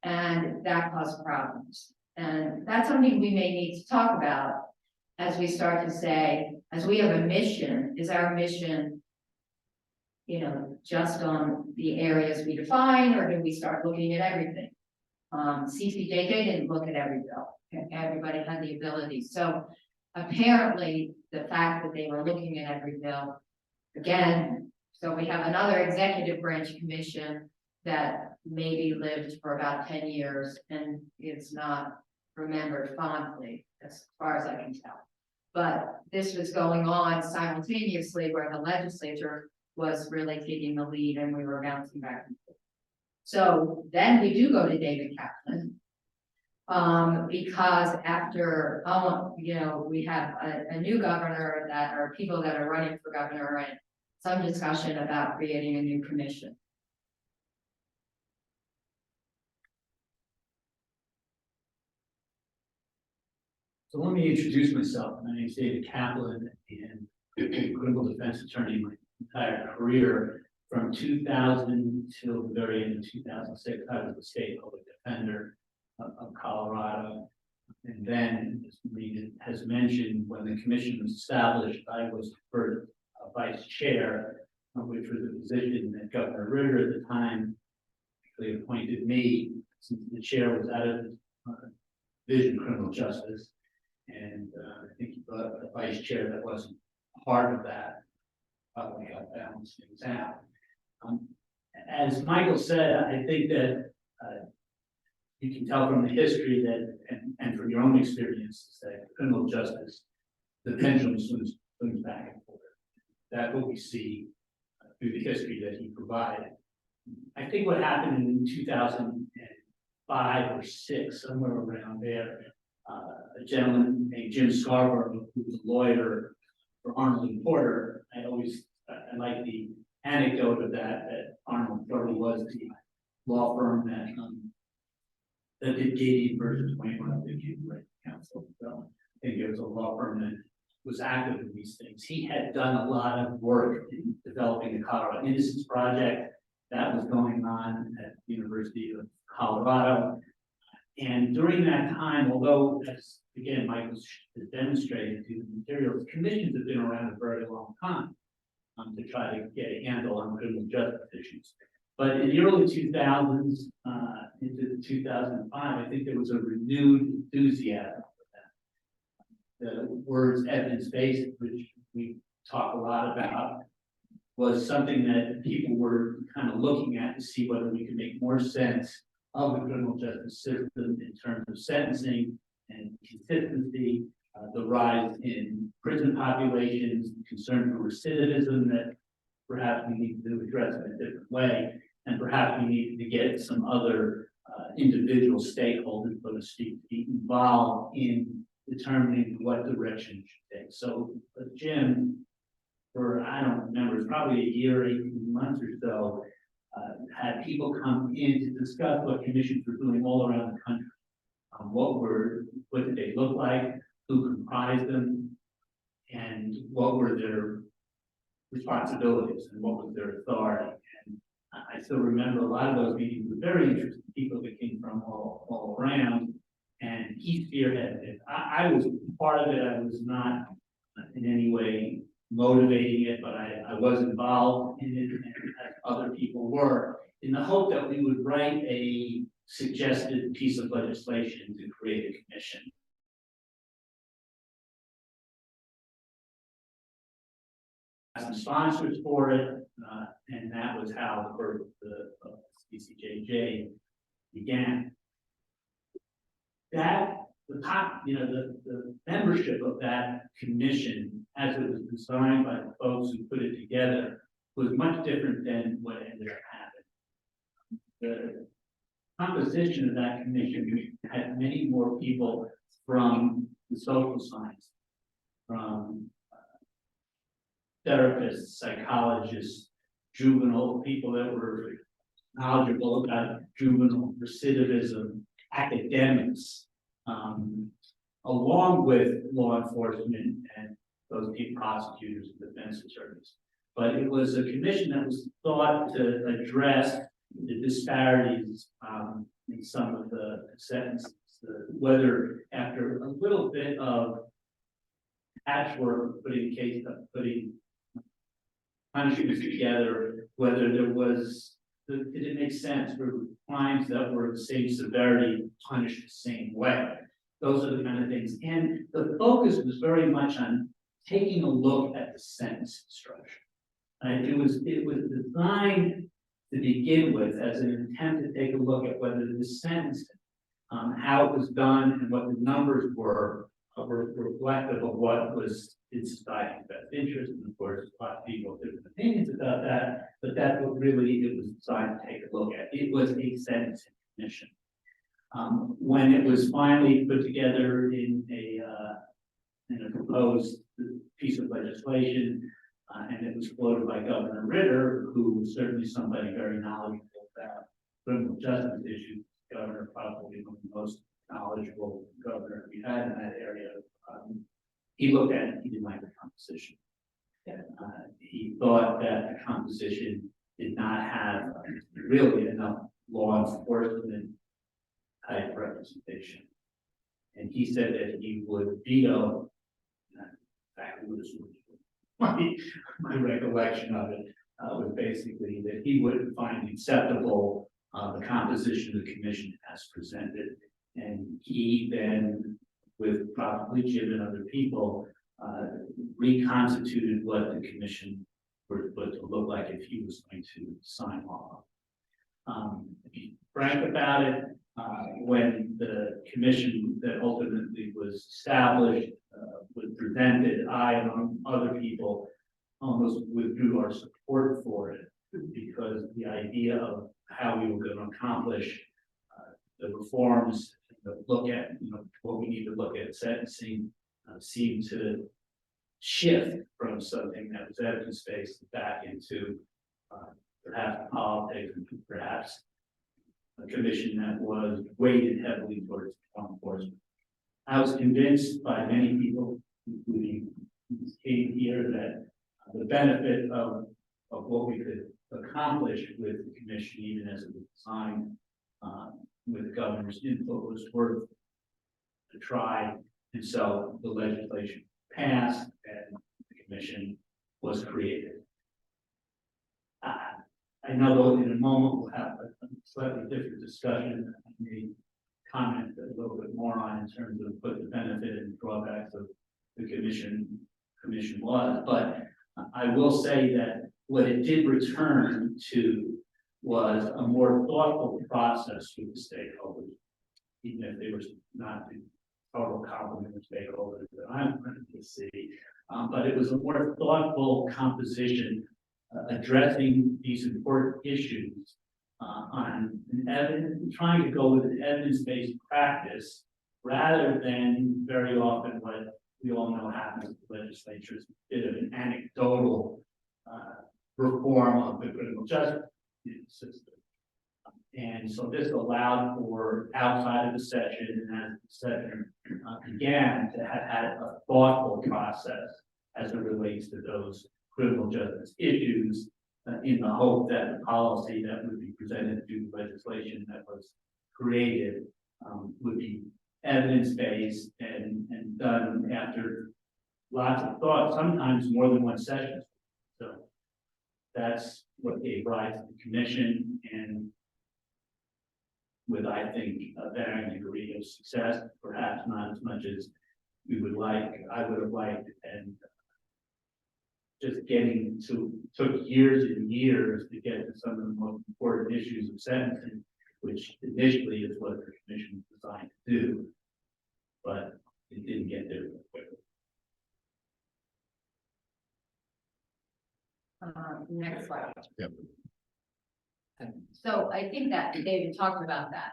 And that caused problems. And that's something we may need to talk about as we start to say, as we have a mission, is our mission, you know, just on the areas we define, or do we start looking at everything? CCJJ didn't look at every bill. Everybody had the ability. So apparently the fact that they were looking at every bill, again, so we have another executive branch commission that maybe lived for about 10 years and is not remembered fondly, as far as I can tell. But this was going on simultaneously where the legislature was really taking the lead and we were bouncing back and forth. So then we do go to David Kaplan. Because after, you know, we have a new governor that are people that are running for governor and some discussion about creating a new commission. So let me introduce myself. My name is David Kaplan, and I'm a criminal defense attorney my entire career. From 2000 till the very end of 2006, I was the state public defender of Colorado. And then, as Marina has mentioned, when the commission was established, I was first vice chair, which was a position that Governor Ritter at the time actually appointed me, since the chair was out of Division of Criminal Justice. And I think he brought a vice chair that wasn't part of that. We got balance things out. As Michael said, I think that you can tell from the history that, and from your own experiences, that criminal justice, the pendulum swings back and forth. That's what we see through the history that he provided. I think what happened in 2005 or 6, somewhere around there, a gentleman named Jim Scarborough, who was a lawyer for Arnold and Porter. I like the anecdote of that Arnold and Porter was the law firm that did Gady versus Wainwright, the Human Rights Council. So I think it was a law firm that was active in these things. He had done a lot of work in developing the Colorado Innocence Project that was going on at the University of Colorado. And during that time, although, as again, Mike has demonstrated through the materials, commissions have been around a very long time to try to get a handle on criminal justice issues. But in the early 2000s, into 2005, I think there was a renewed enthusiasm for that. The words evidence-based, which we talk a lot about, was something that people were kind of looking at to see whether we could make more sense of the criminal justice system in terms of sentencing and consistency, the rise in prison populations, concern for recidivism that perhaps we need to address in a different way, and perhaps we need to get some other individual stakeholders, so to speak, to be involved in determining what direction you should take. So Jim, for, I don't remember, it's probably a year, 18 months or so, had people come in to discuss what commissions were doing all around the country. What did they look like, who comprised them, and what were their responsibilities and what was their authority. And I still remember a lot of those meetings with very interesting people that came from all around, and he spearheaded it. I was part of it. I was not in any way motivating it, but I was involved in it, and as other people were, in the hope that we would write a suggested piece of legislation to create a commission. Some sponsors for it, and that was how the birth of the TCJJ began. The membership of that commission, as it was designed by the folks who put it together, was much different than what ended up happening. The composition of that commission had many more people from the social science, from therapists, psychologists, juvenile people that were knowledgeable about juvenile recidivism, academics, along with law enforcement and those people, prosecutors and defense attorneys. But it was a commission that was thought to address the disparities in some of the sentences, whether after a little bit of patchwork, putting punishments together, whether there was, did it make sense for crimes that were the same severity punished the same way? Those are the kind of things. And the focus was very much on taking a look at the sentence structure. It was designed to begin with as an attempt to take a look at whether the sentence, how it was done and what the numbers were reflective of what was in society's best interest. And of course, a lot of people have different opinions about that, but that's what really it was designed to take a look at. It was a sentencing commission. When it was finally put together in a proposed piece of legislation, and it was floated by Governor Ritter, who was certainly somebody very knowledgeable about criminal justice issues. Governor, probably one of the most knowledgeable governor we had in that area. He looked at it, he didn't like the composition. He thought that the composition did not have really enough law enforcement type representation. And he said that he would veto, exactly what his words were. My recollection of it was basically that he wouldn't find acceptable the composition of the commission as presented. And he then, with probably Jim and other people, reconstituted what the commission would look like if he was going to sign off. To be frank about it, when the commission that ultimately was established was presented, I and other people almost withdrew our support for it, because the idea of how we were going to accomplish the reforms, look at what we need to look at sentencing, seemed to shift from something that was evidence-based back into perhaps politics, and perhaps a commission that was weighted heavily towards law enforcement. I was convinced by many people, including Kate here, that the benefit of what we could accomplish with the commission, even as it was designed with the governor's input, was worth a try. And so the legislation passed and the commission was created. I know that in a moment we'll have a slightly different discussion. I may comment a little bit more on in terms of what the benefit and drawbacks of the commission was, but I will say that what it did return to was a more thoughtful process with the stakeholders, even if they were not the total complement of stakeholders that I'm going to see. But it was a more thoughtful composition addressing these important issues on an evidence, trying to go with an evidence-based practice rather than very often what we all know happens with legislatures, a bit of an anecdotal reform of the criminal justice system. And so this allowed for outside of the session, and as the session began, to have had a thoughtful process as it relates to those criminal justice issues, in the hope that the policy that would be presented through the legislation that was created would be evidence-based and done after lots of thought, sometimes more than one session. So that's what gave rise to the commission, and with, I think, a varying degree of success, perhaps not as much as we would like, I would have liked, and just getting to, took years and years to get to some of the most important issues of sentencing, which initially is what the commission was designed to do, but it didn't get there quickly. Next slide. Yep. So I think that David talked about that.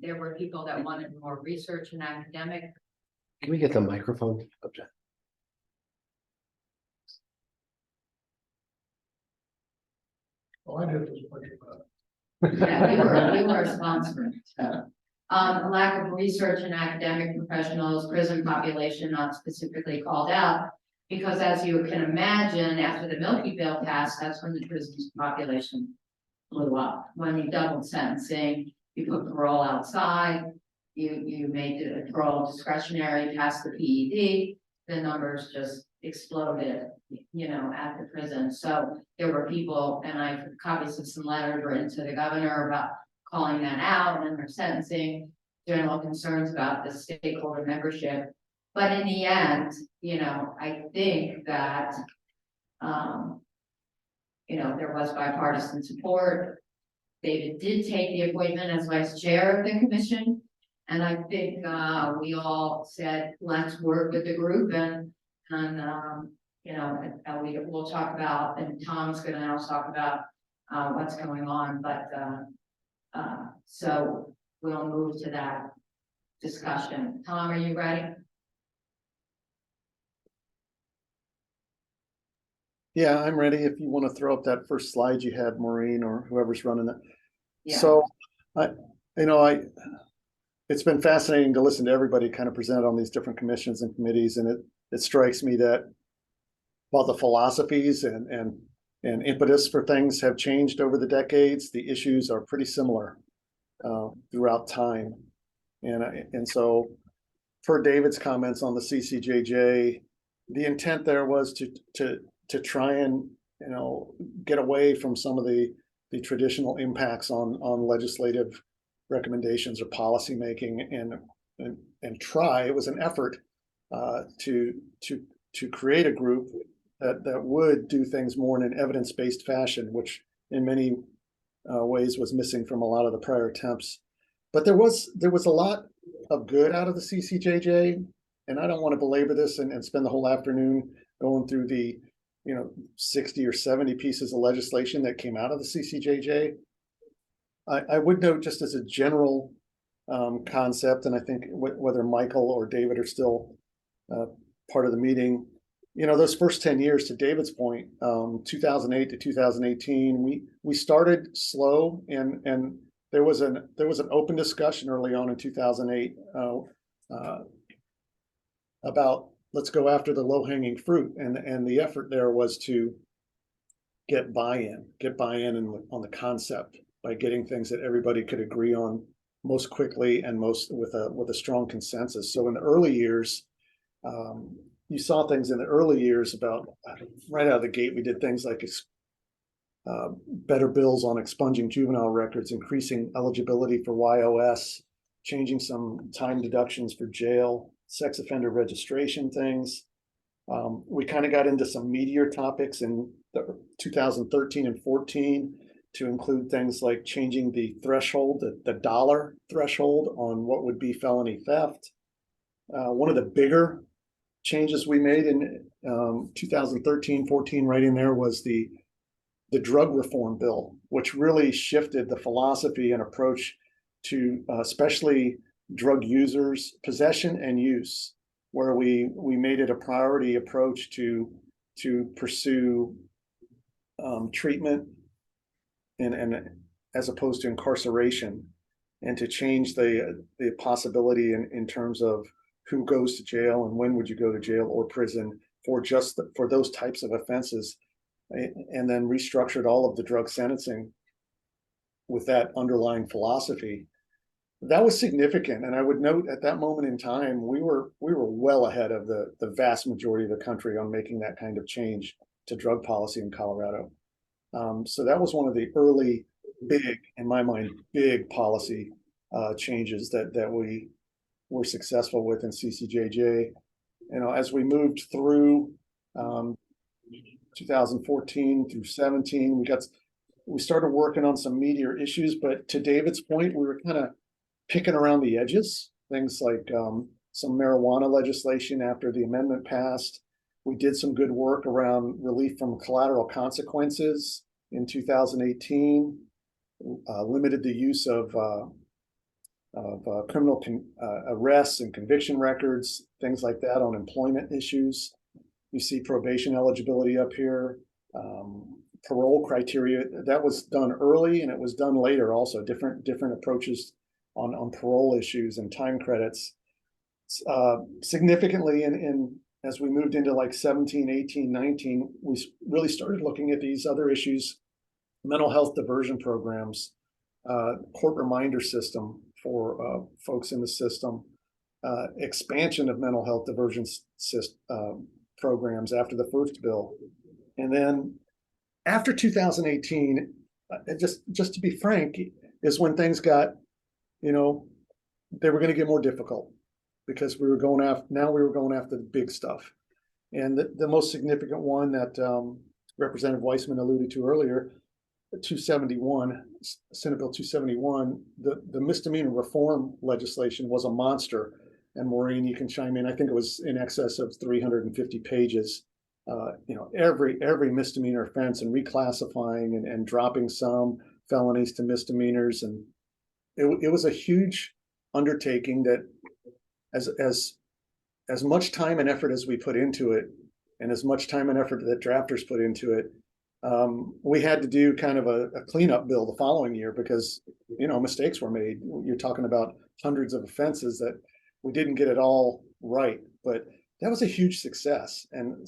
There were people that wanted more research and academic. Can we get the microphone up, Jeff? Oh, I did this much about it. Yeah, we were a sponsor. A lack of research and academic professionals, prison population not specifically called out. Because as you can imagine, after the Milky Bill passed, that's when the prison population blew up. When you doubled sentencing, you put parole outside, you made the parole discretionary, passed the PED, the numbers just exploded, you know, at the prison. So there were people, and I have copies of some letters written to the governor about calling that out and their sentencing, general concerns about the stakeholder membership. But in the end, you know, I think that, you know, there was bipartisan support. David did take the appointment as vice chair of the commission. And I think we all said, let's work with the group and you know, and we'll talk about, and Tom's gonna now talk about what's going on, but so we'll move to that discussion. Tom, are you ready? Yeah, I'm ready. If you want to throw up that first slide you had, Maureen, or whoever's running that. Yeah. So it's been fascinating to listen to everybody kind of present on these different commissions and committees. And it strikes me that while the philosophies and impetus for things have changed over the decades, the issues are pretty similar throughout time. And so per David's comments on the CCJJ, the intent there was to try and, you know, get away from some of the traditional impacts on legislative recommendations or policy making and try. It was an effort to create a group that would do things more in an evidence-based fashion, which in many ways was missing from a lot of the prior attempts. But there was a lot of good out of the CCJJ, and I don't want to belabor this and spend the whole afternoon going through the 60 or 70 pieces of legislation that came out of the CCJJ. I would note, just as a general concept, and I think whether Michael or David are still part of the meeting, those first 10 years, to David's point, 2008 to 2018, we started slow, and there was an open discussion early on in 2008 about let's go after the low-hanging fruit, and the effort there was to get buy-in on the concept by getting things that everybody could agree on most quickly and most with a strong consensus. So in the early years, you saw things in the early years about right out of the gate. We did things like better bills on expunging juvenile records, increasing eligibility for YOS, changing some time deductions for jail, sex offender registration things. We kind of got into some meatier topics in 2013 and 14 to include things like changing the threshold, the dollar threshold on what would be felony theft. One of the bigger changes we made in 2013-14, right in there, was the drug reform bill, which really shifted the philosophy and approach to especially drug users' possession and use, where we made it a priority approach to pursue treatment and as opposed to incarceration, and to change the possibility in terms of who goes to jail and when would you go to jail or prison for for those types of offenses, and then restructured all of the drug sentencing with that underlying philosophy. That was significant, and I would note at that moment in time, we were well ahead of the vast majority of the country on making that kind of change to drug policy in Colorado. So that was one of the early, big, in my mind, big policy changes that we were successful with in CCJJ. As we moved through 2014 through 17, we started working on some meatier issues. But to David's point, we were kind of picking around the edges, things like some marijuana legislation after the amendment passed. We did some good work around relief from collateral consequences in 2018, limited the use of criminal arrests and conviction records, things like that on employment issues. You see probation eligibility up here, parole criteria. That was done early, and it was done later also, different approaches on parole issues and time credits. Significantly in as we moved into like 17, 18, 19, we really started looking at these other issues, mental health diversion programs, court reminder system for folks in the system, expansion of mental health diversion programs after the first bill. And then after 2018, just to be frank, is when things got, they were going to get more difficult because we were going after the big stuff. And the most significant one that Representative Weissman alluded to earlier, 271, Senate Bill 271, the misdemeanor reform legislation was a monster. And Maureen, you can chime in. I think it was in excess of 350 pages. Every misdemeanor offense and reclassifying and dropping some felonies to misdemeanors. And it was a huge undertaking that as much time and effort as we put into it, and as much time and effort that drafters put into it, we had to do kind of a cleanup bill the following year because, mistakes were made. You're talking about hundreds of offenses that we didn't get it all right, but that was a huge success and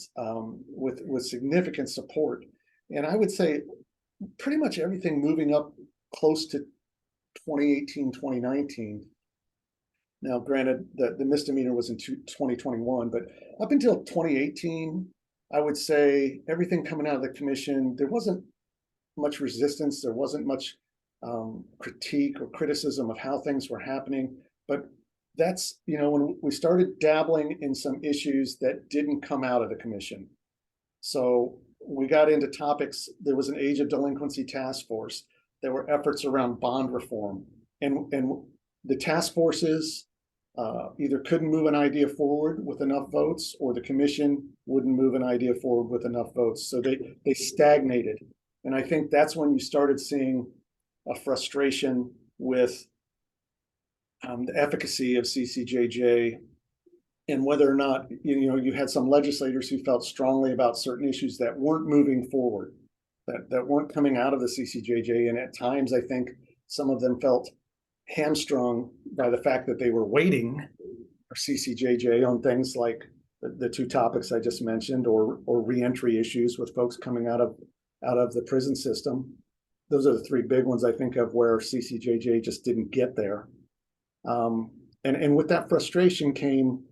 with significant support. And I would say pretty much everything moving up close to 2018, 2019. Now, granted, the misdemeanor was in 2021, but up until 2018, I would say everything coming out of the commission, there wasn't much resistance. There wasn't much critique or criticism of how things were happening. But that's, when we started dabbling in some issues that didn't come out of the commission. So we got into topics. There was an age of delinquency task force. There were efforts around bond reform. And the task forces either couldn't move an idea forward with enough votes, or the commission wouldn't move an idea forward with enough votes. So they stagnated. And I think that's when you started seeing a frustration with the efficacy of CCJJ and whether or not, you had some legislators who felt strongly about certain issues that weren't moving forward, that weren't coming out of the CCJJ. And at times, I think some of them felt hamstrung by the fact that they were waiting for CCJJ on things like the two topics I just mentioned, or reentry issues with folks coming out of the prison system. Those are the three big ones I think of where CCJJ just didn't get there. And with that frustration came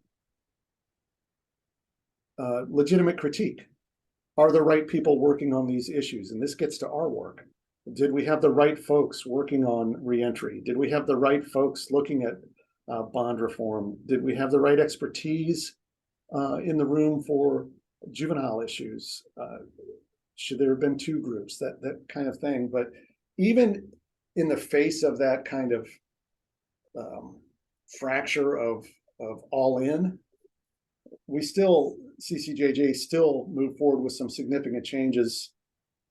legitimate critique. Are the right people working on these issues? And this gets to our work. Did we have the right folks working on reentry? Did we have the right folks looking at bond reform? Did we have the right expertise in the room for juvenile issues? Should there have been two groups? That kind of thing. But even in the face of that kind of fracture of all in, CCJJ still moved forward with some significant changes,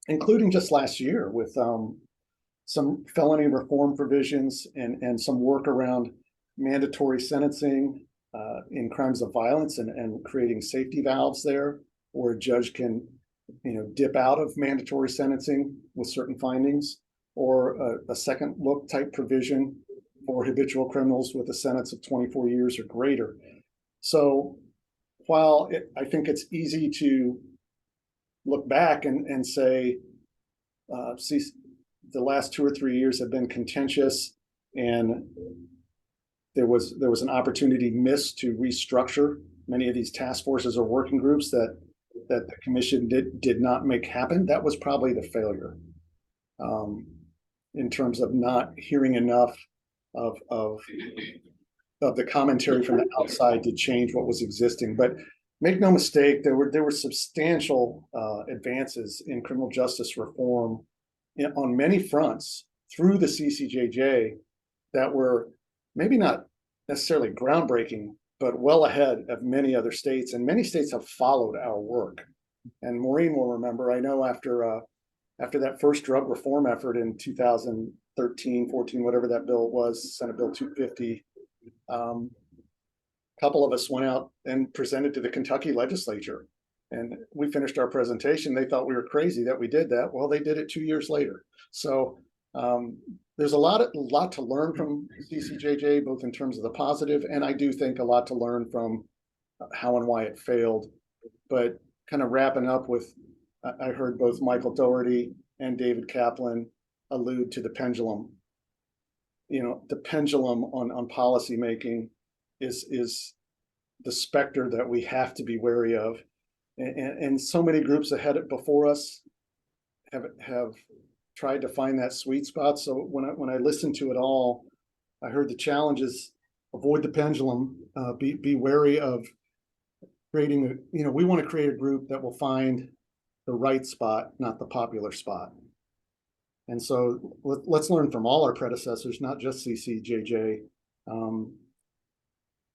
including just last year with some felony reform provisions and some work around mandatory sentencing in crimes of violence and creating safety valves there, where a judge can, dip out of mandatory sentencing with certain findings, or a second look type provision for habitual criminals with a sentence of 24 years or greater. So while I think it's easy to look back and say, the last 2 or 3 years have been contentious, and there was an opportunity missed to restructure many of these task forces or working groups that the commission did not make happen. That was probably the failure in terms of not hearing enough of the commentary from the outside to change what was existing. But make no mistake, there were substantial advances in criminal justice reform on many fronts through the CCJJ that were maybe not necessarily groundbreaking, but well ahead of many other states, and many states have followed our work. And Maureen will remember, I know after that first drug reform effort in 2013, 14, whatever that bill was, Senate Bill 250, a couple of us went out and presented to the Kentucky legislature, and we finished our presentation. They thought we were crazy that we did that. Well, they did it 2 years later. So there's a lot to learn from CCJJ, both in terms of the positive, and I do think a lot to learn from how and why it failed. But kind of wrapping up with, I heard both Michael Doherty and David Kaplan allude to the pendulum. You know, the pendulum on policy making is the specter that we have to be wary of. And so many groups that had it before us have tried to find that sweet spot. So when I listened to it all, I heard the challenges: avoid the pendulum, be wary of creating we want to create a group that will find the right spot, not the popular spot. And so let's learn from all our predecessors, not just CCJJ.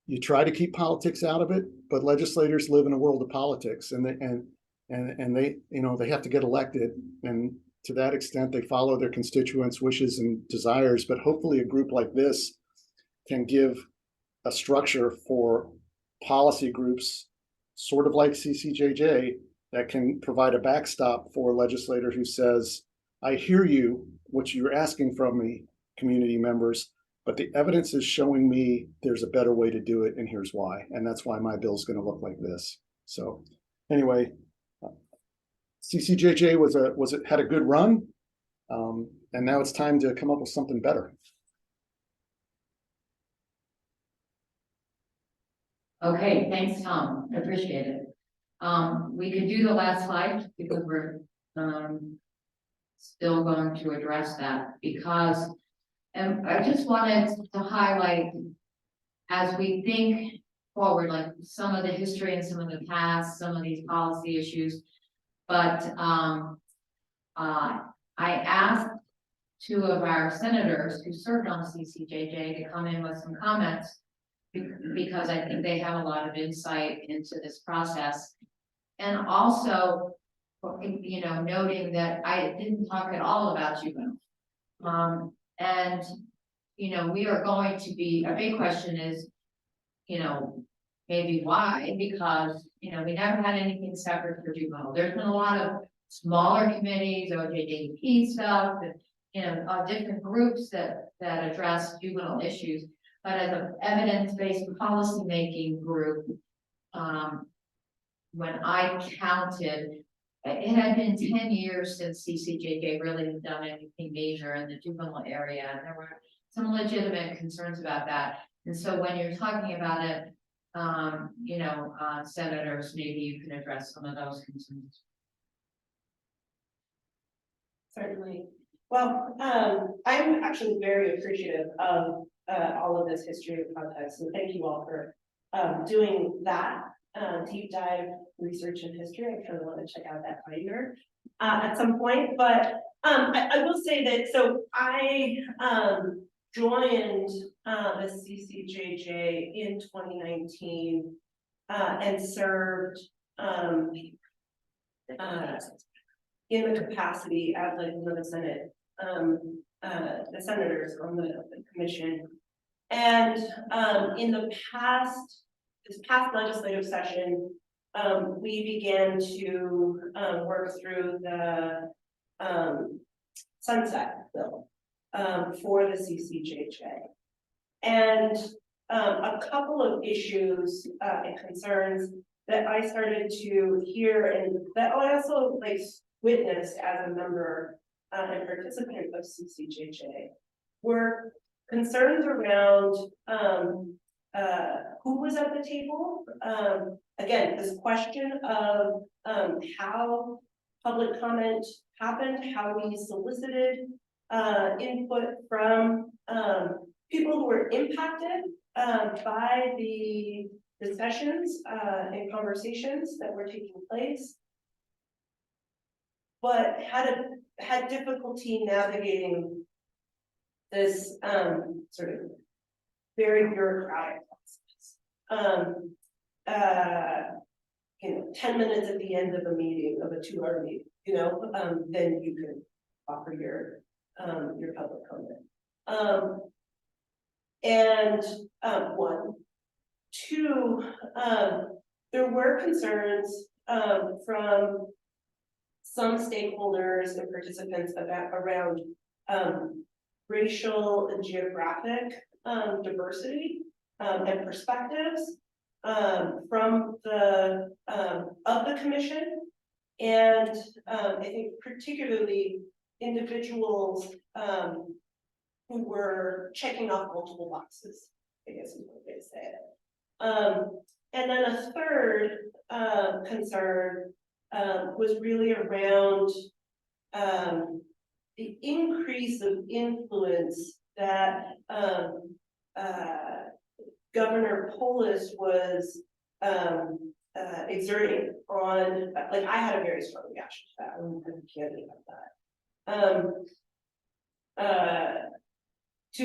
You try to keep politics out of it, but legislators live in a world of politics, and they they have to get elected, and to that extent they follow their constituents' wishes and desires. But hopefully a group like this can give a structure for policy groups, sort of like CCJJ, that can provide a backstop for a legislator who says, I hear you, what you're asking from me, community members, but the evidence is showing me there's a better way to do it, and here's why. And that's why my bill is going to look like this. So anyway, CCJJ had a good run, and now it's time to come up with something better. Okay, thanks, Tom. I appreciate it. We could do the last slide because we're still going to address that, because I just wanted to highlight, as we think forward, like some of the history and some of the past, some of these policy issues. But I asked two of our senators who served on CCJJ to come in with some comments, because I think they have a lot of insight into this process. And also, noting that I didn't talk at all about juvenile. And, we are going to be, a big question is, maybe why, because, we never had anything separate for juvenile. There's been a lot of smaller committees, OJJP stuff, different groups that address juvenile issues. But as an evidence-based policymaking group, when I counted, it had been 10 years since CCJJ really had done anything major in the juvenile area, and there were some legitimate concerns about that. And so when you're talking about it, senators, maybe you can address some of those concerns. Certainly. Well, I'm actually very appreciative of all of this history and context, and thank you all for doing that deep dive research and history. I kind of want to check out that binder at some point, but I will say that, so I joined the CCJJ in 2019 and served in the capacity as like one of the Senate, the senators on the commission. And in this past legislative session, we began to work through the sunset bill for the CCJJ. And a couple of issues and concerns that I started to hear, and that I also witnessed as a member and participant of CCJJ, were concerns around who was at the table. Again, this question of how public comment happened, how we solicited input from people who were impacted by the discussions and conversations that were taking place, but had difficulty navigating this sort of very bureaucratic process. 10 minutes at the end of a meeting, of a 2-hour meeting, then you can offer your public comment. One. Two, there were concerns from some stakeholders and participants around racial and geographic diversity and perspectives from the of the commission, and I think particularly individuals who were checking off multiple boxes, I guess is one way to say it. And then a third concern was really around the increase of influence that Governor Polis was exerting on, like, I had a very strong reaction to that. I'm candid about that. To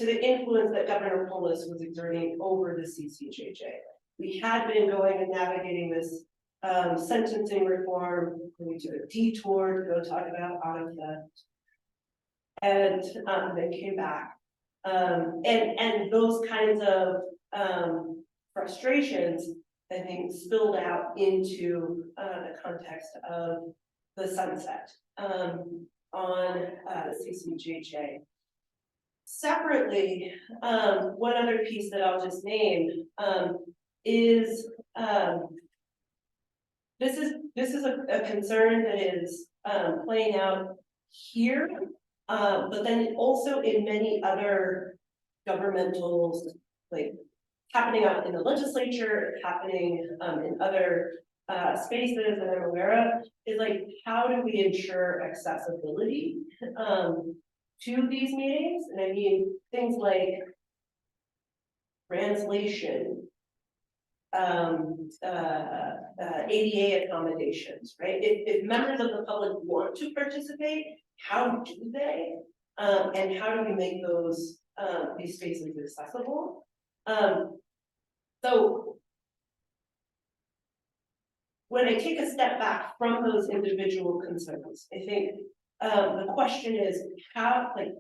the influence that Governor Polis was exerting over the CCJJ. We had been going and navigating this sentencing reform. We took a detour to go talk about auto theft, and then came back. And those kinds of frustrations, I think, spilled out into the context of the sunset on CCJJ. Separately, one other piece that I'll just name is this is a concern that is playing out here, but then also in many other governmentals, like happening out in the legislature, happening in other spaces that I'm aware of, is like, how do we ensure accessibility to these meetings? And I mean things like translation, ADA accommodations, right? If members of the public want to participate, how do they? And how do we make those these spaces accessible? So when I take a step back from those individual concerns, I think the question is how, like,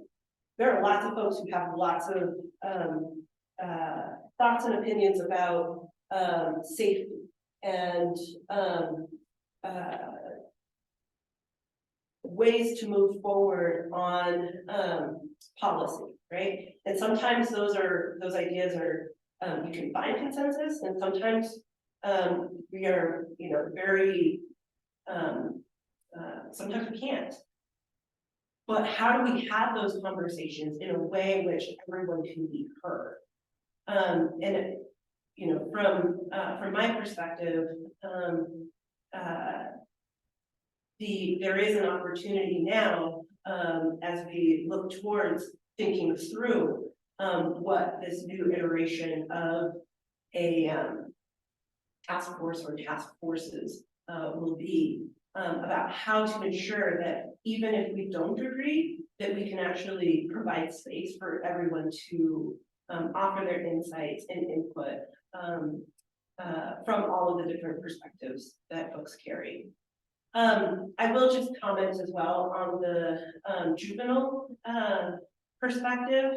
there are lots of folks who have lots of thoughts and opinions about safety and ways to move forward on policy, right? And sometimes those ideas are you can find consensus, and sometimes we are, you know, very sometimes we can't. But how do we have those conversations in a way in which everyone can be heard? And you know, from my perspective, there is an opportunity now as we look towards thinking through what this new iteration of a task force or task forces will be, about how to ensure that even if we don't agree, that we can actually provide space for everyone to offer their insights and input from all of the different perspectives that folks carry. I will just comment as well on the juvenile perspective.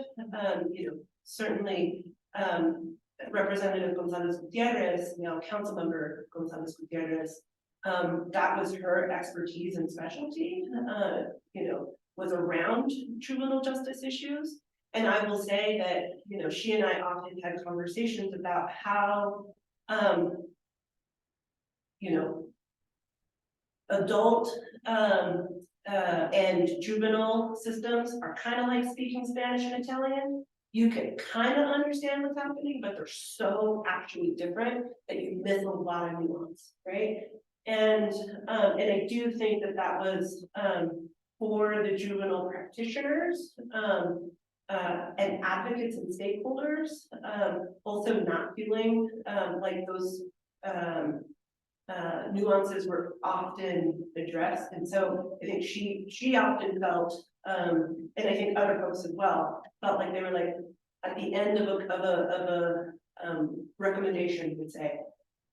You know, certainly Representative Gonzalez Gutierrez, now Councilmember Gonzalez Gutierrez, that was her expertise and specialty, you know, was around juvenile justice issues. And I will say that, you know, she and I often had conversations about how, you know, adult and juvenile systems are kind of like speaking Spanish and Italian. You can kind of understand what's happening, but they're so actually different that you miss a lot of nuance, right? And I do think that that was for the juvenile practitioners and advocates and stakeholders, also not feeling like those nuances were often addressed. And so I think she often felt, and I think other folks as well, felt like they were like at the end of a recommendation would say,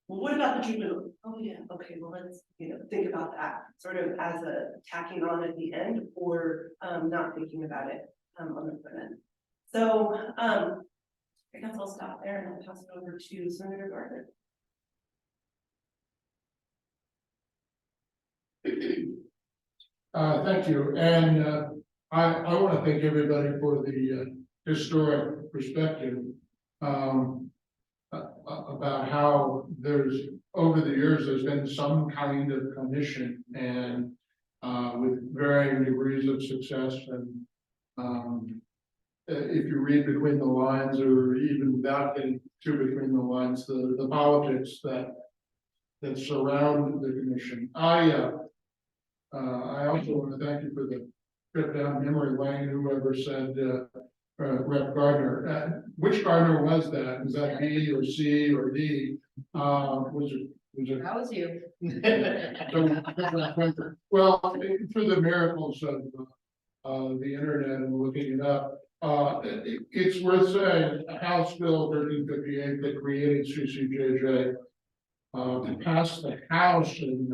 well, what about the juvenile? Oh yeah, okay, well, let's, you know, think about that sort of as a tacking on at the end, or not thinking about it on the front end. So I guess I'll stop there and I'll pass it over to Senator Gardner. Thank you. And I want to thank everybody for the historic perspective about how over the years, there's been some kind of commission and with varying degrees of success. And if you read between the lines, or even without getting too between the lines, the politics that surround the commission. I also want to thank you for the trip down memory lane. Whoever said Rep. Gardner, which Gardner was that? Was that B or C or D? Was it? That was you. Well, through the miracles of the internet and looking it up, it's worth saying House Bill 1358 that created CCJJ passed the House in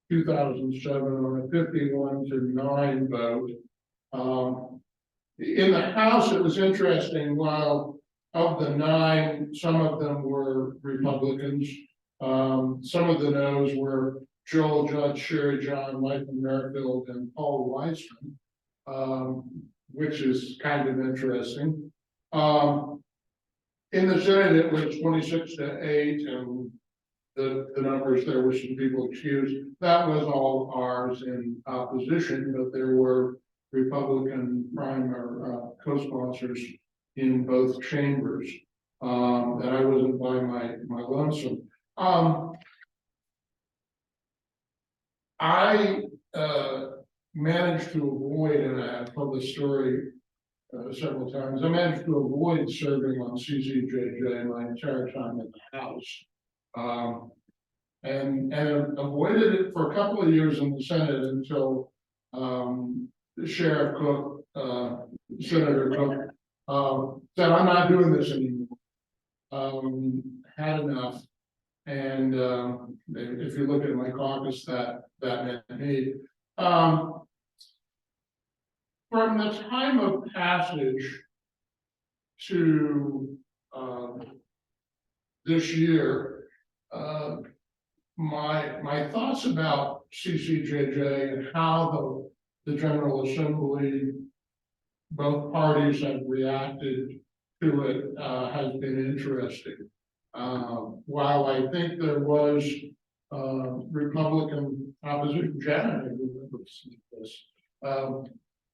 2007 on a 51-9 vote. In the House, it was interesting. While of the 9, some of them were Republicans. Some of the no's were Joel Judge, Sherry John, Michael Merrifield, and Paul Weissman, which is kind of interesting. In the Senate, it was 26-8, and the numbers, there were some people excused. That was all ours in opposition, but there were Republican co-sponsors in both chambers, and I wasn't by my lonesome. I managed to avoid, and I've told this story several times, I managed to avoid serving on CCJJ my entire time in the House. And avoided it for a couple of years in the Senate until Sheriff Cook, Senator Cook, said, I'm not doing this anymore. Had enough. And if you look at my caucus, that meant me. From the time of passage to this year, my thoughts about CCJJ and how the General Assembly, both parties have reacted to it, has been interesting. While I think there was Republican opposition, Janet,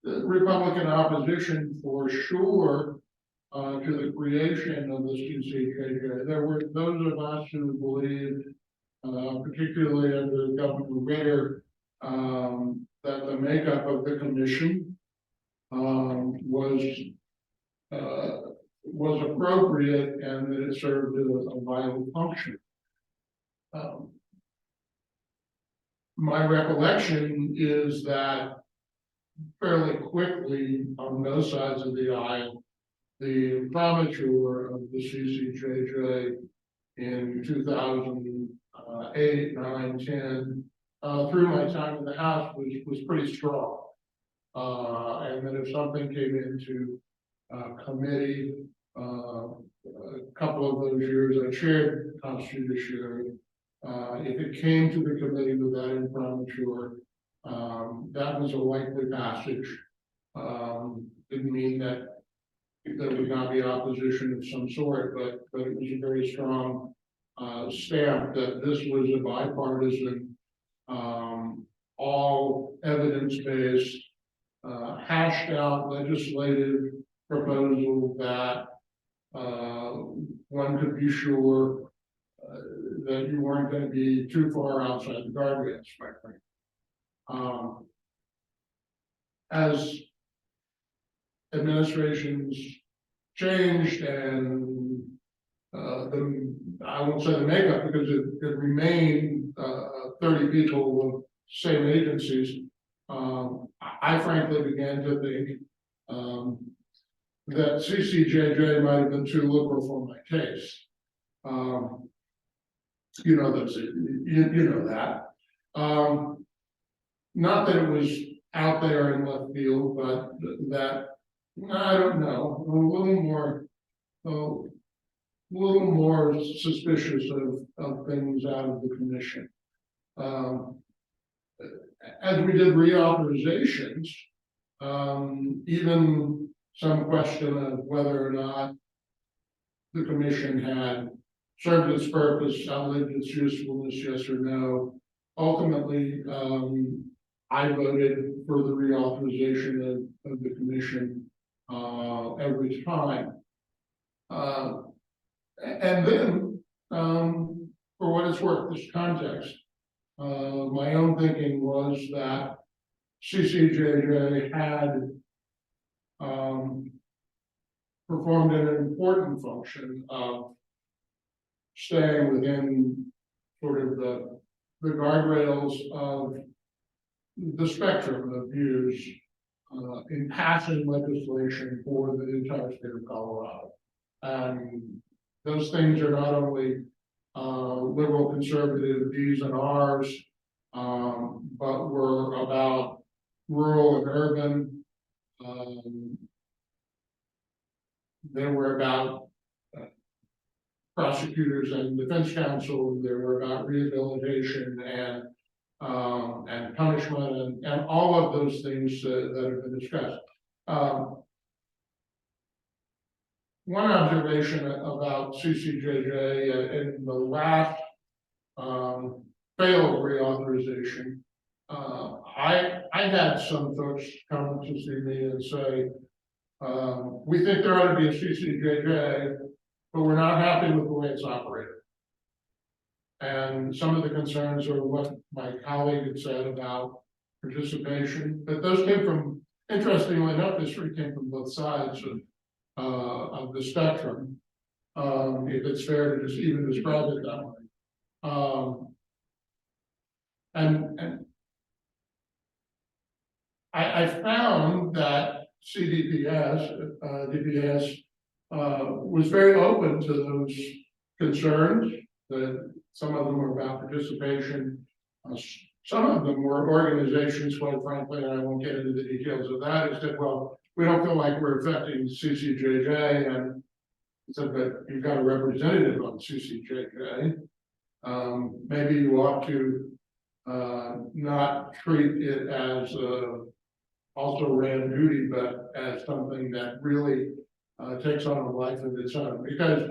the Republican opposition for sure to the creation of the CCJJ. There were those of us who believed, particularly under Governor Ritter, that the makeup of the commission was appropriate and that it served a vital function. My recollection is that fairly quickly on both sides of the aisle, the imprimatur of the CCJJ in 2008, 9, 10, through my time in the House was pretty strong. And then if something came into committee, a couple of those years I chaired House Judiciary. If it came to the committee with that imprimatur, that was a likely passage. Didn't mean that there would not be opposition of some sort, but it was a very strong stamp that this was a bipartisan, all evidence-based, hashed out legislative proposal that one could be sure that you weren't going to be too far outside the guardrails, frankly. As administrations changed and I won't say the makeup because it remained 30 people of same agencies, I frankly began to think that CCJJ might have been too liberal for my taste. You know that. Not that it was out there in left field, but that I don't know, a little more suspicious of things out of the commission. As we did reauthorizations, even some question of whether or not the commission had served its purpose, outlived its usefulness, yes or no. Ultimately, I voted for the reauthorization of the commission every time. And then, for what it's worth, this context, my own thinking was that CCJJ had performed an important function of staying within sort of the guardrails of the spectrum of views in passing legislation for the entire state of Colorado. And those things are not only liberal conservative D's and R's, but were about rural and urban. They were about prosecutors and defense counsel. They were about rehabilitation and punishment and all of those things that have been discussed. One observation about CCJJ in the last failed reauthorization, I had some folks come to see me and say, we think there ought to be a CCJJ, but we're not happy with the way it's operated. And some of the concerns are what my colleague had said about participation, but those came from, interestingly enough, this came from both sides of the spectrum, if it's fair to just even describe it that way. And I found that DPS was very open to those concerns. That some of them were about participation. Some of them were organizations, quite frankly, and I won't get into the details of that, who said, well, we don't feel like we're affecting CCJJ. And I said, but you've got a representative on CCJJ. Maybe you ought to not treat it as also ran duty, but as something that really takes on a life of its own. Because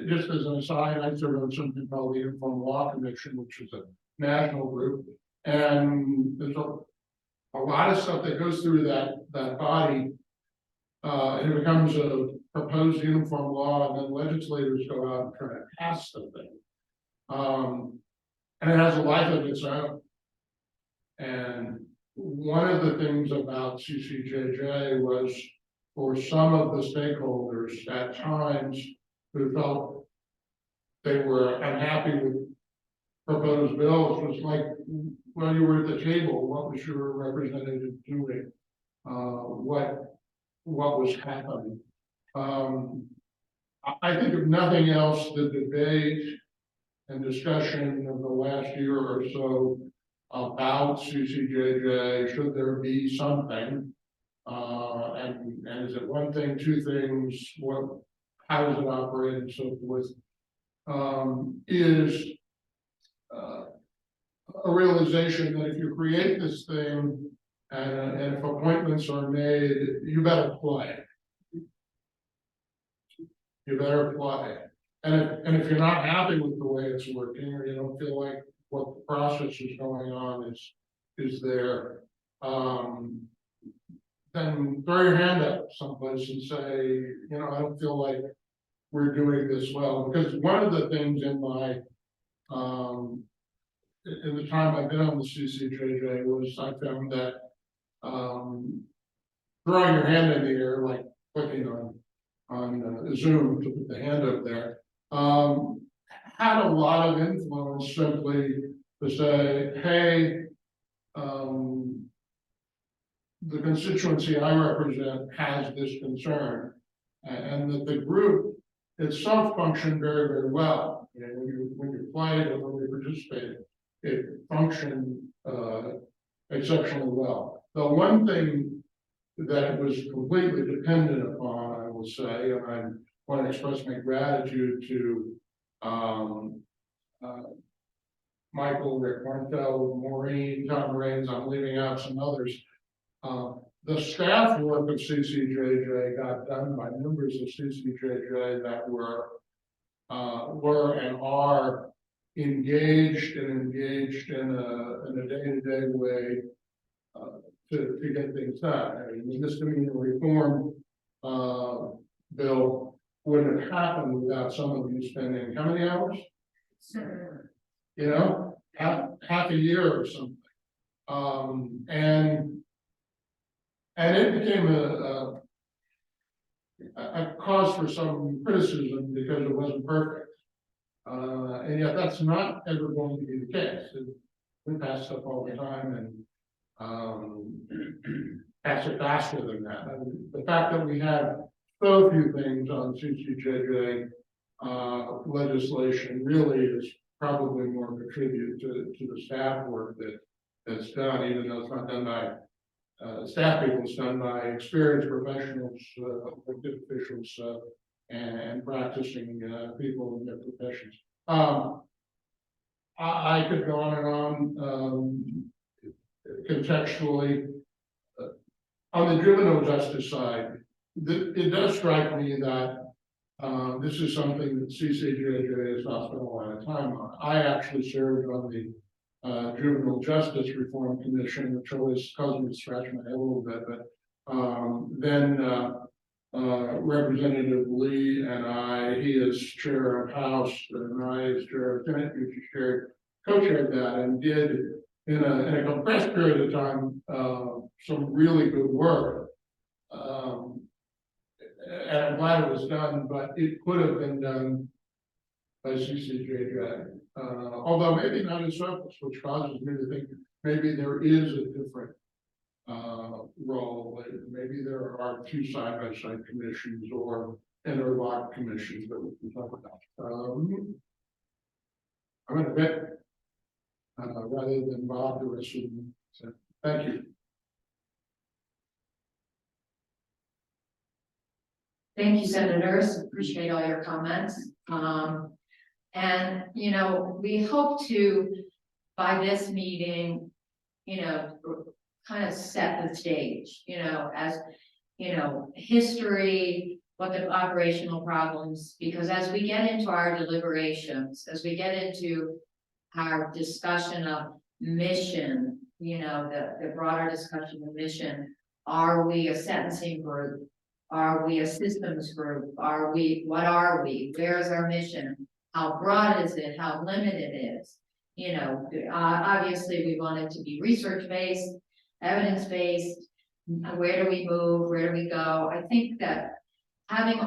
just as an aside, I serve on something called the Uniform Law Commission, which is a national group, and there's a lot of stuff that goes through that body, and it becomes a proposed uniform law, and then legislators go out and try to pass the thing. And it has a life of its own. And one of the things about CCJJ was for some of the stakeholders at times who felt they were unhappy with proposed bills was like, well, you were at the table, what was your representative doing? What was happening? I think if nothing else, the debate and discussion of the last year or so about CCJJ, should there be something? And is it one thing, two things, how does it operate and so forth, is a realization that if you create this thing and if appointments are made, you better play. You better play. And if you're not happy with the way it's working, or you don't feel like what the process is going on is there, then throw your hand up someplace and say, you know, I don't feel like we're doing this well. Because one of the things in my in the time I've been on the CCJJ was I found that throwing your hand in the air, like clicking on Zoom to put the hand up there, had a lot of influence simply to say, hey, the constituency I represent has this concern, and that the group itself functioned very, very well. You know, when you played or when you participated, it functioned exceptionally well. The one thing that it was completely dependent upon, I will say, and I want to express my gratitude to Michael, Rick Martel, Maureen, Tom Raines, I'm leaving out some others, The staff work of CCJJ got done by members of CCJJ that were and are engaged in a day-to-day way to get things done. I mean, the misdemeanor reform bill wouldn't have happened without some of you spending how many hours? You know, half a year or something. And it became a cause for some criticism because it wasn't perfect. And yet that's not ever going to be the case. We pass stuff all the time and pass it faster than that. And the fact that we have so few things on CCJJ legislation really is probably more of a tribute to the staff work that's done, even though it's not done by staff people, it's done by experienced professionals, elected officials, and practicing people in their professions. I could go on and on contextually. On the juvenile justice side, it does strike me that this is something that CCJJ has not spent a lot of time on. I actually served on the Juvenile Justice Reform Commission, which always caused me to scratch my head a little bit, but then Representative Lee and I, he is chair of House, and I as chair of Senate, co-chaired that, and did in a compressed period of time some really good work. And I'm glad it was done, but it could have been done by CCJJ. Although maybe not in surplus, which causes me to think maybe there is a different role. Maybe there are two side-by-side commissions or interlocked commissions that we can talk about. I'm going to bet rather than Bob the rest of them. So, thank you. Thank you, Senators. Appreciate all your comments. And, you know, we hope to, by this meeting, you know, kind of set the stage, you know, as, you know, history, what the operational problems, because as we get into our deliberations, as we get into our discussion of mission, you know, the broader discussion of mission, are we a sentencing group? Are we a systems group? What are we? Where is our mission? How broad is it? How limited is? You know, obviously we want it to be research-based, evidence-based. Where do we move? Where do we go? I think that having,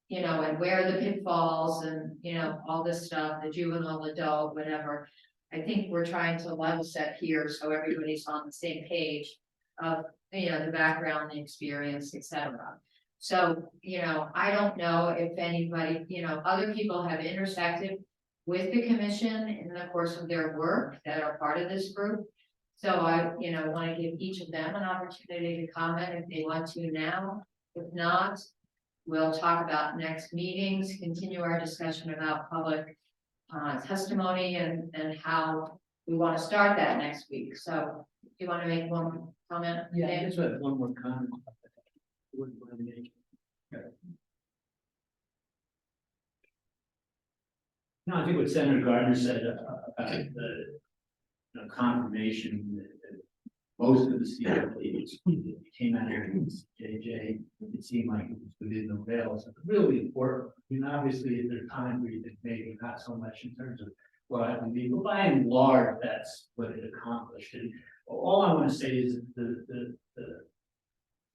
you know, and where are the pitfalls and, you know, all this stuff, the juvenile, adult, whatever. I think we're trying to level set here so everybody's on the same page of, you know, the background, the experience, etc. So, you know, I don't know if anybody, you know, other people have intersected with the commission in the course of their work that are part of this group. So I, you know, want to give each of them an opportunity to comment if they want to now. If not, we'll talk about next meetings, continue our discussion about public testimony and how we want to start that next week. So do you want to make one comment? Yeah, I just have one more comment. No, I think what Senator Gardner said about the confirmation that most of the CRPs came out of JJ, it seemed like it was within the rails. Really important. I mean, obviously, there are times where you think maybe not so much in terms of what I believe, but by and large, that's what it accomplished. And all I want to say is the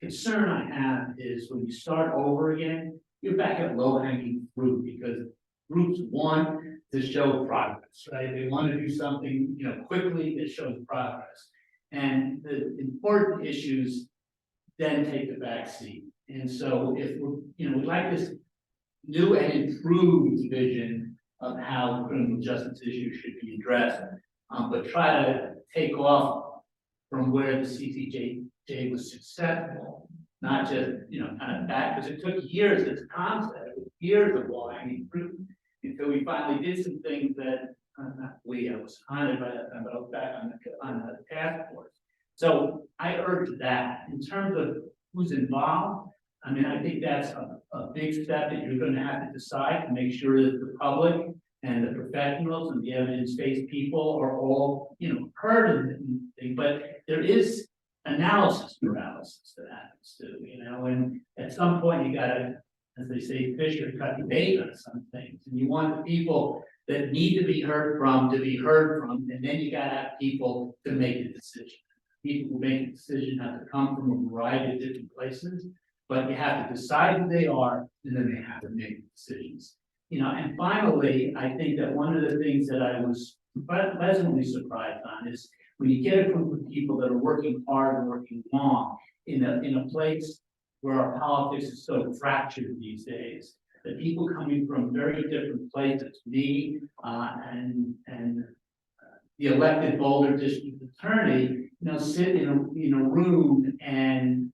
concern I have is when you start over again, you're back at low-hanging fruit because groups want to show progress, right? They want to do something, you know, quickly that shows progress. And the important issues then take the back seat. And so if we're, you know, we like this new and improved vision of how criminal justice issues should be addressed, but try to take off from where the CCJJ was successful, not just, you know, kind of back, because it took years, this concept, years of low-hanging fruit, until we finally did some things that, not we, I was honored by that time, but I was back on the task force. So I urge that in terms of who's involved. I mean, I think that's a big step that you're gonna have to decide to make sure that the public and the professionals and the evidence-based people are all, heard in the thing, but there is analysis paralysis that happens too, and at some point you gotta, as they say, fish or cut the bait on some things, and you want the people that need to be heard from, and then you gotta have people to make the decision. People who make a decision have to come from a variety of different places, but you have to decide who they are, and then they have to make decisions. And finally, I think that one of the things that I was pleasantly surprised on is when you get a group of people that are working hard and working long in a place where our politics is so fractured these days, that people coming from very different places, me and the elected Boulder District Attorney, sit in a room and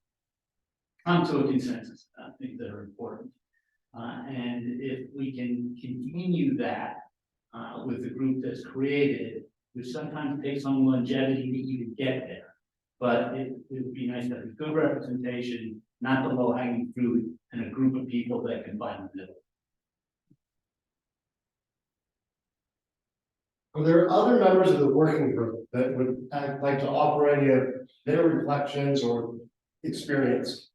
come to a consensus about things that are important. And if we can continue that with the group that's created, which sometimes takes some longevity to even get there. But it would be nice to have a good representation, not the low hanging fruit, and a group of people that can find the middle. Are there other members of the working group that would like to offer any of their reflections or experience?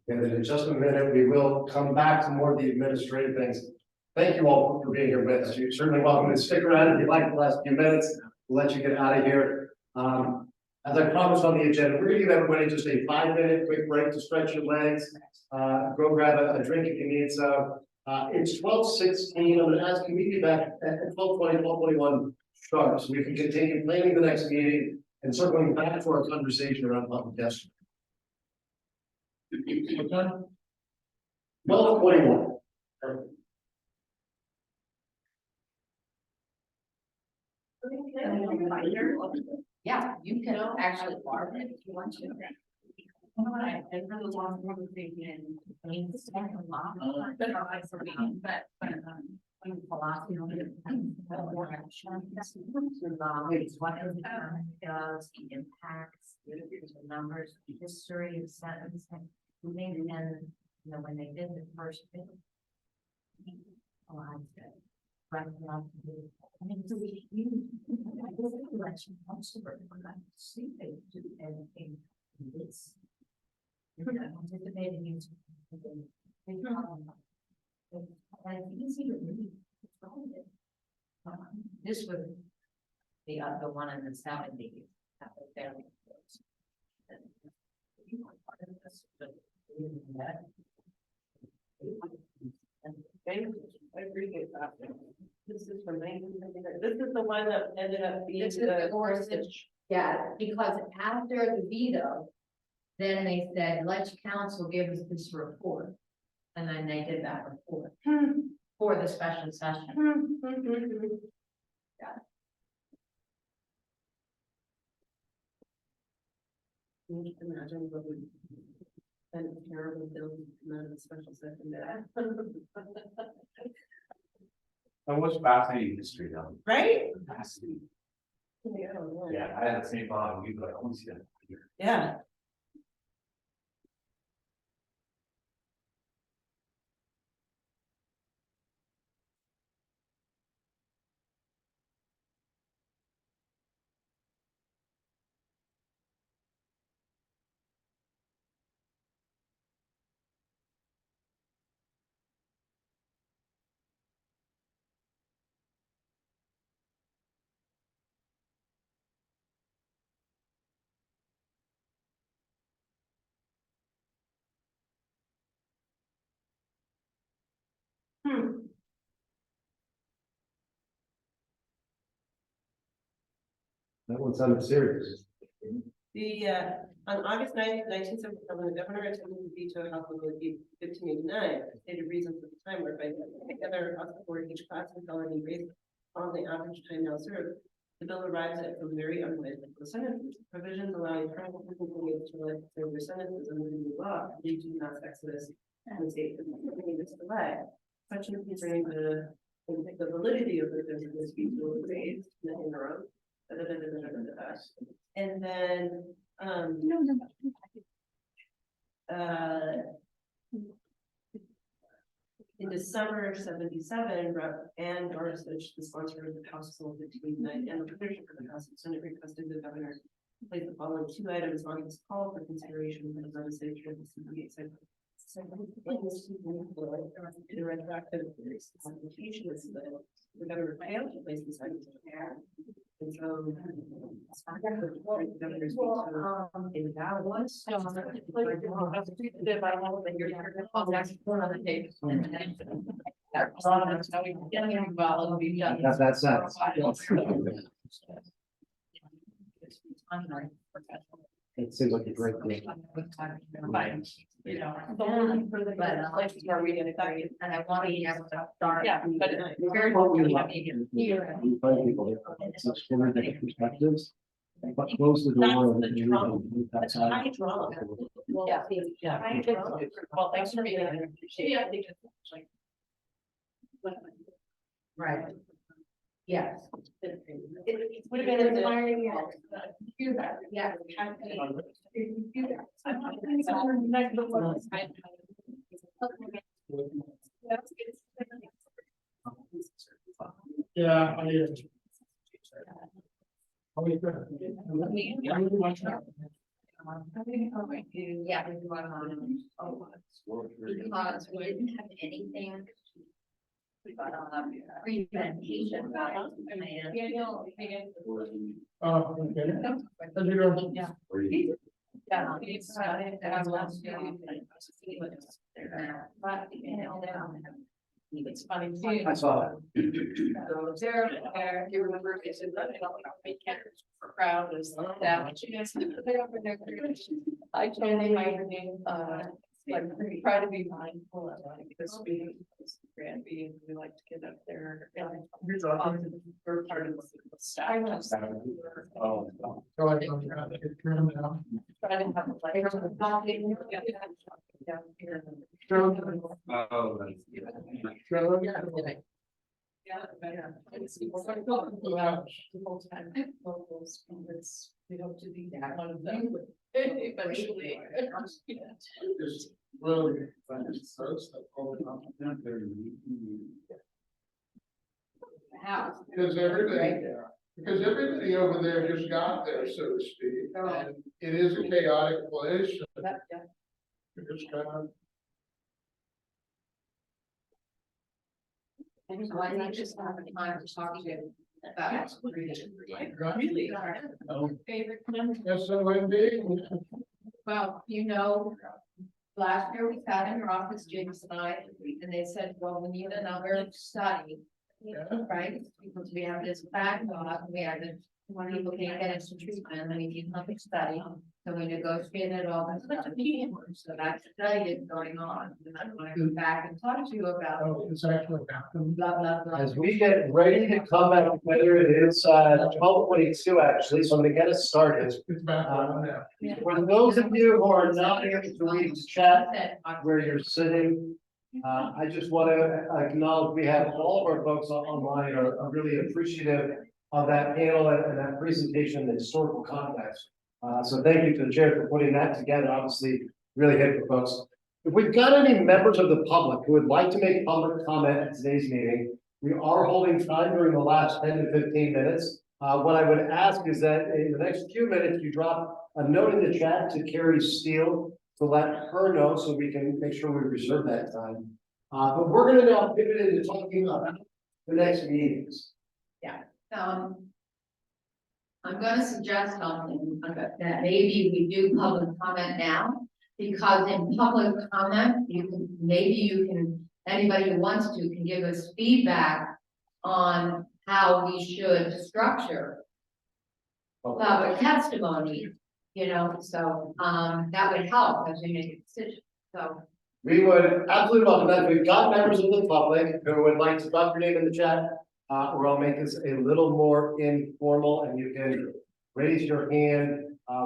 Okay, then in just a minute, we will come back to more of the administrative things. Thank you all for being here with us. You're certainly welcome to stick around if you'd like the last few minutes. We'll let you get out of here. As I promised on the agenda, we're gonna give everybody just a 5-minute quick break to stretch your legs. Go grab a drink if you need some. It's 12:16. I'm gonna ask you to meet me back at 12:20, 12:21 sharp, so we can continue planning the next meeting and circling back to our conversation around public testimony. What time? 12:21. Yeah, you can actually barb it if you want to. I really want to be in, philosophy what does the impacts, the numbers, the history of sentence, and when they did the first bit. I mean, so we election most of it, but I see they do anything this. Anticipating you. And it's easy to read. This was the one in the 70s. That was very close. I appreciate that. This is from this is the one that ended up being the hostage. Yeah, because after the veto, then they said, let council give us this report. And then they did that report for the special session. Yeah. You can imagine what would been terrible bill in the special session there. That was fascinating history though. Right? Fascinating. Yeah, Yeah, I had the same thought of you, but I only see that here. yeah. That one sounded serious. The on August 9th, 1977, the governor attempted to veto House Bill 1589. Stated reasons at the time were by together across the board, each class and felony based on the average time now served. The bill arrives at some very unreasonable sentences. Provisions allowing criminal employees to serve their sentences under the new law lead to mass exodus and state this delay. Section concerning the the validity of it, there's this feasible raised in the interim. And then, in December of 77, Rep. Ann Dorsich, the sponsor of the House Bill 1589 and the petition for the House and Senate requested the governor place the following 2 items on his call for consideration by the legislature of the CBA. In a retroactive application, the governor failed to place these items in the air. And so the governor's veto invalid. That's that. It seems like a great thing. You know, but like are we gonna agree? And I want to be able to start. Yeah, but it's very here. We find people here, such different perspectives, but close the door. And you leave outside. Yeah. Well, thanks for being here. Yeah, I think it's like. Right. Yes. It would have been inspiring. Computer, yeah. Yeah, I am. Yeah, because we didn't have anything. Presentation. Oh, okay. Yeah. It's funny too. I saw that. So there, you remember, it's in the crowd is that what you guys put up in their. I totally like try to be mindful of like this being grand being, we like to get up there. We're part of the staff. Oh. Try to have a like. Down here. We hope to be one of them eventually. Really. Because everybody over there just got there, so to speak, and it is a chaotic place. It's kind of. So I need just have the time to talk to you about. Really? Favorite memory? Yes, so indeed. Well, you know, last year we sat in your office, James and I, and they said, well, we need another study. Right, because we have this backlog, we have this, when people can't get into treatment, and we need another study. So we negotiated all this stuff. So that study is going on, and I'm gonna come back and talk to you about. Oh, it's actually happened. Blah, blah, blah. As we get ready to come back, whether it is 12:22 actually, so I'm gonna get us started. It's back on now. For those of you who are not able to read the chat where you're sitting, I just want to acknowledge we have all of our folks online are really appreciative of that panel and that presentation, the historical context. So thank you to the chair for putting that together. Obviously, really hit for folks. If we've got any members of the public who would like to make public comment at today's meeting, we are holding time during the last 10 to 15 minutes. What I would ask is that in the next few minutes, you drop a note in the chat to Carrie Steele to let her know so we can make sure we reserve that time. But we're going to now pivot into talking about the next meetings. Yeah, I'm gonna suggest something that maybe we do public comment now, because in public comment, anybody who wants to can give us feedback on how we should structure public testimony, you know, so, that would help as we make a decision, so. We would absolutely welcome that. We've got members of the public who would like to drop your name in the chat, or I'll make this a little more informal and you can raise your hand.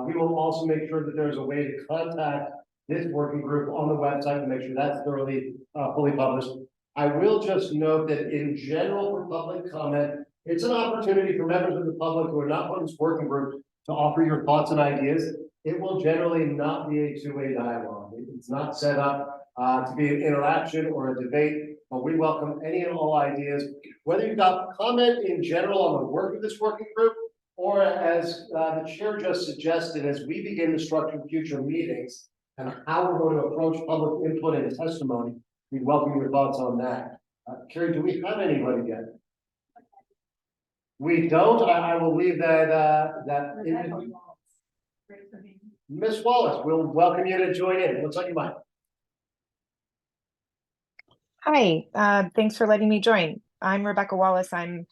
We will also make sure that there's a way to contact this working group on the website to make sure that's thoroughly fully published. I will just note that in general for public comment, it's an opportunity for members of the public who are not part of this working group to offer your thoughts and ideas. It will generally not be a two-way dialogue. It's not set up to be an interaction or a debate, but we welcome any and all ideas, whether you've got comment in general on the work of this working group, or as the chair just suggested, as we begin to structure future meetings and how we're going to approach public input and testimony, we welcome your thoughts on that. Carrie, do we have anybody yet? We don't. I will leave that Miss Wallace, we'll welcome you to join in. What's on your mind? Hi, thanks for letting me join. I'm Rebecca Wallace. I'm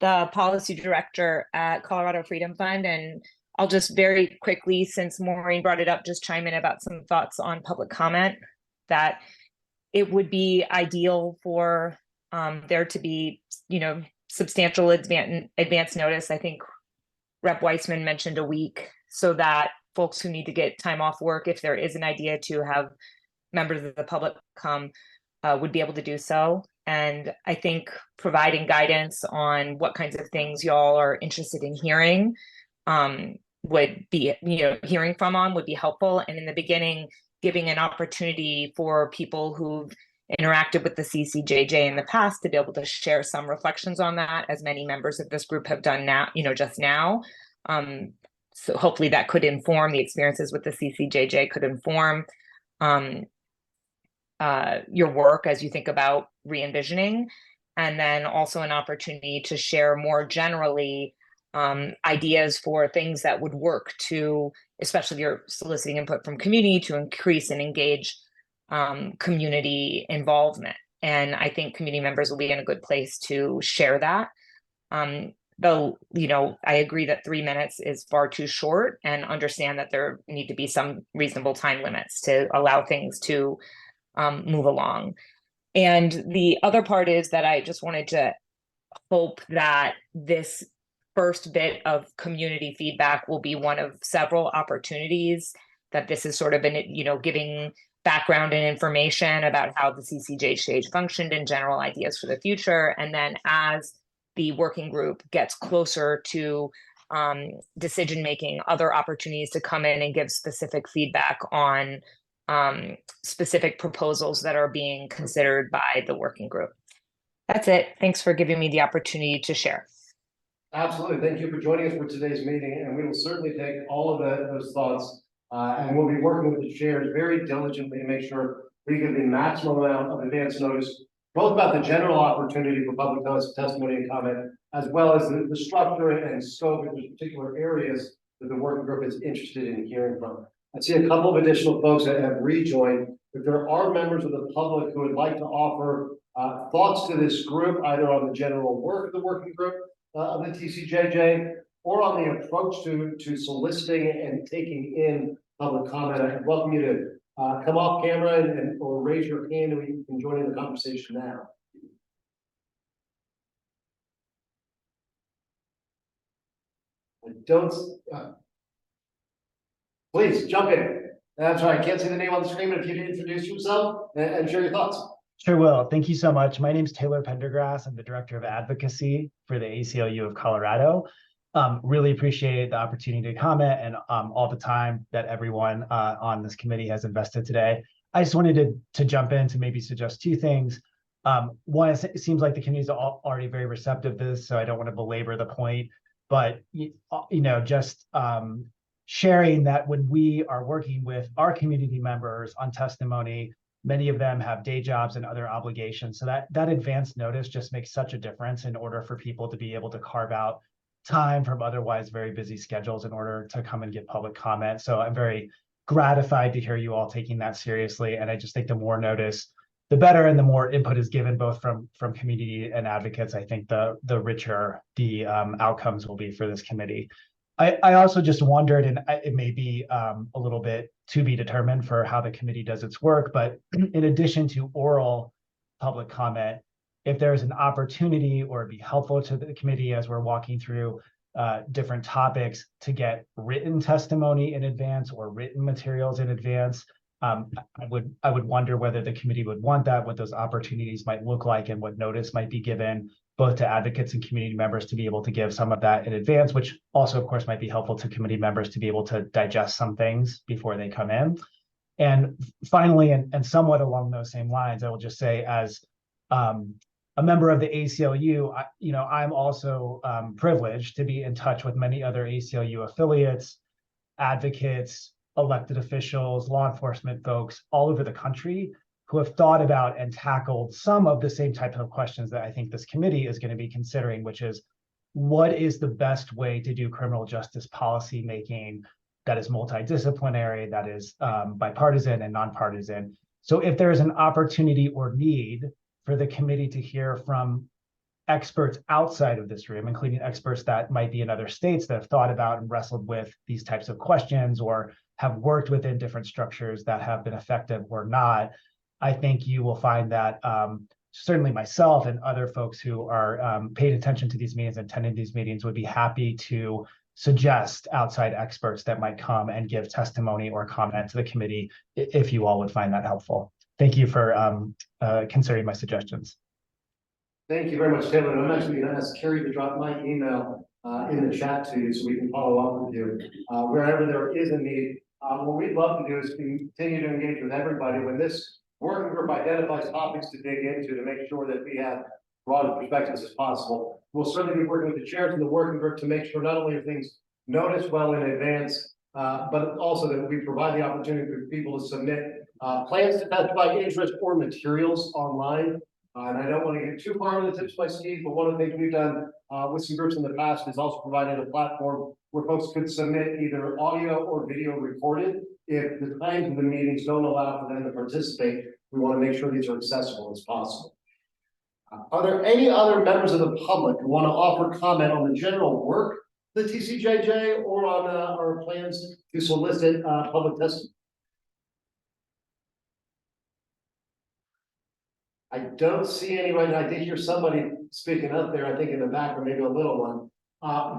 the policy director at Colorado Freedom Fund, and I'll just very quickly, since Maureen brought it up, just chime in about some thoughts on public comment. That it would be ideal for there to be, substantial advance notice. I think Rep. Weissman mentioned a week, so that folks who need to get time off work, if there is an idea to have members of the public come, would be able to do so. And I think providing guidance on what kinds of things y'all are interested in hearing would be, hearing from would be helpful. And in the beginning, giving an opportunity for people who've interacted with the CCJJ in the past to be able to share some reflections on that, as many members of this group have done now, just now. So hopefully that could inform the experiences with the CCJJ, could inform your work as you think about re-envisioning, and then also an opportunity to share more generally ideas for things that would work to, especially if you're soliciting input from community, to increase and engage community involvement. And I think community members will be in a good place to share that. Though, I agree that 3 minutes is far too short, and understand that there need to be some reasonable time limits to allow things to move along. And the other part is that I just wanted to hope that this first bit of community feedback will be one of several opportunities, that this is sort of an, giving background and information about how the CCJJ functioned and general ideas for the future. And then as the working group gets closer to decision making, other opportunities to come in and give specific feedback on specific proposals that are being considered by the working group. That's it. Thanks for giving me the opportunity to share. Absolutely. Thank you for joining us for today's meeting, and we will certainly take all of those thoughts and we'll be working with the chairs very diligently to make sure we give the maximum amount of advance notice, both about the general opportunity for public testimony and comment, as well as the structure and scope of the particular areas that the working group is interested in hearing from. I see a couple of additional folks that have rejoined. If there are members of the public who would like to offer thoughts to this group, either on the general work of the working group of the TCJJ, or on the approach to soliciting and taking in public comment, I welcome you to come off camera or raise your hand, and you can join in the conversation now. I don't. Please jump in. I'm sorry, I can't see the name on the screen, but if you can introduce yourself and share your thoughts. Sure will. Thank you so much. My name is Taylor Pendergrass. I'm the Director of Advocacy for the ACLU of Colorado. Really appreciate the opportunity to comment and all the time that everyone on this committee has invested today. I just wanted to jump in to maybe suggest two things. One, it seems like the committee is already very receptive to this, so I don't want to belabor the point, but just sharing that when we are working with our community members on testimony, many of them have day jobs and other obligations. So that advance notice just makes such a difference in order for people to be able to carve out time from otherwise very busy schedules in order to come and give public comment. So I'm very gratified to hear you all taking that seriously. And I just think the more notice, the better, and the more input is given both from community and advocates, I think the richer the outcomes will be for this committee. I also just wondered, and it may be a little bit to be determined for how the committee does its work, but in addition to oral public comment, if there's an opportunity or it'd be helpful to the committee as we're walking through different topics to get written testimony in advance or written materials in advance, I would wonder whether the committee would want that, what those opportunities might look like, and what notice might be given both to advocates and community members to be able to give some of that in advance, which also, of course, might be helpful to committee members to be able to digest some things before they come in. And finally, and somewhat along those same lines, I will just say, as a member of the ACLU, I'm also privileged to be in touch with many other ACLU affiliates, advocates, elected officials, law enforcement folks all over the country who have thought about and tackled some of the same type of questions that I think this committee is going to be considering, which is, what is the best way to do criminal justice policy making that is multidisciplinary, that is bipartisan and nonpartisan? So if there's an opportunity or need for the committee to hear from experts outside of this room, including experts that might be in other states that have thought about and wrestled with these types of questions or have worked within different structures that have been effective or not, I think you will find that certainly myself and other folks who are paying attention to these meetings and attending these meetings would be happy to suggest outside experts that might come and give testimony or comment to the committee if you all would find that helpful. Thank you for considering my suggestions. Thank you very much, Taylor. And I'm actually going to ask Carrie to drop my email in the chat to you so we can follow up with you wherever there is a need. What we'd love to do is continue to engage with everybody when this working group identifies topics to dig into to make sure that we have broad perspectives as possible. We'll certainly be working with the chairs of the working group to make sure not only are things noticed well in advance, but also that we provide the opportunity for people to submit plans to testify, interest, or materials online. And I don't want to get too far into the tips by Steve, but one of the things we've done with some groups in the past is also provided a platform where folks could submit either audio or video recorded. If the times of the meetings don't allow for them to participate, we want to make sure these are accessible as possible. Are there any other members of the public who want to offer comment on the general work of the TCJJ or on our plans to solicit public testimony? I don't see any right now. I did hear somebody speaking up there, I think in the back, or maybe a little one.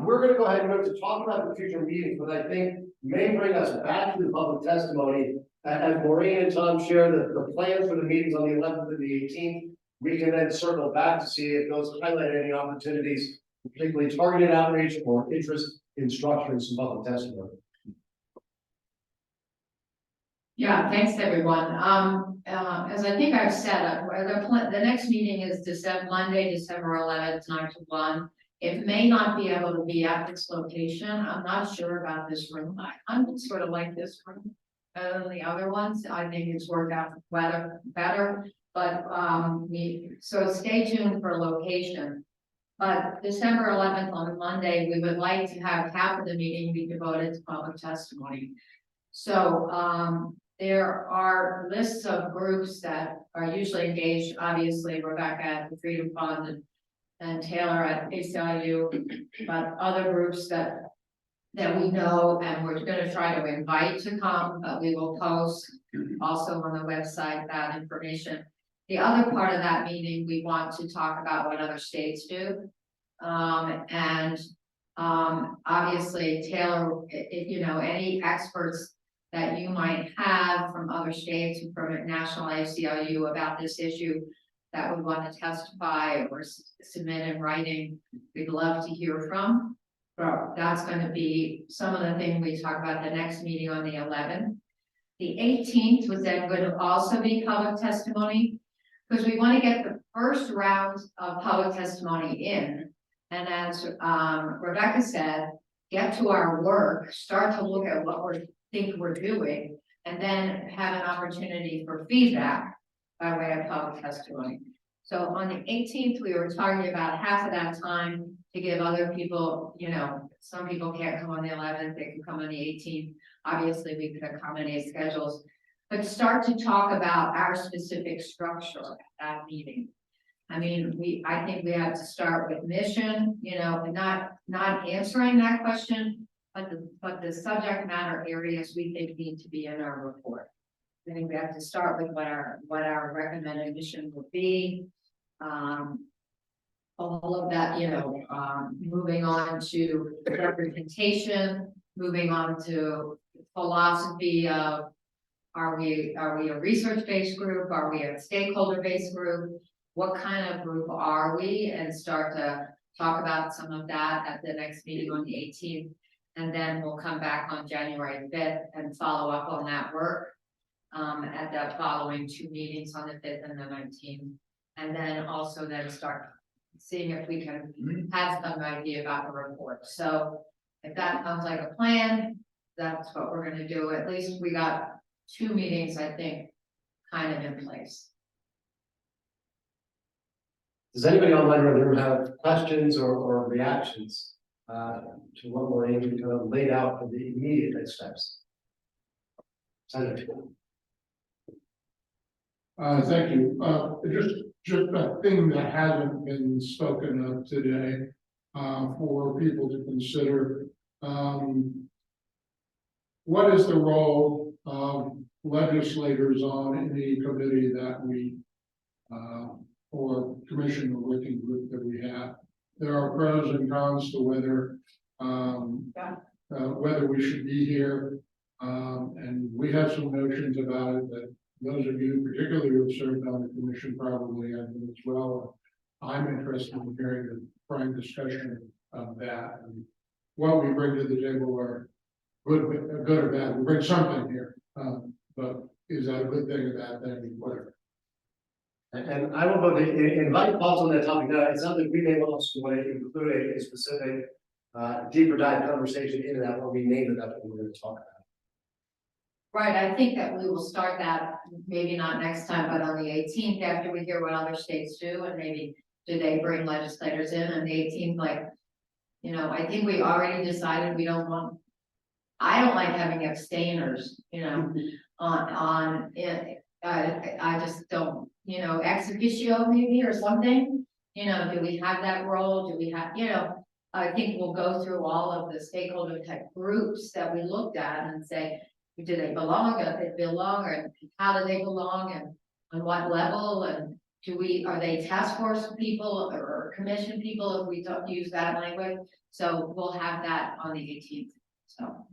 We're going to go ahead and move to talk about the future meetings, but I think may bring us back to the public testimony. As Maureen and Tom share the plans for the meetings on the 11th and the 18th, we can then circle back to see if those highlight any opportunities, particularly targeted outreach or interest in structuring some public testimony. Yeah, thanks everyone. As I think I've said, the next meeting is Monday, December 11th, 9 to 1. It may not be able to be at this location. I'm not sure about this room. I'm sort of like this room better than the other ones. I think it's worked out better, but so stay tuned for location. But December 11th on Monday, we would like to have half of the meeting be devoted to public testimony. So there are lists of groups that are usually engaged, obviously Rebecca at the Freedom Fund and Taylor at ACLU, but other groups that we know and we're going to try to invite to come, but we will post also on the website that information. The other part of that meeting, we want to talk about what other states do. Obviously, Taylor, any experts that you might have from other states and from national ACLU about this issue that would want to testify or submit in writing, we'd love to hear from. So that's going to be some of the things we talk about the next meeting on the 11th. The 18th was then going to also be public testimony because we want to get the first round of public testimony in. And as Rebecca said, get to our work, start to look at what we think we're doing, and then have an opportunity for feedback by way of public testimony. So on the 18th, we were talking about half of that time to give other people, some people can't come on the 11th, they can come on the 18th. Obviously, we could accommodate schedules, but start to talk about our specific structure at that meeting. I mean, I think we have to start with mission, not answering that question, but the subject matter areas we think need to be in our report. I think we have to start with what our recommended mission would be. All of that, moving on to representation, moving on to philosophy of Are we a research-based group? Are we a stakeholder-based group? What kind of group are we? And start to talk about some of that at the next meeting on the 18th. And then we'll come back on January 5th and follow up on that work at the following 2 meetings on the 5th and the 19th. And then also then start seeing if we can have some idea about the report. So if that sounds like a plan, that's what we're gonna do. At least we got 2 meetings, I think, kind of in place. Does anybody online in the room have questions or reactions to what Maureen kind of laid out for the immediate next steps? Senator. Thank you. Just a thing that hasn't been spoken of today for people to consider. What is the role of legislators on any committee that we or commission or working group that we have? There are pros and cons to whether we should be here. And we have some notions about it that those of you particularly who have served on the commission probably have as well. I'm interested in hearing the frank discussion of that and what we bring to the table are good or bad. We bring something here, but is that a good thing or bad thing, whatever. And I will go to invite thoughts on that topic. Now, it's something we may also want to include a specific deeper dive conversation into that when we name it up and we're going to talk about. Right, I think that we will start that, maybe not next time, but on the 18th, after we hear what other states do, and maybe do they bring legislators in on the 18th, like, you know, I think we already decided we don't want, I don't like having abstainers, you know, on it. I just don't, you know, ex officio maybe or something, you know, do we have that role? Do we have, you know, I think we'll go through all of the stakeholder type groups that we looked at and say, do they belong, or they belong, or how do they belong, and on what level, and are they task force people or commission people if we don't use that language? So we'll have that on the 18th, so.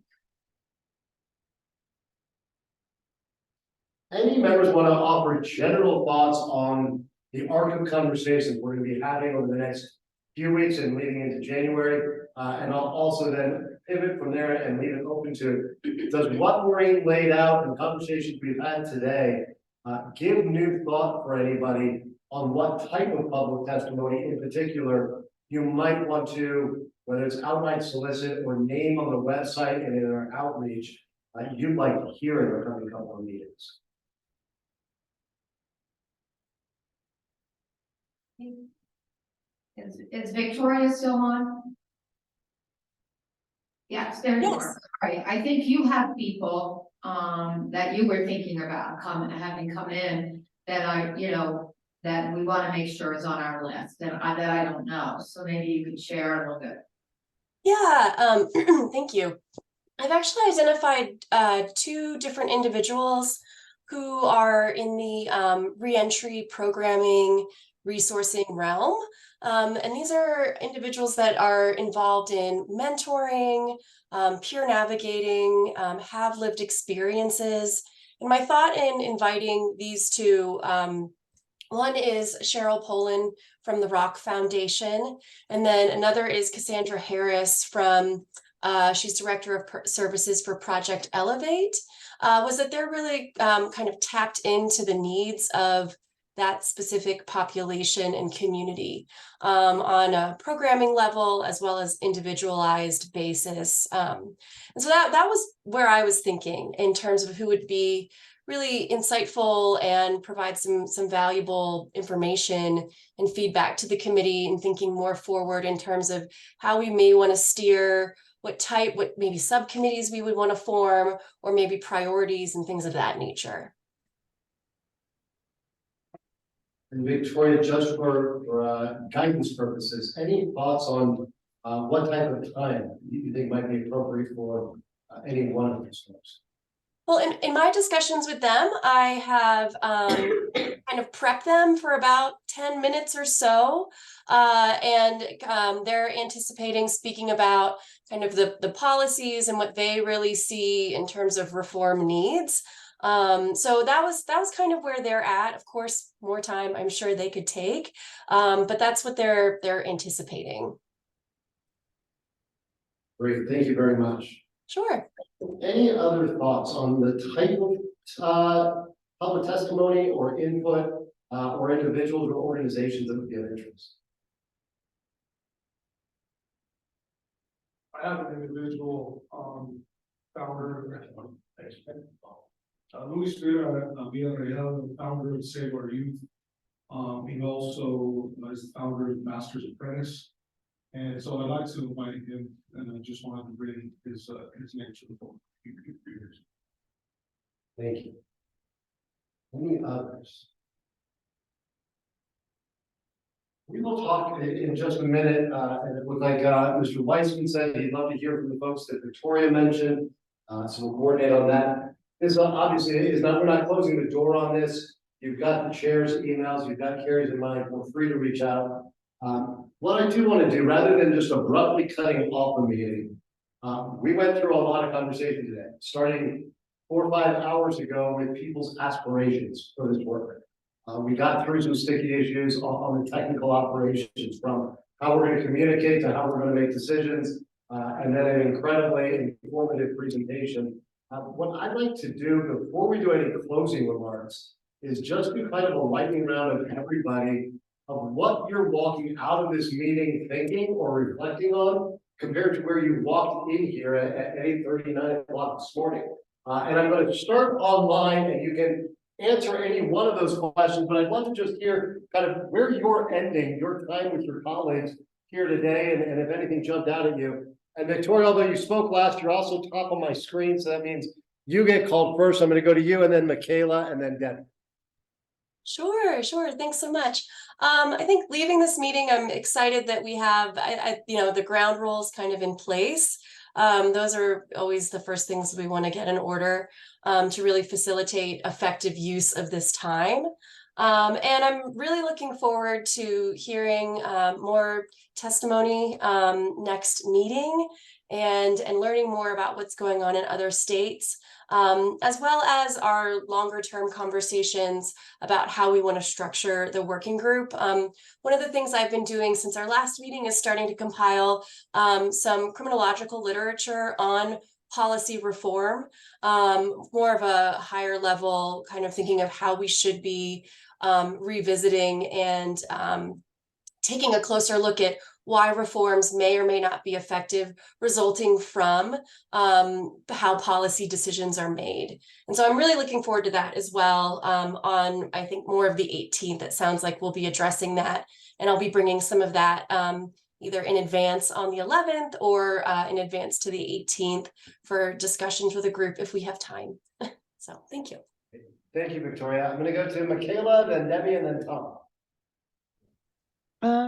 Any members want to offer general thoughts on the arc of conversations we're going to be having over the next few weeks and leading into January? And I'll also then pivot from there and leave it open to, does what Maureen laid out and conversations we've had today give new thought for anybody on what type of public testimony in particular you might want to, whether it's outright solicit or name on the website and in our outreach, you'd like to hear in our coming couple of meetings? Is Victoria still on? Yes, there you are. Right. I think you have people that you were thinking about having come in that you know, that we want to make sure is on our list that I don't know. So maybe you could share a little bit. Yeah, thank you. I've actually identified 2 different individuals who are in the reentry programming resourcing realm. And these are individuals that are involved in mentoring, peer navigating, have lived experiences. And my thought in inviting these 2, one is Cheryl Poland from the Rock Foundation, and then another is Cassandra Harris from, she's Director of Services for Project Elevate, was that they're really kind of tapped into the needs of that specific population and community on a programming level as well as individualized basis. And so that was where I was thinking in terms of who would be really insightful and provide some valuable information and feedback to the committee and thinking more forward in terms of how we may want to steer, what maybe subcommittees we would want to form, or maybe priorities and things of that nature. And Victoria, just for guidance purposes, any thoughts on what type of time you think might be appropriate for any one of these folks? Well, in my discussions with them, I have kind of prepped them for about 10 minutes or so. And they're anticipating speaking about kind of the policies and what they really see in terms of reform needs. So that was kind of where they're at. Of course, more time I'm sure they could take, but that's what they're anticipating. Great, thank you very much. Sure. Any other thoughts on the type of public testimony or input or individuals or organizations that would be of interest? I have an individual, founder, Luis Villarreal, the founder of Save Our Youth. He also is the founder of Master's Apprentice. And so I'd like to invite him, and I just wanted to bring his name to the board. Thank you. Any others? We will talk in just a minute, and it looked like Mr. Weissman said he'd love to hear from the folks that Victoria mentioned, so we'll coordinate on that. This obviously is not, we're not closing the door on this. You've got the chair's emails, you've got Carrie's in mind, feel free to reach out. What I do want to do, rather than just abruptly cutting off the meeting, we went through a lot of conversation today, starting 4 or 5 hours ago with people's aspirations for this work. We got through some sticky issues on the technical operations, from how we're going to communicate to how we're going to make decisions, and then an incredibly informative presentation. What I'd like to do before we do any closing remarks is just do kind of a lightning round of everybody of what you're walking out of this meeting thinking or reflecting on compared to where you walked in here at 8:30, 9 o'clock this morning. And I'm going to start online, and you can answer any one of those questions, but I'd love to just hear kind of where you're ending your time with your colleagues here today, and if anything jumped out at you. And Victoria, although you spoke last, you're also top of my screen, so that means you get called first. I'm going to go to you, and then Michaela, and then Deb. Sure. Thanks so much. I think leaving this meeting, I'm excited that we have, the ground rules kind of in place. Those are always the first things we want to get in order to really facilitate effective use of this time. And I'm really looking forward to hearing more testimony next meeting and learning more about what's going on in other states, as well as our longer term conversations about how we want to structure the working group. One of the things I've been doing since our last meeting is starting to compile some criminological literature on policy reform, more of a higher level kind of thinking of how we should be revisiting and taking a closer look at why reforms may or may not be effective, resulting from how policy decisions are made. And so I'm really looking forward to that as well. On, I think, more of the 18th, it sounds like we'll be addressing that. And I'll be bringing some of that either in advance on the 11th or in advance to the 18th for discussions with a group if we have time. So thank you. Thank you, Victoria. I'm going to go to Michaela, then Debbie, and then Tom.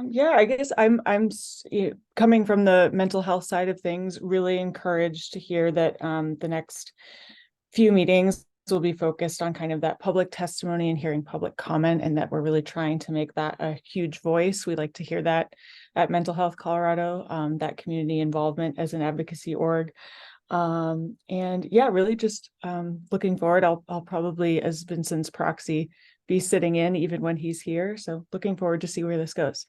Yeah, I guess I'm coming from the mental health side of things, really encouraged to hear that the next few meetings will be focused on kind of that public testimony and hearing public comment, and that we're really trying to make that a huge voice. We like to hear that at Mental Health Colorado, that community involvement as an advocacy org. And yeah, really just looking forward. I'll probably, as Vincent's proxy, be sitting in even when he's here. So looking forward to see where this goes.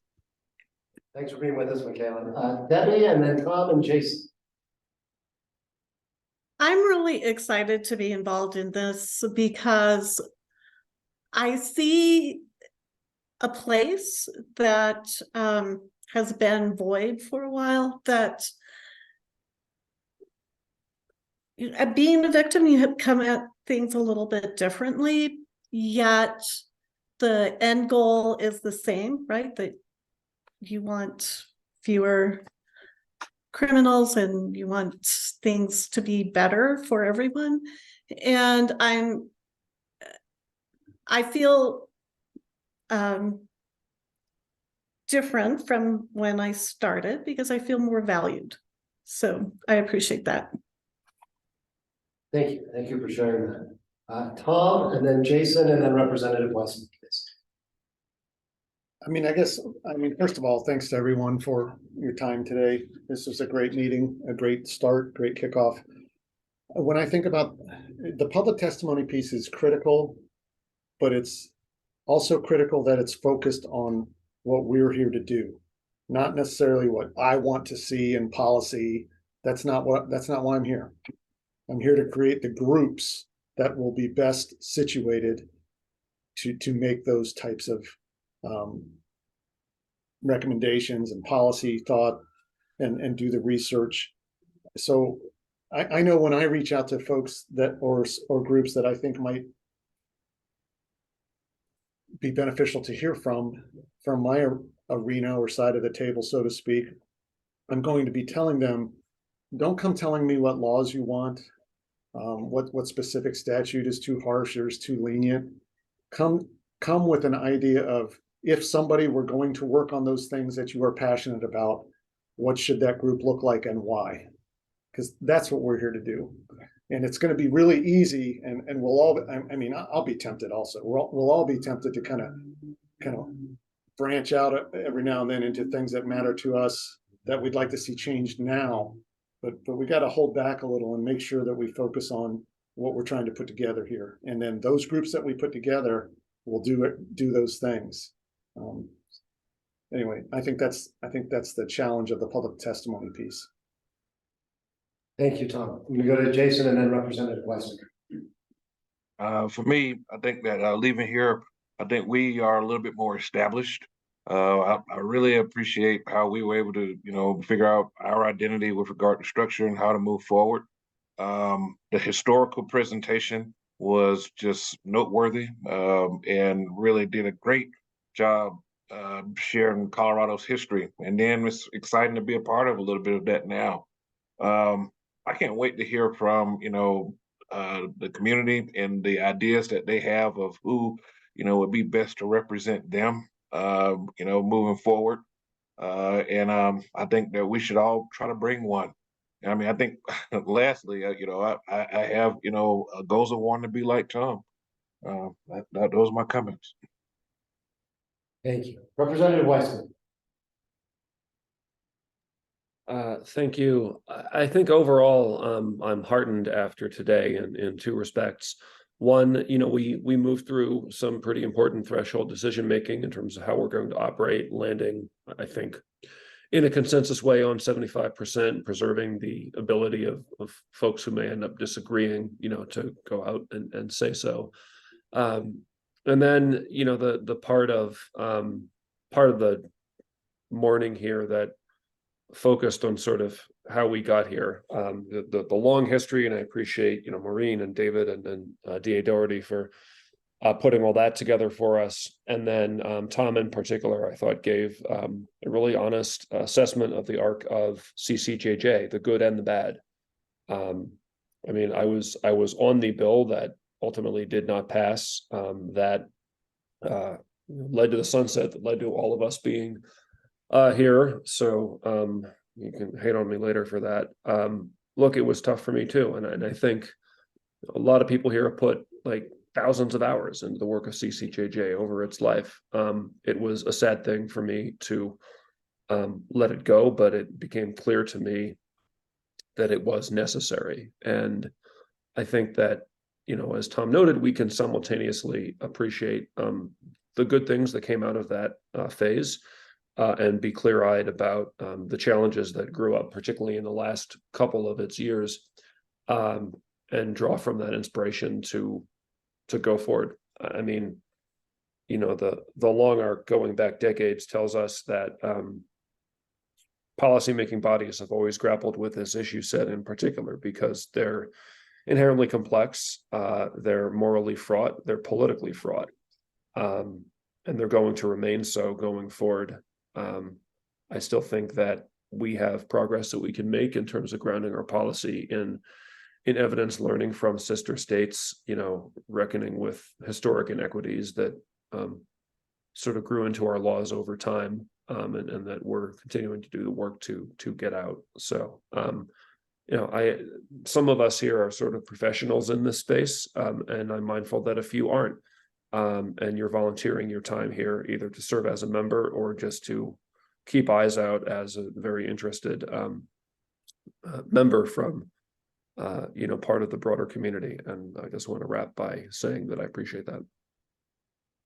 Thanks for being with us, Michaela. Debbie, and then Tom and Jason. I'm really excited to be involved in this because I see a place that has been void for a while, that being a victim, you have come at things a little bit differently, yet the end goal is the same, right? That you want fewer criminals and you want things to be better for everyone. And I feel different from when I started because I feel more valued. So I appreciate that. Thank you. Thank you for sharing that. Tom, and then Jason, and then Representative Wesson, please. First of all, thanks to everyone for your time today. This was a great meeting, a great start, great kickoff. When I think about the public testimony piece is critical, but it's also critical that it's focused on what we're here to do, not necessarily what I want to see in policy. That's not why I'm here. I'm here to create the groups that will be best situated to make those types of recommendations and policy thought and do the research. So I know when I reach out to folks that or groups that I think might be beneficial to hear from my arena or side of the table, so to speak, I'm going to be telling them, don't come telling me what laws you want, what specific statute is too harsh or is too lenient. Come with an idea of, if somebody were going to work on those things that you are passionate about, what should that group look like and why? Because that's what we're here to do. And it's going to be really easy, and we'll all, I mean, I'll be tempted also. We'll all be tempted to kind of branch out every now and then into things that matter to us that we'd like to see changed now. But we got to hold back a little and make sure that we focus on what we're trying to put together here. And then those groups that we put together will do those things. Anyway, I think that's the challenge of the public testimony piece. Thank you, Tom. I'm gonna go to Jason and then Representative Weston. For me, I think that leaving here, I think we are a little bit more established. I really appreciate how we were able to, figure out our identity with regard to structure and how to move forward. The historical presentation was just noteworthy, and really did a great job sharing Colorado's history. And then it's exciting to be a part of a little bit of that now. I can't wait to hear from, the community and the ideas that they have of who, would be best to represent them, moving forward. And I think that we should all try to bring one. I mean, I think lastly, I have, goals of wanting to be like Tom. Those are my comments. Thank you. Representative Weston. Thank you. I think overall, I'm heartened after today in two respects. One, we moved through some pretty important threshold decision making in terms of how we're going to operate, landing, I think, in a consensus way on 75%, preserving the ability of folks who may end up disagreeing, to go out and say so. And then, the part of the morning here that focused on sort of how we got here, the long history, and I appreciate Maureen and David and DA Doherty for putting all that together for us. And then Tom in particular, I thought gave a really honest assessment of the arc of TCJJ, the good and the bad. I mean, I was on the bill that ultimately did not pass, that led to the sunset, that led to all of us being here. So you can hate on me later for that. Look, it was tough for me too. And I think a lot of people here have put like thousands of hours into the work of TCJJ over its life. It was a sad thing for me to let it go, but it became clear to me that it was necessary. And I think that, as Tom noted, we can simultaneously appreciate the good things that came out of that phase, and be clear-eyed about the challenges that grew up, particularly in the last couple of its years, and draw from that inspiration to go forward. I mean, the long arc going back decades tells us that policymaking bodies have always grappled with this issue set in particular because they're inherently complex, they're morally fraught, they're politically fraught, and they're going to remain so going forward. I still think that we have progress that we can make in terms of grounding our policy in evidence, learning from sister states, reckoning with historic inequities that sort of grew into our laws over time, and that we're continuing to do the work to get out. So, some of us here are sort of professionals in this space, and I'm mindful that a few aren't. And you're volunteering your time here either to serve as a member or just to keep eyes out as a very interested member from part of the broader community. And I just want to wrap by saying that I appreciate that.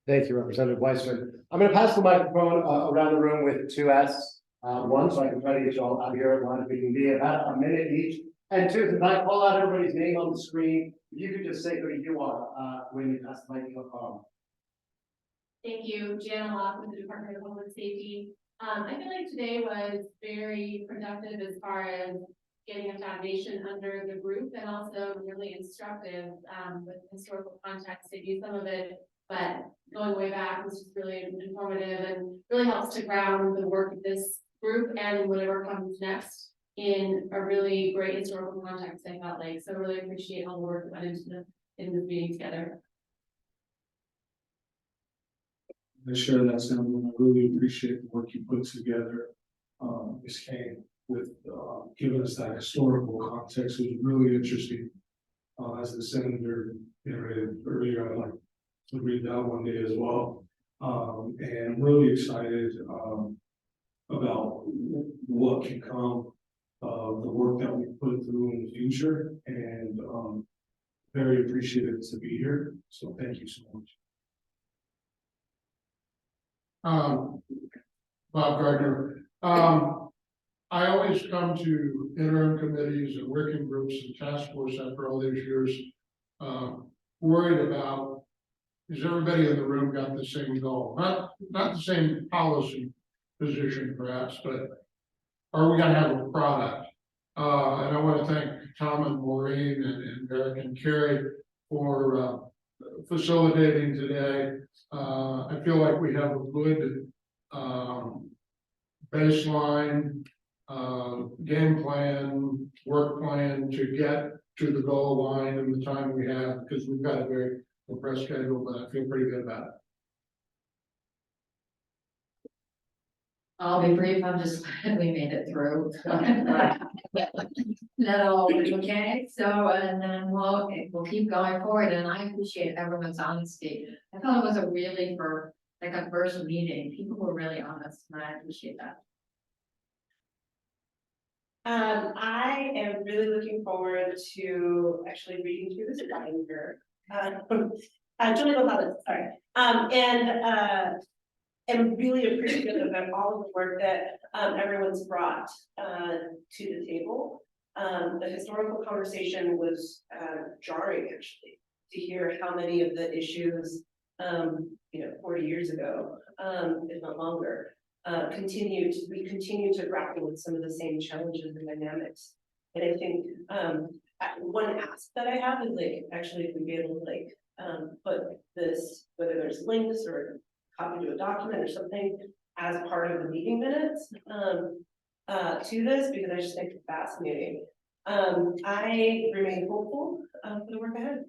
Thank you, Representative Weissman. I'm going to pass the microphone around the room with 2S. One, so I can try to get you all out here at one. If we can be about a minute each. And two, if I call out everybody's name on the screen, if you could just say who you are when you pass the microphone. Thank you, Jan Locke with the Department of Homeland Safety. I feel like today was very productive as far as getting a foundation under the group, and also really instructive with historical context. I knew some of it, but going way back was just really informative and really helps to ground the work of this group and whatever comes next in a really great historical context, I felt like. So I really appreciate all the work that went into in this meeting together. I share that sentiment. I really appreciate the work you put together. Ms. Kane, with giving us that historical context. It was really interesting. As the senator iterated earlier, I'd like to read that one day as well. And really excited about what can come of the work that we put through in the future, and very appreciative to be here. So thank you so much. Bob Gardner. I always come to interim committees and working groups and task force after all these years, worried about, is everybody in the room got the same goal? Not the same policy position perhaps, but are we gonna have a product? And I want to thank Tom and Maureen and Eric and Carrie for facilitating today. I feel like we have a good baseline game plan, work plan to get to the goal line in the time we have, because we've got a very compressed schedule, but I feel pretty good about it. I'll be brief. I'm just glad we made it through. No, okay. So, and then we'll keep going forward. And I appreciate everyone's honesty. I thought it was a really, for like a first meeting, people were really honest, and I appreciate that. I am really looking forward to actually reading through this binder. Julie Gonzalez, sorry. And really appreciative of all of the work that everyone's brought to the table. The historical conversation was jarring, actually, to hear how many of the issues 40 years ago, if not longer, we continue to grapple with some of the same challenges and dynamics. And I think one ask that I have is like, actually, if we'd be able to put this, whether there's links or copy to a document or something as part of the meeting minutes to this, because I just think it's fascinating. I remain hopeful for the work ahead.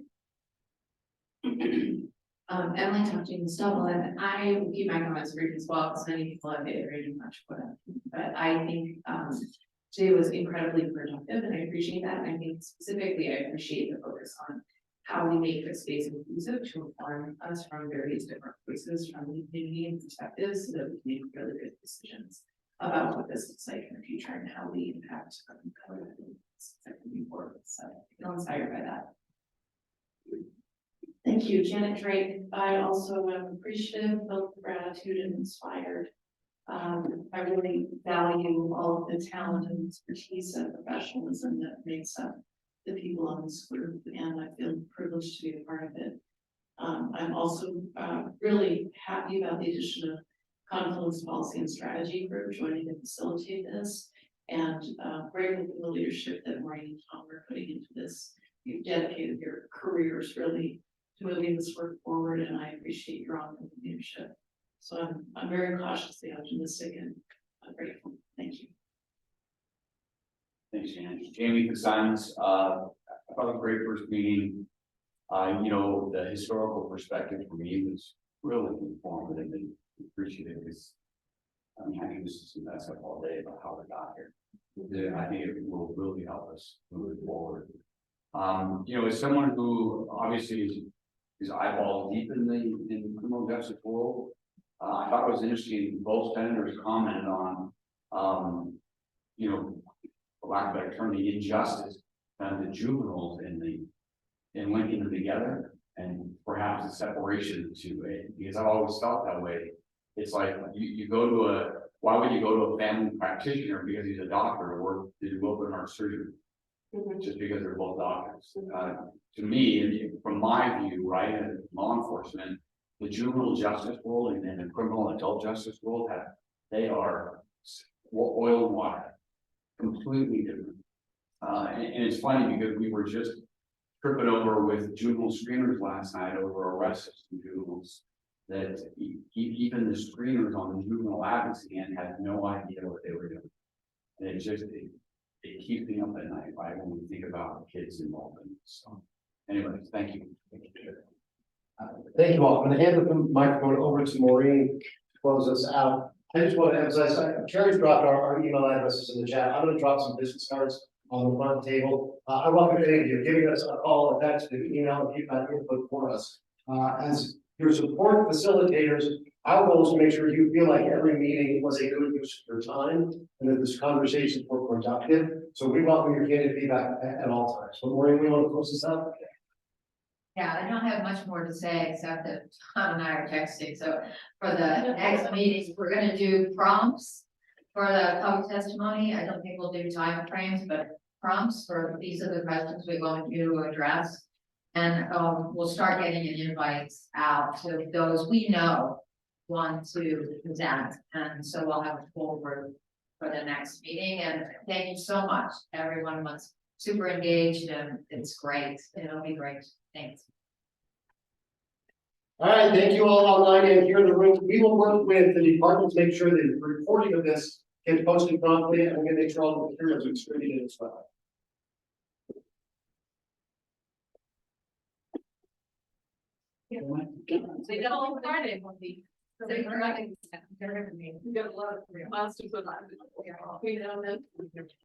Emily talking to Stubble, and I will keep my comments brief as well, because many people have iterated much, but I think today was incredibly productive, and I appreciate that. And I think specifically, I appreciate the focus on how we make this space inclusive to inform us from various different voices from the community and perspectives, so that we can make really good decisions about what this looks like in the future and how we impact color that can be forward. So I feel inspired by that. Thank you, Janet Drake. I also am appreciative, filled with gratitude, and inspired. I really value all of the talent and expertise and professionalism that makes up the people on this group, and I feel privileged to be a part of it. I'm also really happy about the addition of Confluence Policy and Strategy Group joining to facilitate this, and grateful for the leadership that Maureen and Tom are putting into this. You've dedicated your careers really to moving this work forward, and I appreciate your ongoing leadership. So I'm very cautiously optimistic and grateful. Thank you. Thanks, Jamie Fitzsimons. I thought a great first meeting. The historical perspective for me was really informative and appreciative, because I can just mess up all day about how we got here. I think it will really help us move forward. As someone who obviously is eyeball deep in the criminal justice world, I thought it was interesting. Both senators commented on, for lack of a better term, the injustice the juveniles and linking them together, and perhaps a separation to it, because I've always felt that way. It's like you go to why would you go to a family practitioner because he's a doctor, or to do open heart surgery? Just because they're both doctors. To me, from my view, right, as law enforcement, the juvenile justice world and the criminal adult justice world they are oil and water, completely different. And it's funny because we were just tripping over with juvenile screeners last night over arrests of juveniles that even the screeners on the juvenile advocacy end had no idea what they were doing. And it keeps me up at night, right, when we think about the kids involved in this. So anyways, thank you. Thank you all. I'm going to hand the microphone over to Maureen to close us out. I just want to emphasize, Carrie's dropped our email addresses in the chat. I'm going to drop some business cards on the front table. I welcome any of you giving us a call, a text, an email if you've got input for us. As your support facilitators, our goal is to make sure you feel like every meeting was a good use of your time and that this conversations were productive. So we welcome your candid feedback at all times. So Maureen, we want to close this out? Yeah, I don't have much more to say except that Tom and I are texting. So for the next meeting, we're gonna do prompts for the public testimony. I don't think we'll do time frames, but prompts for these are the questions we want you to address. And we'll start getting an invites out to those we know want to present. And so we'll have a full group for the next meeting. And thank you so much. Everyone was super engaged and it's great. It'll be great. Thanks. All right, thank you all online and here in the room. We will work with the department to make sure that the recording of this gets posted promptly, and we're going to make sure all the materials are distributed as well. We got all Friday one week. So they're driving. We got a lot of. We know that.